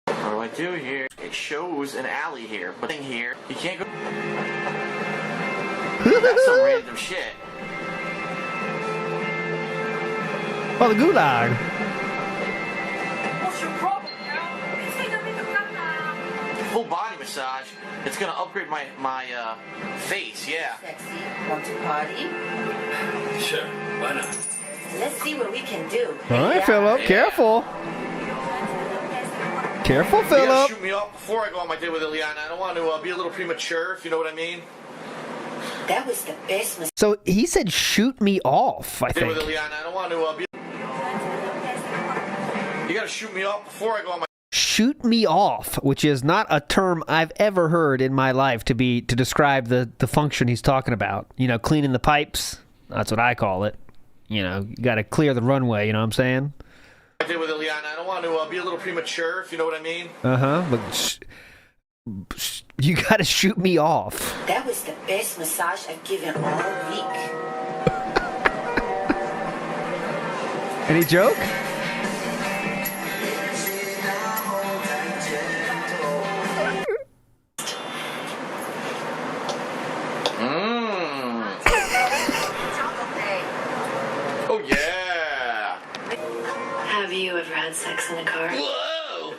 Speaker 3: What do I do here? It shows an alley here, but in here, you can't go. That's some random shit.
Speaker 4: Oh, the gulag.
Speaker 3: What's your problem, full body massage. It's gonna upgrade my face, yeah.
Speaker 20: Sexy. Want to party?
Speaker 3: Sure, why not?
Speaker 20: Let's see what we can do.
Speaker 4: All right, Philip. Careful. Careful,
Speaker 3: You gotta
Speaker 4: Philip.
Speaker 3: shoot me off before I go on my date with Ileana. I don't want to be a little premature, if you know what I mean.
Speaker 20: That was the best massage.
Speaker 4: So he said, "Shoot me off." I
Speaker 3: Date with
Speaker 4: think.
Speaker 3: Ileana. I don't want to be. You gotta shoot me off before I go on my.
Speaker 4: Shoot me off, which is not a term I've ever heard in my life to describe the function he's talking about. You know, cleaning the pipes. That's what I call it. You know, you got to clear the runway. You know what I'm saying?
Speaker 3: I did with Ileana. I don't want to be a little premature, if you know what I mean.
Speaker 4: But you got to shoot me off.
Speaker 20: That was the best massage I've given all week.
Speaker 4: Any joke?
Speaker 3: Oh yeah.
Speaker 20: Have you ever had sex in a car?
Speaker 3: Whoa.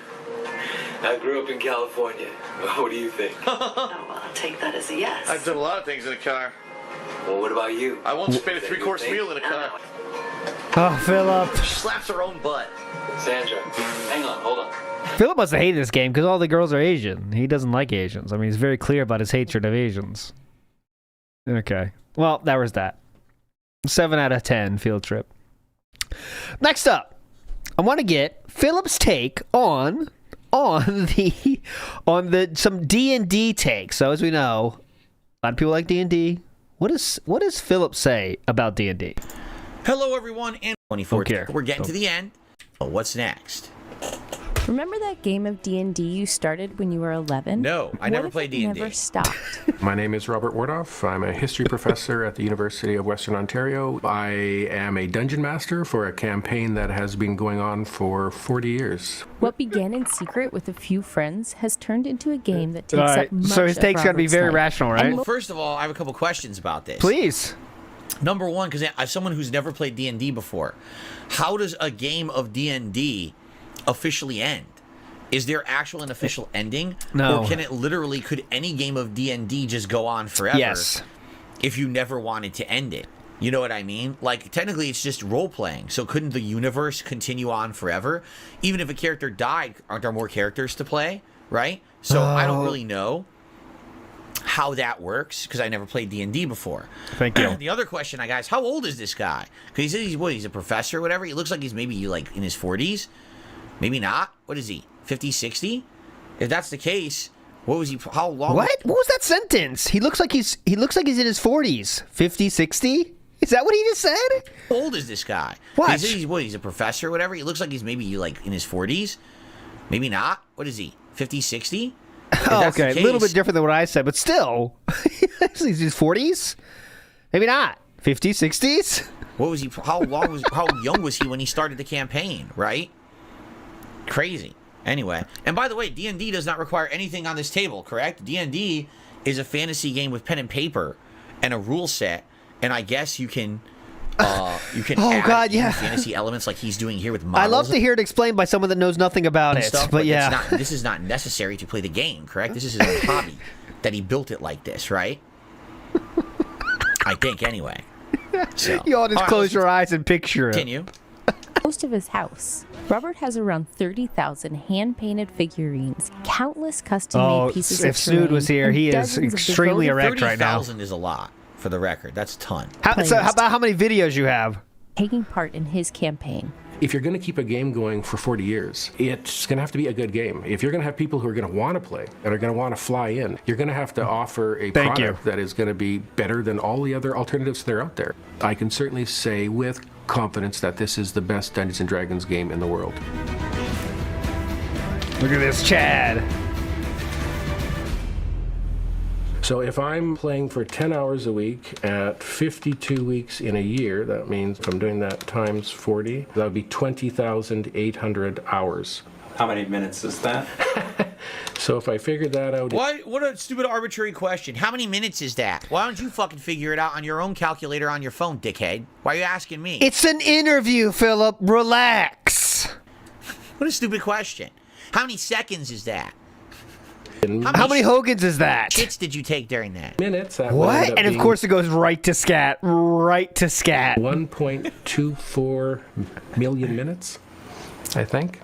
Speaker 21: I grew up in California. What do you think?
Speaker 20: Oh, well, I'll take that as a yes.
Speaker 3: I've done a lot of things in a car.
Speaker 21: Well, what about you?
Speaker 3: I once spent a 3-course meal in a car.
Speaker 4: Oh, Philip.
Speaker 3: She slaps her own butt.
Speaker 21: Sandra, hang on, hold on.
Speaker 4: Philip must have hated this game because all the girls are Asian. He doesn't like Asians. I mean, he's very clear about his hatred of Asians. Okay. Well, that was that. 7 out of 10 field trip. Next up, I want to get Philip's take on some D&D take. So as we know, a lot of people like D&D. What does Philip say about D&D?
Speaker 5: Hello, everyone, and 24th. We're getting to the end. But what's next?
Speaker 1: Remember that game of D&D you started when you were 11?
Speaker 5: No, I never played D&D.
Speaker 1: Never stopped.
Speaker 22: My name is Robert Wardoff. I'm a history professor at the University of Western Ontario. I am a dungeon master for a campaign that has been going on for 40 years.
Speaker 1: What began in secret with a few friends has turned into a game that takes up much
Speaker 4: So his take's got to be
Speaker 1: Robert's
Speaker 4: very
Speaker 1: life.
Speaker 4: rational, right?
Speaker 5: Well, first of all, I have a couple questions about this.
Speaker 4: Please.
Speaker 5: Number one, because as someone who's never played D&D before, how does a game of D&D officially end? Is there actual and official ending?
Speaker 4: No.
Speaker 5: Or can it literally, could any game of D&D just go on forever?
Speaker 4: Yes.
Speaker 5: If you never wanted to end it? You know what I mean? Like, technically, it's just role-playing. So couldn't the universe continue on forever? Even if a character died, aren't there more characters to play? Right? So I don't really know how that works, because I never played D&D before.
Speaker 4: Thank you.
Speaker 5: The other question I got is, how old is this guy? Because he said he's a professor or whatever. He looks like he's maybe, like, in his 40s. Maybe not. What is he? 50, 60? If that's the case, what was he? How long?
Speaker 4: What was that sentence? He looks like he's in his 40s. 50, 60? Is that what he just said?
Speaker 5: How old is this guy?
Speaker 4: What?
Speaker 5: He said he's a professor or whatever. He looks like he's maybe, like, in his 40s. Maybe not. What is he? 50, 60?
Speaker 4: Oh, okay, a little bit different than what I said, but still. He's in his 40s? Maybe not. 50s, 60s?
Speaker 5: What was he? How young was he when he started the campaign? Right? Crazy. Anyway, and by the way, D&D does not require anything on this table, correct? D&D is a fantasy game with pen and paper and a rule set, and I guess you can add fantasy elements like he's doing here with models.
Speaker 4: I love to hear it explained by someone that knows nothing about it.
Speaker 5: Stuff,
Speaker 4: but yeah,
Speaker 5: this is not necessary to play the game, correct? This is his own hobby that he built it like this, right? I think, anyway. So,
Speaker 4: you all just close your eyes and picture it.
Speaker 5: Continue.
Speaker 1: Most of his house. Robert has around 30,000 hand-painted figurines, countless custom-made pieces of
Speaker 4: if Snood was here, he is extremely erect right now.
Speaker 5: 30,000 is a lot, for the record. That's a ton.
Speaker 4: So how about how many videos you have?
Speaker 1: Taking part in his campaign.
Speaker 22: If you're going to keep a game going for 40 years, it's going to have to be a good game. If you're going to have people who are going to want to play and are going to want to fly in, you're going to have to offer a product that is going to be better than all the other alternatives that are out there. I can certainly say with confidence that this is the best Dungeons & Dragons game in the world.
Speaker 4: Look at this, Chad.
Speaker 22: So if I'm playing for 10 hours a week at 52 weeks in a year, that means if I'm doing that times 40, that would be 20,800 hours.
Speaker 23: How many minutes is that?
Speaker 22: So if I figured that out...
Speaker 5: What a stupid arbitrary question. How many minutes is that? Why don't you fucking figure it out on your own calculator on your phone, dickhead? Why are you asking me?
Speaker 4: It's an interview, Philip. Relax.
Speaker 5: What a stupid question. How many seconds is that?
Speaker 4: How many Hogans is that?
Speaker 5: Shits did you take during that?
Speaker 22: Minutes.
Speaker 4: What? And of course it goes right to scat. Right to scat.
Speaker 22: 1.24 million minutes, I think.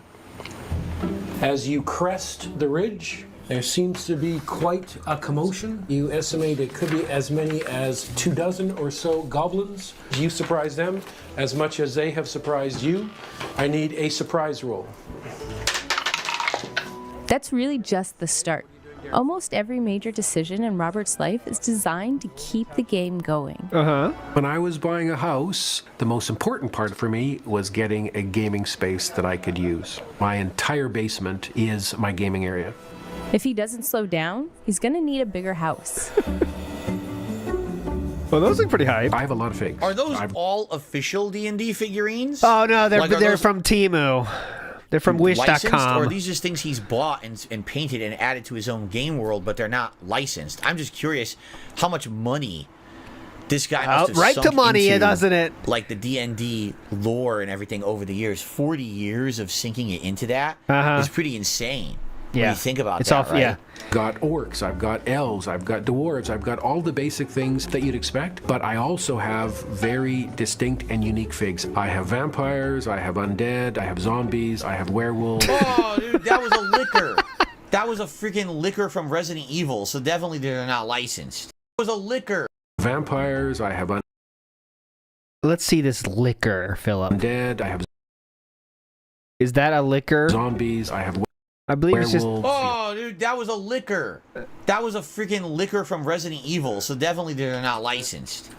Speaker 22: As you crest the ridge, there seems to be quite a commotion. You estimate it could be as many as 24 or so goblins. You surprise them as much as they have surprised you. I need a surprise roll.
Speaker 1: That's really just the start. Almost every major decision in Robert's life is designed to keep the game going.
Speaker 22: When I was buying a house, the most important part for me was getting a gaming space that I could use. My entire basement is my gaming area.
Speaker 1: If he doesn't slow down, he's gonna need a bigger house.
Speaker 4: Well, those look pretty high.
Speaker 22: I have a lot of figs.
Speaker 5: Are those all official D&D figurines?
Speaker 4: Oh no, they're from Temu. They're from
Speaker 5: licensed,
Speaker 4: Wish.com.
Speaker 5: or are these just things he's bought and painted and added to his own game world, but they're not licensed? I'm just curious how much money this guy must have
Speaker 4: right
Speaker 5: sunk
Speaker 4: to money,
Speaker 5: into,
Speaker 4: doesn't it?
Speaker 5: Like the D&D lore and everything over the years. 40 years of sinking it into that is pretty insane. When you think about that, right?
Speaker 22: Yeah. Got orcs, I've got elves, I've got dwarves, I've got all the basic things that you'd expect, but I also have very distinct and unique figs. I have vampires, I have undead, I have zombies, I have werewolves.
Speaker 5: Oh, dude, that was a liquor. That was a freaking liquor from Resident Evil, so definitely they're not licensed. It was a liquor.
Speaker 22: Vampires, I have
Speaker 4: Let's see this liquor, Philip.
Speaker 22: Undead, I have...
Speaker 4: Is that a liquor?
Speaker 22: Zombies, I have...
Speaker 4: I believe it's just...
Speaker 5: Oh, dude, that was a liquor. That was a freaking liquor from Resident Evil, so definitely they're not licensed.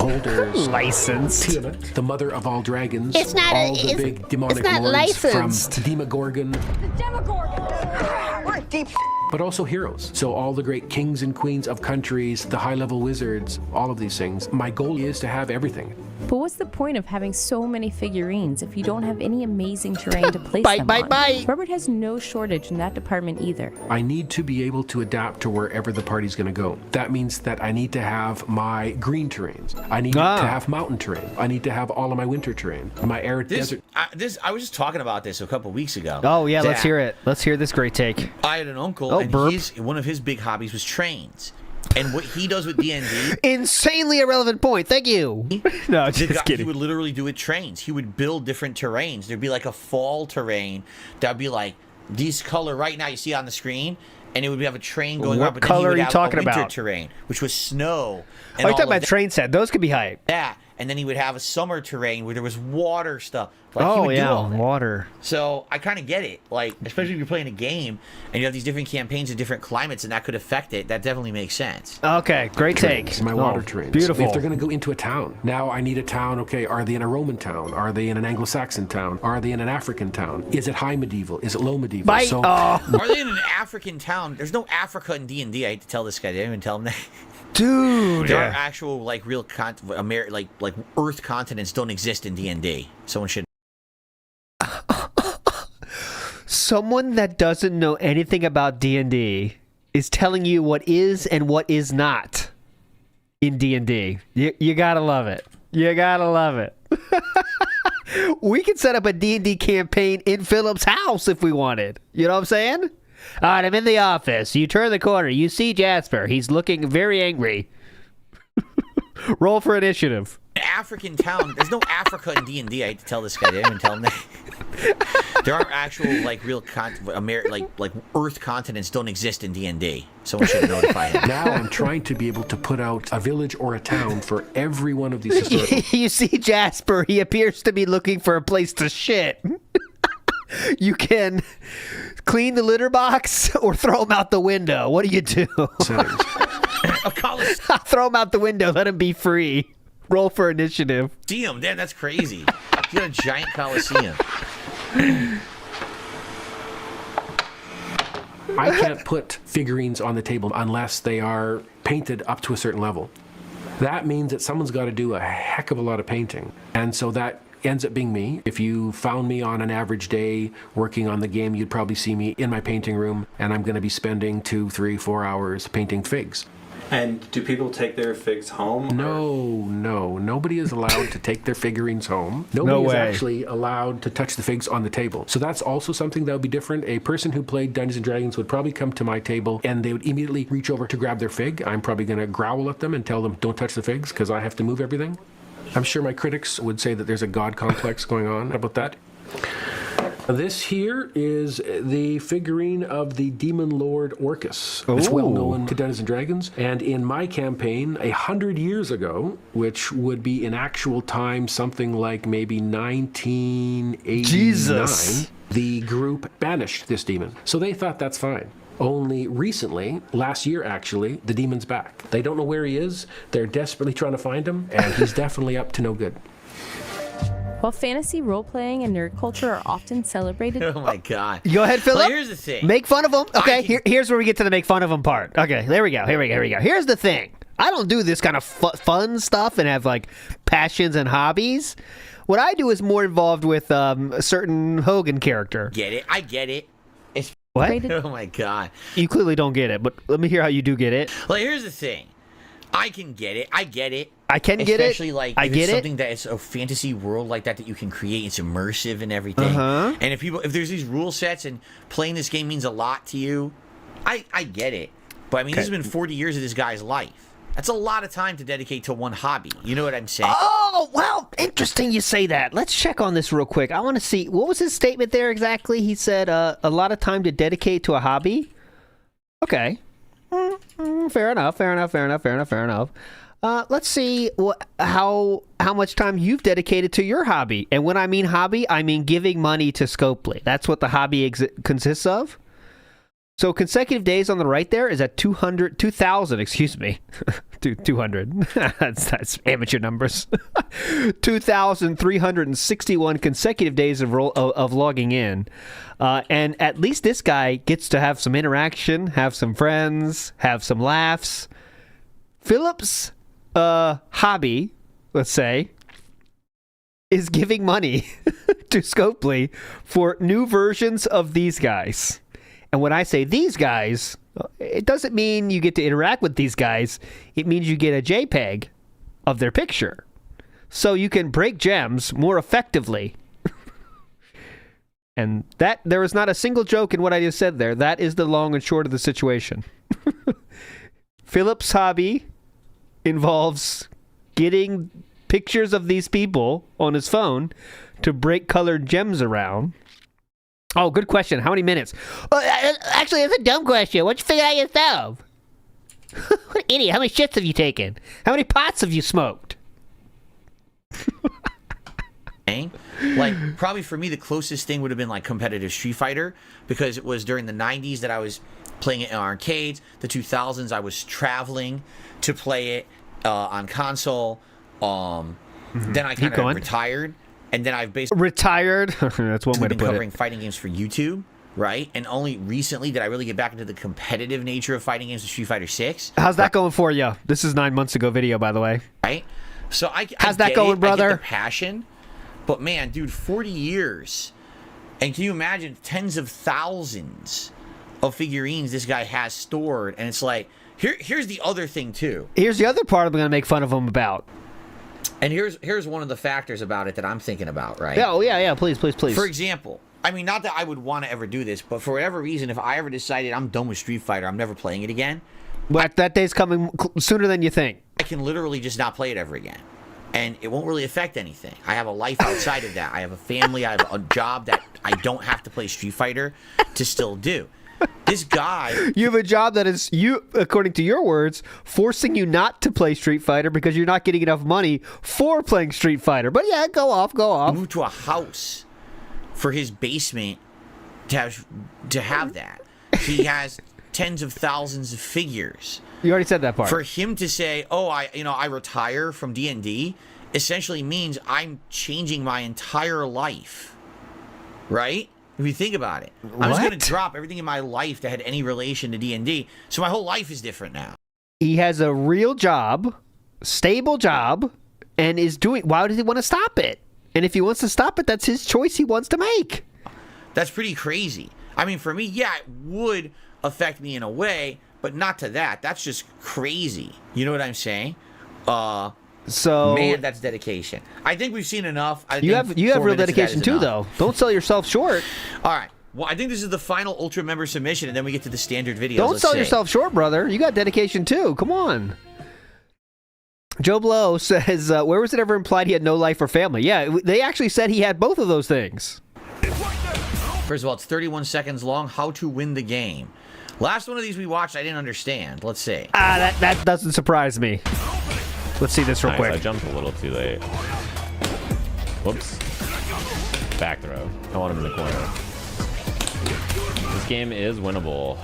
Speaker 22: Holders.
Speaker 4: Licensed.
Speaker 22: Tiamat, the mother of all dragons.
Speaker 1: It's not
Speaker 22: all the big demonic
Speaker 1: not
Speaker 22: lords
Speaker 1: licensed.
Speaker 22: from Demogorgon.
Speaker 1: The Demogorgon.
Speaker 6: We're deep.
Speaker 22: But also heroes. So all the great kings and queens of countries, the high-level wizards, all of these things. My goal is to have everything.
Speaker 1: But what's the point of having so many figurines if you don't have any amazing terrain to place them on? Robert has no shortage in that department either.
Speaker 22: I need to be able to adapt to wherever the party's going to go. That means that I need to have my green terrains. I need to have mountain terrain. I need to have all of my winter terrain. My arid desert.
Speaker 5: I was just talking about this a couple weeks ago.
Speaker 4: Oh, yeah, let's hear it. Let's hear this great take.
Speaker 5: I had an uncle, and one of his big hobbies was trains. And what he does with DnD...
Speaker 4: Insanely irrelevant point. Thank you. No, just kidding.
Speaker 5: He would literally do with trains. He would build different terrains. There'd be like a fall terrain that would be like this color right now you see on the screen, and it would have a train going
Speaker 4: what
Speaker 5: up. But
Speaker 4: color
Speaker 5: then he would
Speaker 4: are you
Speaker 5: have
Speaker 4: talking
Speaker 5: a winter
Speaker 4: about?
Speaker 5: terrain, which was snow.
Speaker 4: Oh, you're talking about train set. Those could be hype.
Speaker 5: Yeah, and then he would have a summer terrain where there was water stuff. Like,
Speaker 4: oh, yeah, water.
Speaker 5: So I kind of get it. Like, especially if you're playing a game and you have these different campaigns in different climates and that could affect it, that definitely makes sense.
Speaker 4: Okay, great take.
Speaker 22: My water terrains.
Speaker 4: Beautiful.
Speaker 22: If they're going to go into a town, now I need a town, okay, are they in a Roman town? Are they in an Anglo-Saxon town? Are they in an African town? Is it high medieval? Is it low medieval?
Speaker 5: Are they in an African town? There's no Africa in D&D. I hate to tell this guy. I didn't even tell him that.
Speaker 4: Dude,
Speaker 5: there are actual like real like Earth continents don't exist in D&D. Someone should.
Speaker 4: Someone that doesn't know anything about D&D is telling you what is and what is not in D&D. You gotta love it. You gotta love it. We could set up a D&D campaign in Philip's house if we wanted. You know what I'm saying? All right, I'm in the office. You turn the corner. You see Jasper. He's looking very angry. Roll for initiative.
Speaker 5: African town. There's no Africa in D&D. I hate to tell this guy. I didn't even tell him that. There are actual like real like Earth continents don't exist in D&D. Someone should notify him.
Speaker 22: Now I'm trying to be able to put out a village or a town for every one of these historical.
Speaker 4: You see Jasper. He appears to be looking for a place to shit. You can clean the litter box or throw him out the window. What do you do? Throw him out the window. Let him be free. Roll for initiative.
Speaker 5: Damn, that's crazy. He's got a giant coliseum.
Speaker 22: I can't put figurines on the table unless they are painted up to a certain level. That means that someone's got to do a heck of a lot of painting. And so that ends up being me. If you found me on an average day working on the game, you'd probably see me in my painting room, and I'm going to be spending 2, 3, 4 hours painting figs.
Speaker 8: And do people take their figs home?
Speaker 22: No. Nobody is allowed to take their figurines home. Nobody is actually allowed to touch the figs on the table. So that's also something that would be different. A person who played Dungeons & Dragons would probably come to my table and they would immediately reach over to grab their fig. I'm probably going to growl at them and tell them, don't touch the figs, because I have to move everything. I'm sure my critics would say that there's a god complex going on. How about that? This here is the figurine of the Demon Lord Orcus. It's well known to Dungeons & Dragons. And in my campaign, 100 years ago, which would be in actual time something like maybe 1989,
Speaker 4: Jesus.
Speaker 22: The group banished this demon. So they thought that's fine. Only recently, last year actually, the demon's back. They don't know where he is. They're desperately trying to find him, and he's definitely up to no good.
Speaker 1: While fantasy role-playing and nerd culture are often celebrated...
Speaker 5: Oh my god.
Speaker 4: Go ahead, Philip.
Speaker 5: Well, here's the thing.
Speaker 4: Make fun of them. Okay, here's where we get to the make fun of them part. Okay, there we go. Here we go. Here's the thing. I don't do this kind of fun stuff and have like passions and hobbies. What I do is more involved with a certain Hogan character.
Speaker 5: Get it? I get it. It's
Speaker 4: what?
Speaker 5: Oh my god.
Speaker 4: You clearly don't get it, but let me hear how you do get it.
Speaker 5: Well, here's the thing. I can get it. I get it.
Speaker 4: I can get it.
Speaker 5: Especially like if it's something that is a fantasy world like that you can create. It's immersive and everything. And if there's these rule sets and playing this game means a lot to you, I get it. But I mean, this has been 40 years of this guy's life. That's a lot of time to dedicate to one hobby. You know what I'm saying?
Speaker 4: Oh, well, interesting you say that. Let's check on this real quick. I want to see, what was his statement there exactly? He said a lot of time to dedicate to a hobby. Okay. Fair enough. Let's see how much time you've dedicated to your hobby. And when I mean hobby, I mean giving money to Scopely. That's what the hobby consists of. So consecutive days on the right there is at 2,000, excuse me. 200. that's amateur numbers. 2,361 consecutive days of logging in. And at least this guy gets to have some interaction, have some friends, have some laughs. Philip's hobby, let's say, is giving money to Scopely for new versions of these guys. And when I say these guys, it doesn't mean you get to interact with these guys. It means you get a JPEG of their picture. So you can break gems more effectively. And that there is not a single joke in what I just said there. That is the long and short of the situation. Philip's hobby involves getting pictures of these people on his phone to break colored gems around. Oh, good question. How many minutes? Actually, that's a dumb question. Why don't you figure out yourself? What an idiot. How many shits have you taken? How many pots have you smoked?
Speaker 5: Like, probably for me, the closest thing would have been like competitive Street Fighter, because it was during the 90s that I was playing it in arcades. The 2000s, I was traveling to play it on console. Then I kind of retired. And then I've basically
Speaker 4: retired. That's one way to
Speaker 5: been
Speaker 4: put
Speaker 5: covering
Speaker 4: it.
Speaker 5: fighting games for YouTube, right? And only recently did I really get back into the competitive nature of fighting games with Street Fighter 6.
Speaker 4: How's that going for you? This is 9 months ago video, by the way.
Speaker 5: Right? So
Speaker 4: how's that going, brother?
Speaker 5: I get the passion, but man, dude, 40 years, and can you imagine tens of thousands of figurines this guy has stored? And it's like, here's the other thing too.
Speaker 4: Here's the other part I'm going to make fun of him about.
Speaker 5: And here's one of the factors about it that I'm thinking about, right?
Speaker 4: Yeah, yeah, please.
Speaker 5: For example, I mean, not that I would want to ever do this, but for whatever reason, if I ever decided I'm done with Street Fighter, I'm never playing it again.
Speaker 4: But that day's coming sooner than you think.
Speaker 5: I can literally just not play it ever again. And it won't really affect anything. I have a life outside of that. I have a family. I have a job that I don't have to play Street Fighter to still do. This guy...
Speaker 4: You have a job that is, you, according to your words, forcing you not to play Street Fighter because you're not getting enough money for playing Street Fighter. But yeah, go off.
Speaker 5: He moved to a house for his basement to have that. He has tens of thousands of figures.
Speaker 4: You already said that part.
Speaker 5: For him to say, oh, I retire from DnD, essentially means I'm changing my entire life. Right? If you think about it. I'm just going to drop everything in my life that had any relation to DnD. So my whole life is different now.
Speaker 4: He has a real job, stable job, and is doing... Why does he want to stop it? And if he wants to stop it, that's his choice he wants to make. That's
Speaker 5: pretty crazy. I mean, for me, yeah, it would affect me in a way, but not to that. That's just crazy. You know what I'm saying?
Speaker 4: So
Speaker 5: man, that's dedication. I think we've seen enough.
Speaker 4: You have real dedication too, though. Don't sell yourself short.
Speaker 5: All right. Well, I think this is the final Ultra member submission, and then we get to the standard videos.
Speaker 4: Don't sell yourself short, brother. You got dedication too. Come on. Joe Blow says, where was it ever implied he had no life or family? Yeah, they actually said he had both of those things.
Speaker 5: First of all, it's 31 seconds long. How to win the game. Last one of these we watched, I didn't understand. Let's see.
Speaker 4: That doesn't surprise me. Let's see this real quick.
Speaker 10: I jumped a little too late. Whoops. Back throw. I want him in the corner. This game is winnable.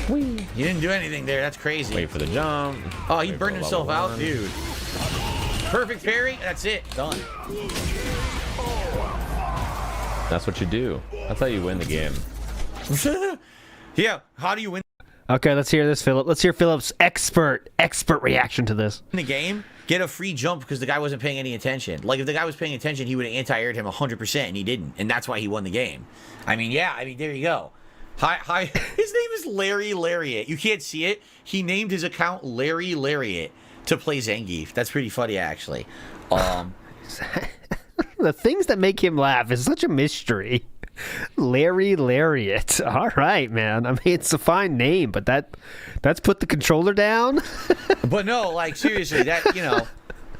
Speaker 5: Whee. You didn't do anything there. That's crazy.
Speaker 10: Wait for the jump.
Speaker 5: Oh, he burned himself out, dude. Perfect parry. That's it. Done.
Speaker 10: That's what you do. That's how you win the game.
Speaker 5: Yeah. How do you win
Speaker 4: Okay, let's hear this, Philip. Let's hear Philip's expert reaction to this.
Speaker 5: the game? Get a free jump because the guy wasn't paying any attention. Like, if the guy was paying attention, he would have anti-aired him 100%, and he didn't. And that's why he won the game. I mean, yeah. I mean, there you go. Hi. His name is Larry Lariat. You can't see it. He named his account Larry Lariat to play Zangief. That's pretty funny, actually.
Speaker 4: The things that make him laugh is such a mystery. Larry Lariat. All right, man. I mean, it's a fine name, but that's put the controller down.
Speaker 5: But no, like, seriously, that, you know,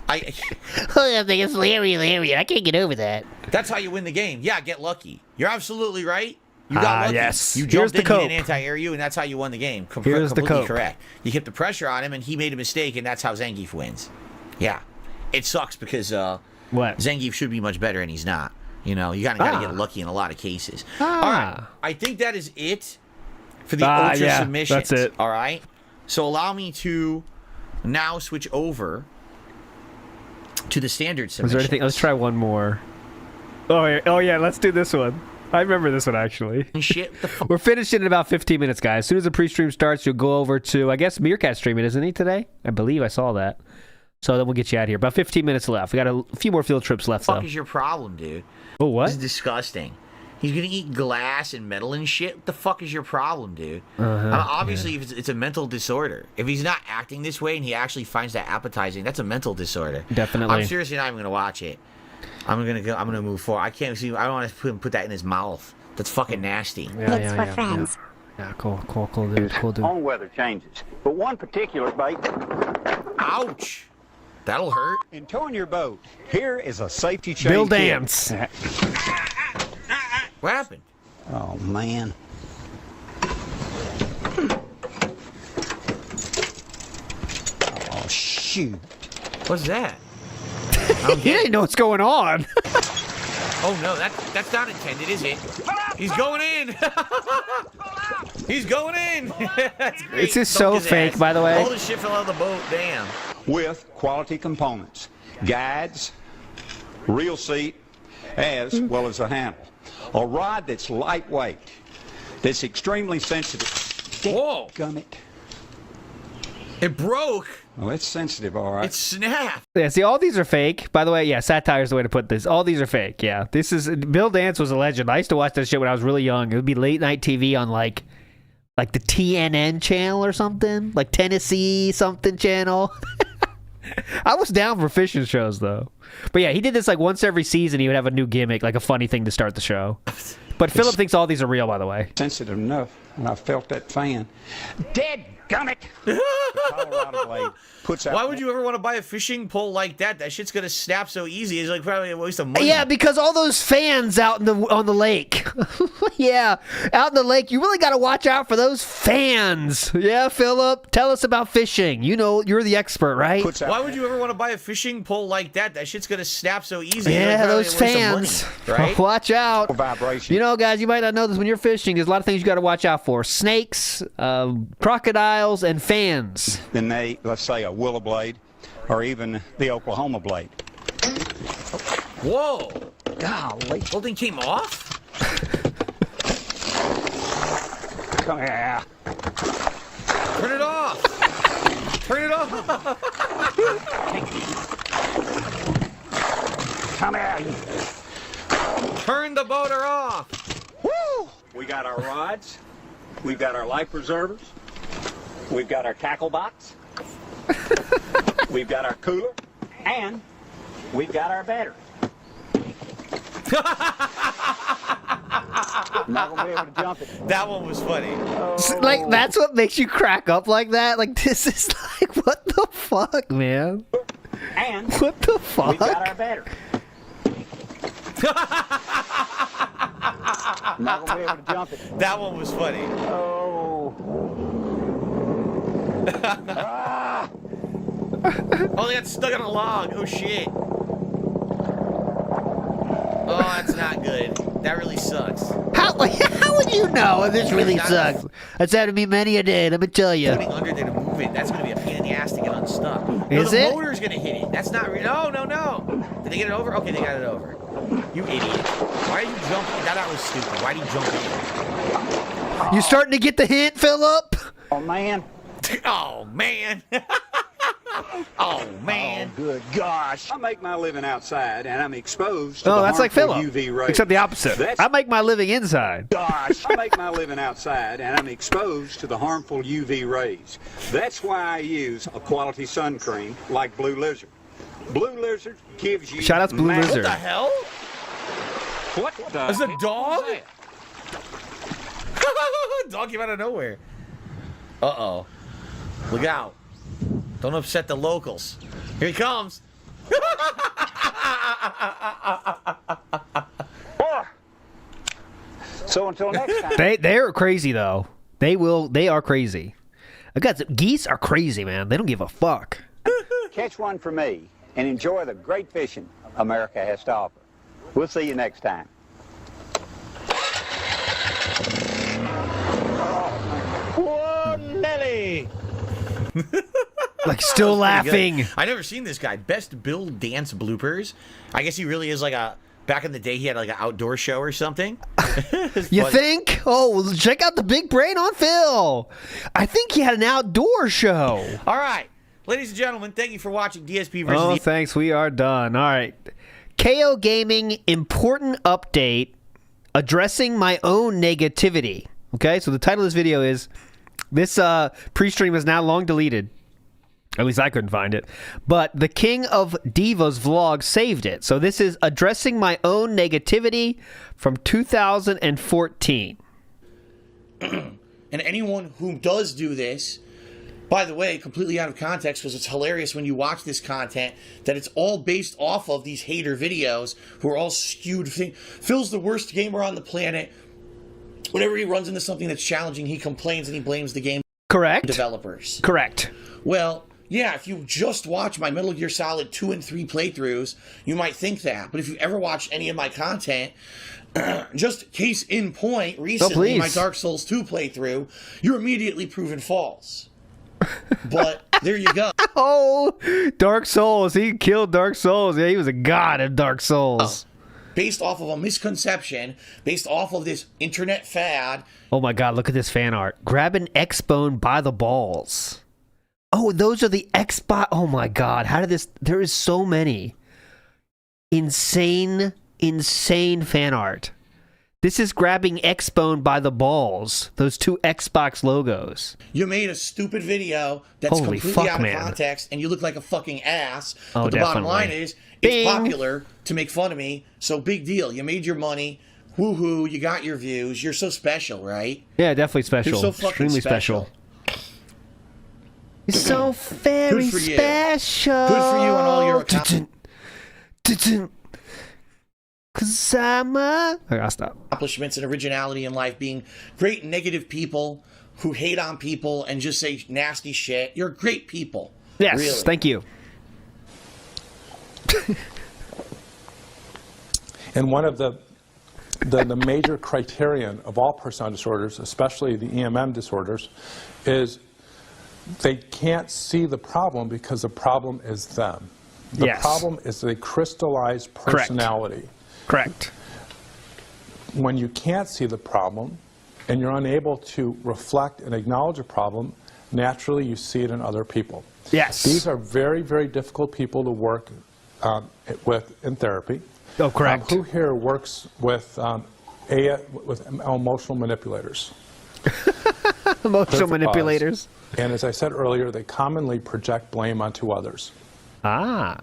Speaker 1: I think it's Larry Lariat. I can't get over that.
Speaker 5: That's how you win the game. Yeah, get lucky. You're absolutely right. You got lucky.
Speaker 4: Yes.
Speaker 5: You jumped in, he didn't anti-air you, and that's how you won the game. Completely correct. You kept the pressure on him, and he made a mistake, and that's how Zangief wins. Yeah. It sucks because
Speaker 4: what?
Speaker 5: Zangief should be much better, and he's not. You know, you gotta get lucky in a lot of cases. All right, I think that is it for the ultra submissions.
Speaker 4: That's it.
Speaker 5: All right, so allow me to now switch over to the standard submissions.
Speaker 4: Was there anything? Let's try one more. Oh yeah, let's do this one. I remember this one actually. We're finishing in about 15 minutes, guys. As soon as the pre-stream starts, you'll go over to, I guess Meerkat's streaming, isn't he, today? I believe I saw that. So then we'll get you out of here. About 15 minutes left. We got a few more field trips left,
Speaker 5: What the
Speaker 4: though.
Speaker 5: fuck is your problem, dude?
Speaker 4: Oh, what?
Speaker 5: This is disgusting. He's gonna eat glass and metal and shit. What the fuck is your problem, dude? Obviously, if it's a mental disorder. If he's not acting this way and he actually finds that appetizing, that's a mental disorder.
Speaker 4: Definitely.
Speaker 5: I'm seriously not even gonna watch it. I'm gonna move forward. I can't see. I don't want to put that in his mouth. That's fucking nasty.
Speaker 4: Yeah, cool, dude.
Speaker 11: All weather changes, but one particular bait.
Speaker 5: Ouch! That'll hurt.
Speaker 11: In towing your boat, here is a safety chain.
Speaker 4: Bill
Speaker 11: kit.
Speaker 4: Dance.
Speaker 5: What happened?
Speaker 11: Oh man. Oh shoot!
Speaker 5: What's that?
Speaker 4: He didn't know what's going on.
Speaker 5: Oh no, that's not intended, is it? He's going in. He's going in. That's great.
Speaker 4: This is so fake, by the way.
Speaker 5: All the shit fell out of the boat. Damn.
Speaker 11: With quality components, guides, reel seat, as well as a handle. A rod that's lightweight, that's extremely sensitive.
Speaker 5: Whoa!
Speaker 11: Gummit.
Speaker 5: It broke.
Speaker 11: Well, it's sensitive, all right.
Speaker 5: It snapped.
Speaker 4: Yeah, see, all these are fake. By the way, yeah, satire is the way to put this. All these are fake, yeah. This is... Bill Dance was a legend. I used to watch that shit when I was really young. It would be late night TV on, like the TNN channel or something. Like Tennessee something channel. I was down for fishing shows, though. But yeah, he did this like once every season. He would have a new gimmick, like a funny thing to start the show. But Philip thinks all these are real, by the way.
Speaker 11: Sensitive enough, and I felt that fan. Dead gummit! The Colorado blade puts out...
Speaker 5: Why would you ever want to buy a fishing pole like that? That shit's gonna snap so easy. It's like probably a waste of money.
Speaker 4: Yeah, because all those fans out on the lake. Yeah, out in the lake, you really got to watch out for those fans. Yeah, Philip, tell us about fishing. You know, you're the expert, right?
Speaker 5: Why would you ever want to buy a fishing pole like that? That shit's gonna snap so easy.
Speaker 4: Yeah,
Speaker 5: it's like
Speaker 4: those
Speaker 5: probably a waste
Speaker 4: fans.
Speaker 5: of money, right?
Speaker 4: Watch out.
Speaker 11: Vibration.
Speaker 4: You know, guys, you might not know this when you're fishing. There's a lot of things you got to watch out for: snakes, crocodiles, and fans.
Speaker 11: Then let's say a willow blade, or even the Oklahoma blade.
Speaker 5: Whoa!
Speaker 11: Golly.
Speaker 5: Whole thing came off?
Speaker 11: Come here.
Speaker 5: Turn it off! Turn it off!
Speaker 11: Come here.
Speaker 5: Turn the motor off!
Speaker 11: Woo! We got our rods. We've got our life preservers. We've got our tackle box. We've got our cooler. And we've got our battery. I'm not gonna be able to jump it.
Speaker 5: That one was funny.
Speaker 4: Like, that's what makes you crack up like that? Like, this is like, what the fuck, man?
Speaker 11: And
Speaker 4: what the fuck?
Speaker 11: we've got our battery. I'm not gonna be able to jump it.
Speaker 5: That one was funny. Oh, they got stuck on a log. Oh, shit. Oh, that's not good. That really sucks.
Speaker 4: How would you know? This really sucks. That's happened to me many a day, let me tell you.
Speaker 5: Putting under there to move it, that's going to be a pain in the ass to get unstuck.
Speaker 4: Is
Speaker 5: the
Speaker 4: it?
Speaker 5: motor's going to hit it. That's not... No. Did they get it over? Okay, they got it over. You idiot. Why are you jumping? That was stupid. Why did you jump in?
Speaker 4: You starting to get the hint, Philip?
Speaker 11: Oh, man.
Speaker 5: Oh, man. Oh, man.
Speaker 11: Oh, good gosh. I make my living outside, and I'm exposed to
Speaker 4: Oh,
Speaker 11: the
Speaker 4: that's like
Speaker 11: harmful
Speaker 4: Philip.
Speaker 11: UV rays.
Speaker 4: Except the opposite. I make my living inside.
Speaker 11: Gosh, I make my living outside, and I'm exposed to the harmful UV rays. That's why I use a quality sun cream like Blue Lizard. Blue Lizard gives you...
Speaker 4: Shout out to Blue Lizard.
Speaker 5: What the hell?
Speaker 11: What the...
Speaker 5: There's a dog? Dog came out of nowhere. Uh-oh. Look out. Don't upset the locals. Here he comes.
Speaker 11: So until next time.
Speaker 4: They're crazy though. They are crazy. Geese are crazy, man. They don't give a fuck.
Speaker 11: Catch one for me and enjoy the great fishing America has to offer. We'll see you next time.
Speaker 3: Whoa, Nelly!
Speaker 4: Like, still laughing.
Speaker 5: I never seen this guy. Best Bill dance bloopers. I guess he really is like a... Back in the day, he had like an outdoor show or something.
Speaker 4: You think? Oh, well, check out the big brain on Phil. I think he had an outdoor show.
Speaker 5: All right. Ladies and gentlemen, thank you for watching DSP versus...
Speaker 4: Oh, thanks. We are done. All right. KO Gaming, important update, addressing my own negativity. Okay, so the title of this video is, this pre-stream is now long deleted. At least I couldn't find it. But the King of Divas vlog saved it. So this is addressing my own negativity from 2014.
Speaker 5: And anyone who does do this, by the way, completely out of context, because it's hilarious when you watch this content, that it's all based off of these hater videos who are all skewed. Phil's the worst gamer on the planet. Whenever he runs into something that's challenging, he complains and he blames the game developers.
Speaker 4: Correct.
Speaker 5: Well, yeah, if you just watch my Metal Gear Solid 2 and 3 playthroughs, you might think that. But if you ever watch any of my content, just case in point, recently, my Dark Souls 2 playthrough, you're immediately proven false. But there you go.
Speaker 4: Oh, Dark Souls. He killed Dark Souls. Yeah, he was a god of Dark Souls.
Speaker 5: Based off of a misconception, based off of this internet fad.
Speaker 4: Oh my god, look at this fan art. Grab an X-Bone by the balls. Oh, those are the Xbox. Oh my god, how did this... There is so many. Insane fan art. This is grabbing X-Bone by the balls. Those two Xbox logos.
Speaker 5: You made a stupid video that's completely out of context, and you look like a fucking ass.
Speaker 4: Oh,
Speaker 5: but the bottom line is, it's
Speaker 4: Bing.
Speaker 5: popular to make fun of me, so big deal. You made your money. Woohoo, you got your views. You're so special, right?
Speaker 4: Yeah, definitely special.
Speaker 5: You're so fucking
Speaker 4: extremely special. You're so very
Speaker 5: Good for you.
Speaker 4: special.
Speaker 5: Good for you and all your
Speaker 4: Cause I'm a... I gotta stop.
Speaker 5: accomplishments and originality in life, being great negative people who hate on people and just say nasty shit. You're great people.
Speaker 4: Yes,
Speaker 5: really.
Speaker 4: Thank you.
Speaker 12: And one of the major criterion of all personality disorders, especially the EMM disorders, is they can't see the problem because the problem is them. The problem is a crystallized personality.
Speaker 4: Correct.
Speaker 12: When you can't see the problem and you're unable to reflect and acknowledge a problem, naturally you see it in other people.
Speaker 4: Yes.
Speaker 12: These are very, very difficult people to work with in therapy.
Speaker 4: Oh, correct.
Speaker 12: Who here works with emotional manipulators?
Speaker 4: Emotional manipulators.
Speaker 12: And as I said earlier, they commonly project blame onto others.
Speaker 4: Ah.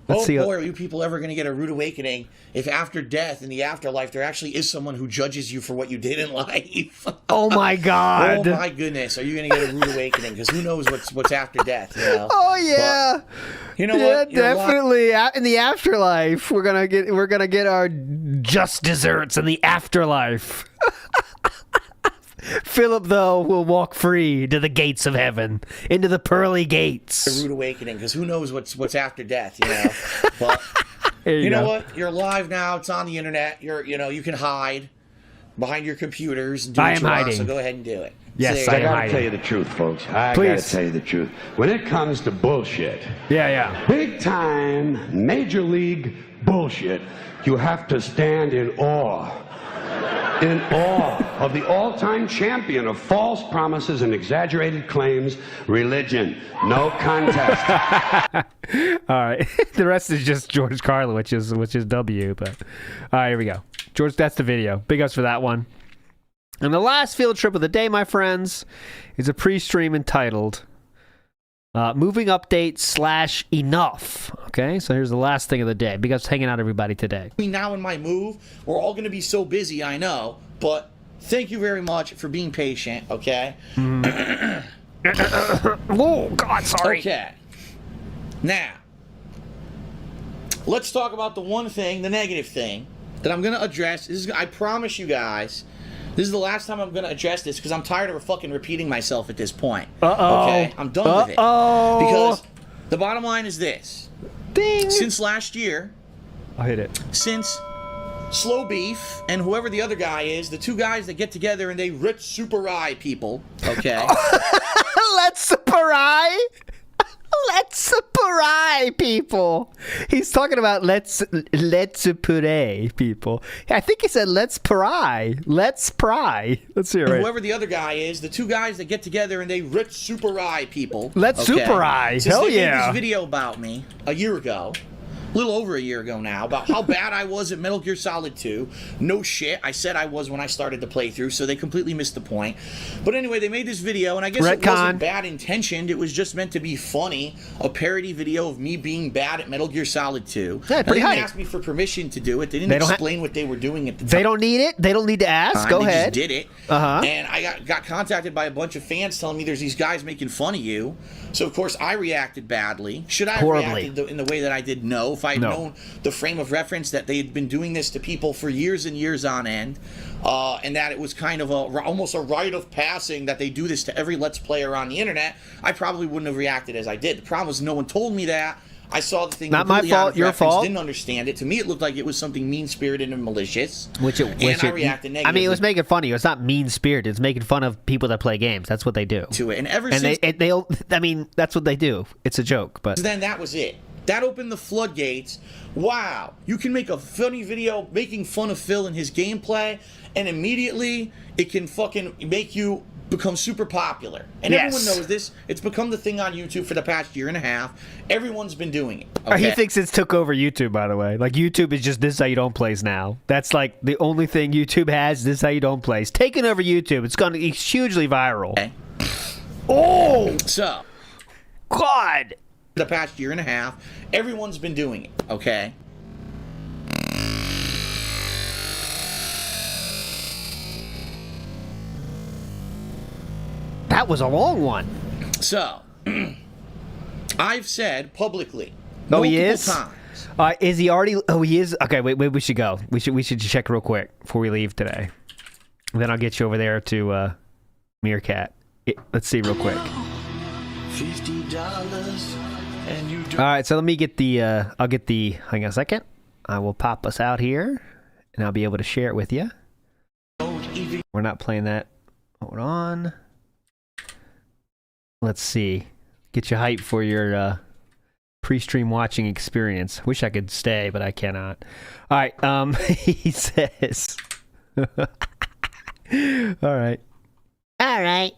Speaker 5: Oh boy, are you people ever going to get a rude awakening if after death, in the afterlife, there actually is someone who judges you for what you did in life?
Speaker 4: Oh my god.
Speaker 5: Oh my goodness, are you going to get a rude awakening? Because who knows what's after death, you know?
Speaker 4: Oh yeah.
Speaker 5: But, you know
Speaker 4: yeah,
Speaker 5: what? You know
Speaker 4: definitely. In the afterlife, we're gonna get our just desserts in the afterlife. Philip, though, will walk free to the gates of heaven, into the pearly gates.
Speaker 5: A rude awakening, because who knows what's after death, you know? But
Speaker 4: you
Speaker 5: know
Speaker 4: go.
Speaker 5: what? You're alive now. It's on the internet. You can hide behind your computers and do
Speaker 4: I
Speaker 5: what
Speaker 4: am
Speaker 5: you want.
Speaker 4: hiding.
Speaker 5: So go ahead and do it.
Speaker 4: Yes,
Speaker 5: So
Speaker 4: I
Speaker 11: I
Speaker 4: am
Speaker 11: gotta
Speaker 4: hiding.
Speaker 11: tell you the truth, folks. I
Speaker 4: Please.
Speaker 11: gotta tell you the truth. When it comes to bullshit,
Speaker 4: Yeah.
Speaker 11: big time, major league bullshit, you have to stand in awe. In awe of the all-time champion of false promises and exaggerated claims, religion. No contest.
Speaker 4: All right. The rest is just George Carlin, which is W. But all right, here we go. George, that's the video. Big ups for that one. And the last field trip of the day, my friends, is a pre-stream entitled Moving Update / Enough. Okay, so here's the last thing of the day. Big ups hanging out, everybody, today.
Speaker 5: Between now and my move, we're all going to be so busy, I know, but thank you very much for being patient, okay?
Speaker 4: Oh, God, sorry.
Speaker 5: Okay. Now, let's talk about the one thing, the negative thing, that I'm going to address. I promise you guys, this is the last time I'm going to address this because I'm tired of fucking repeating myself at this point. Okay? I'm done with it. Because the bottom line is this.
Speaker 4: Ding.
Speaker 5: Since last year,
Speaker 4: I'll hit it.
Speaker 5: Since Slow Beef and whoever the other guy is, the two guys that get together and they rich super eye people, okay?
Speaker 4: Let's super eye. Let's super eye people. He's talking about let's pray people. I think he said let's pry. Let's pry. Let's hear it.
Speaker 5: Whoever the other guy is, the two guys that get together and they rich super eye people.
Speaker 4: Let's super eye.
Speaker 5: Since
Speaker 4: Hell
Speaker 5: they
Speaker 4: yeah.
Speaker 5: made this video about me a year ago. A little over a year ago now, about how bad I was at Metal Gear Solid 2. No shit, I said I was when I started the playthrough, so they completely missed the point. But anyway, they made this video, and I guess it wasn't bad intentioned. It was just meant to be funny, a parody video of me being bad at Metal Gear Solid 2.
Speaker 4: Yeah, pretty
Speaker 5: they didn't
Speaker 4: high.
Speaker 5: ask me for permission to do it. They didn't explain what they were doing at the time.
Speaker 4: They don't need it. They don't need to ask. Go
Speaker 5: they
Speaker 4: ahead.
Speaker 5: Just did it. And I got contacted by a bunch of fans telling me there's these guys making fun of you. So, of course, I reacted badly. Should I have reacted in the way that I did? No. If I had known the frame of reference that they had been doing this to people for years and years on end, and that it was kind of almost a rite of passing that they do this to every Let's Player on the internet, I probably wouldn't have reacted as I did. The problem was no one told me that. I saw the thing.
Speaker 4: Not my fault. Your fault.
Speaker 5: Didn't understand it. To me, it looked like it was something mean-spirited and malicious.
Speaker 4: I
Speaker 5: reacted negatively.
Speaker 4: I mean, it was making fun of you. It's not mean-spirited. It's making fun of people that play games. That's what they do.
Speaker 5: To it,
Speaker 4: I mean, that's what they do. It's a joke, but
Speaker 5: then that was it. That opened the floodgates. Wow, you can make a funny video making fun of Phil and his gameplay, and immediately it can fucking make you become super popular. And everyone knows this. It's become the thing on YouTube for the past year and a half. Everyone's been doing it. Okay?
Speaker 4: He thinks it's took over YouTube, by the way. Like, YouTube is just this is how you don't plays now. That's like the only thing YouTube has. This is how you don't plays. Taking over YouTube. It's hugely viral.
Speaker 5: Okay.
Speaker 4: Oh!
Speaker 5: So.
Speaker 4: God!
Speaker 5: The past year and a half, everyone's been doing it. Okay?
Speaker 4: That was a long one.
Speaker 5: So, I've said publicly
Speaker 4: he is?
Speaker 5: times.
Speaker 4: Is he already? Oh, he is. Okay, wait. We should go. We should check real quick before we leave today. Then I'll get you over there to Meerkat. Let's see real quick.
Speaker 7: $50 and you
Speaker 4: All right, so let me get the. I'll get the. Hang on a second. I will pop us out here, and I'll be able to share it with you. We're not playing that. Hold on. Let's see. Get you hyped for your pre-stream watching experience. Wish I could stay, but I cannot. All right. He says. All right.
Speaker 2: All right.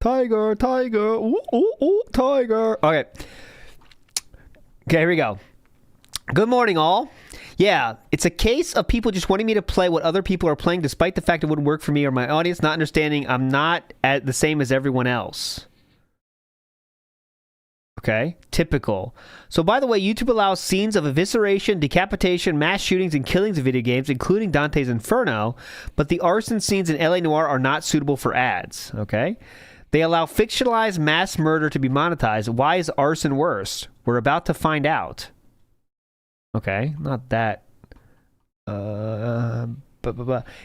Speaker 4: Tiger. Ooh, tiger. Okay. Okay, here we go. Good morning, all. Yeah, it's a case of people just wanting me to play what other people are playing despite the fact it wouldn't work for me or my audience, not understanding I'm not the same as everyone else. Okay, typical. So, by the way, YouTube allows scenes of evisceration, decapitation, mass shootings, and killings in video games, including Dante's Inferno, but the arson scenes in LA Noire are not suitable for ads. Okay? They allow fictionalized mass murder to be monetized. Why is arson worse? We're about to find out. Okay, not that.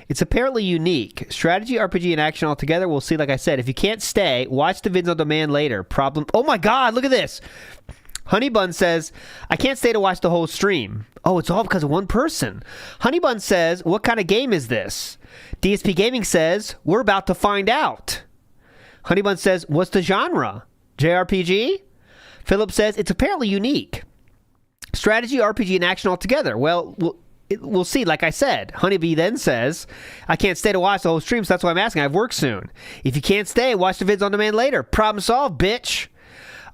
Speaker 4: It's apparently unique. Strategy, RPG, and action all together. We'll see, like I said. If you can't stay, watch the vids on demand later. Problem. Oh my god, look at this. Honeybun says, I can't stay to watch the whole stream. Oh, it's all because of one person. Honeybun says, what kind of game is this? dspgaming says, we're about to find out. Honeybun says, what's the genre? JRPG? Philip says, it's apparently unique. Strategy, RPG, and action all together. Well, we'll see, like I said. Honeybee then says, I can't stay to watch the whole stream, so that's why I'm asking. I have work soon. If you can't stay, watch the vids on demand later. Problem solved, bitch.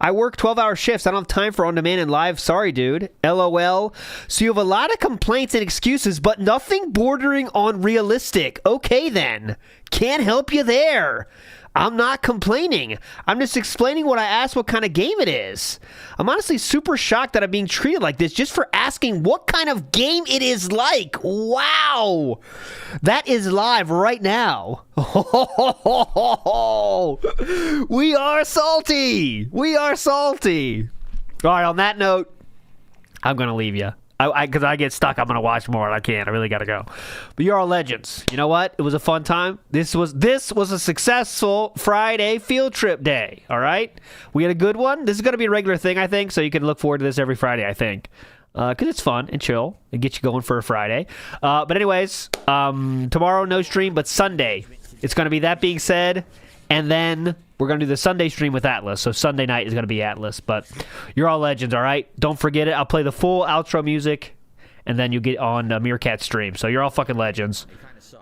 Speaker 4: I work 12-hour shifts. I don't have time for on-demand and live. Sorry, dude. LOL. So you have a lot of complaints and excuses, but nothing bordering on realistic. Okay, then. Can't help you there. I'm not complaining. I'm just explaining what I asked what kind of game it is. I'm honestly super shocked that I'm being treated like this just for asking what kind of game it is like. Wow. That is live right now. We are salty. We are salty. All right, on that note, I'm going to leave you. Because I get stuck. I'm going to watch more, and I can't. I really got to go. But you're all legends. You know what? It was a fun time. This was a successful Friday field trip day, all right? We had a good one. This is going to be a regular thing, I think, so you can look forward to this every Friday, I think. Because it's fun and chill and get you going for a Friday. But anyways, tomorrow no stream, but Sunday it's going to be That Being Said, and then we're going to do the Sunday stream with Atlas. So Sunday night is going to be Atlas. But you're all legends, all right? Don't forget it. I'll play the full outro music, and then you get on Meerkat stream. So you're all fucking legends.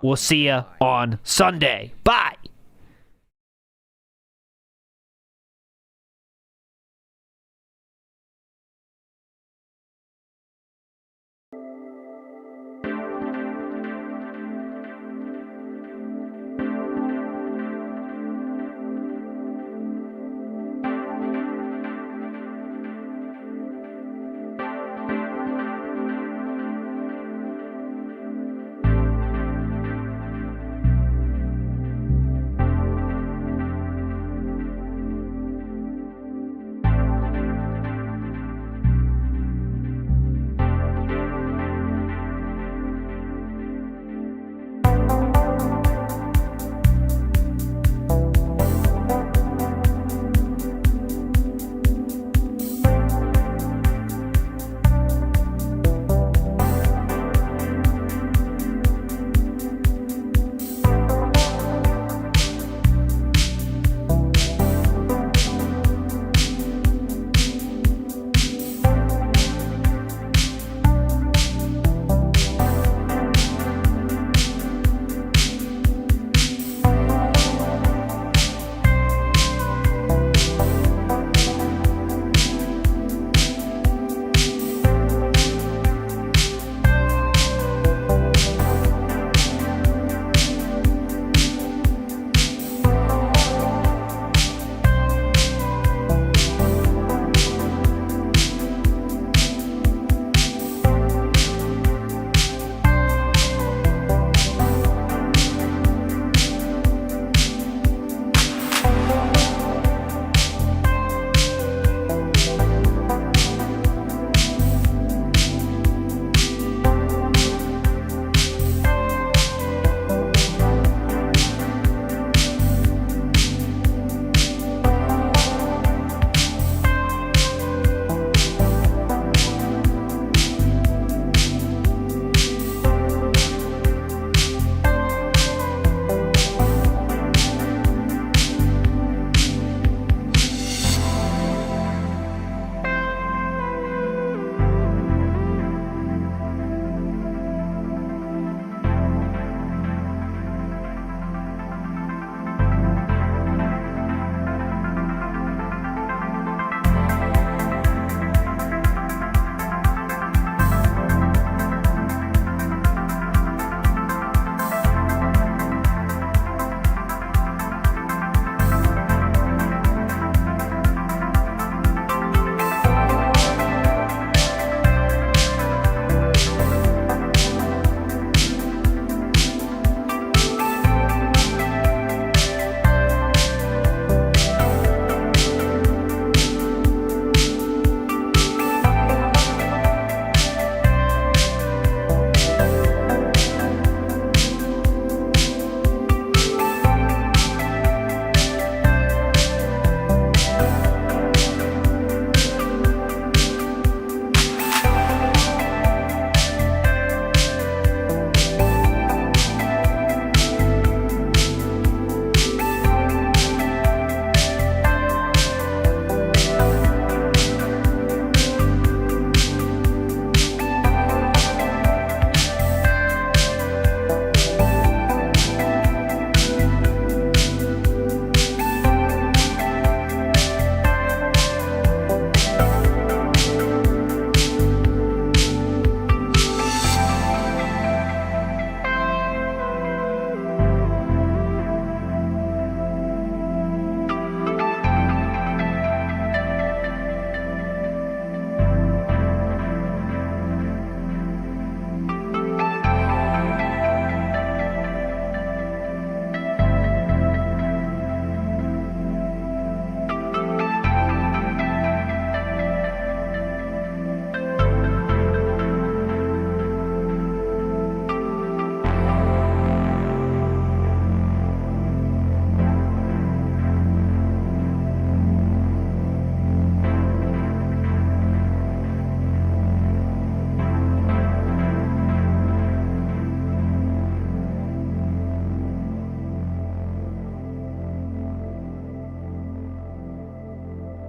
Speaker 4: We'll see you on Sunday. Bye!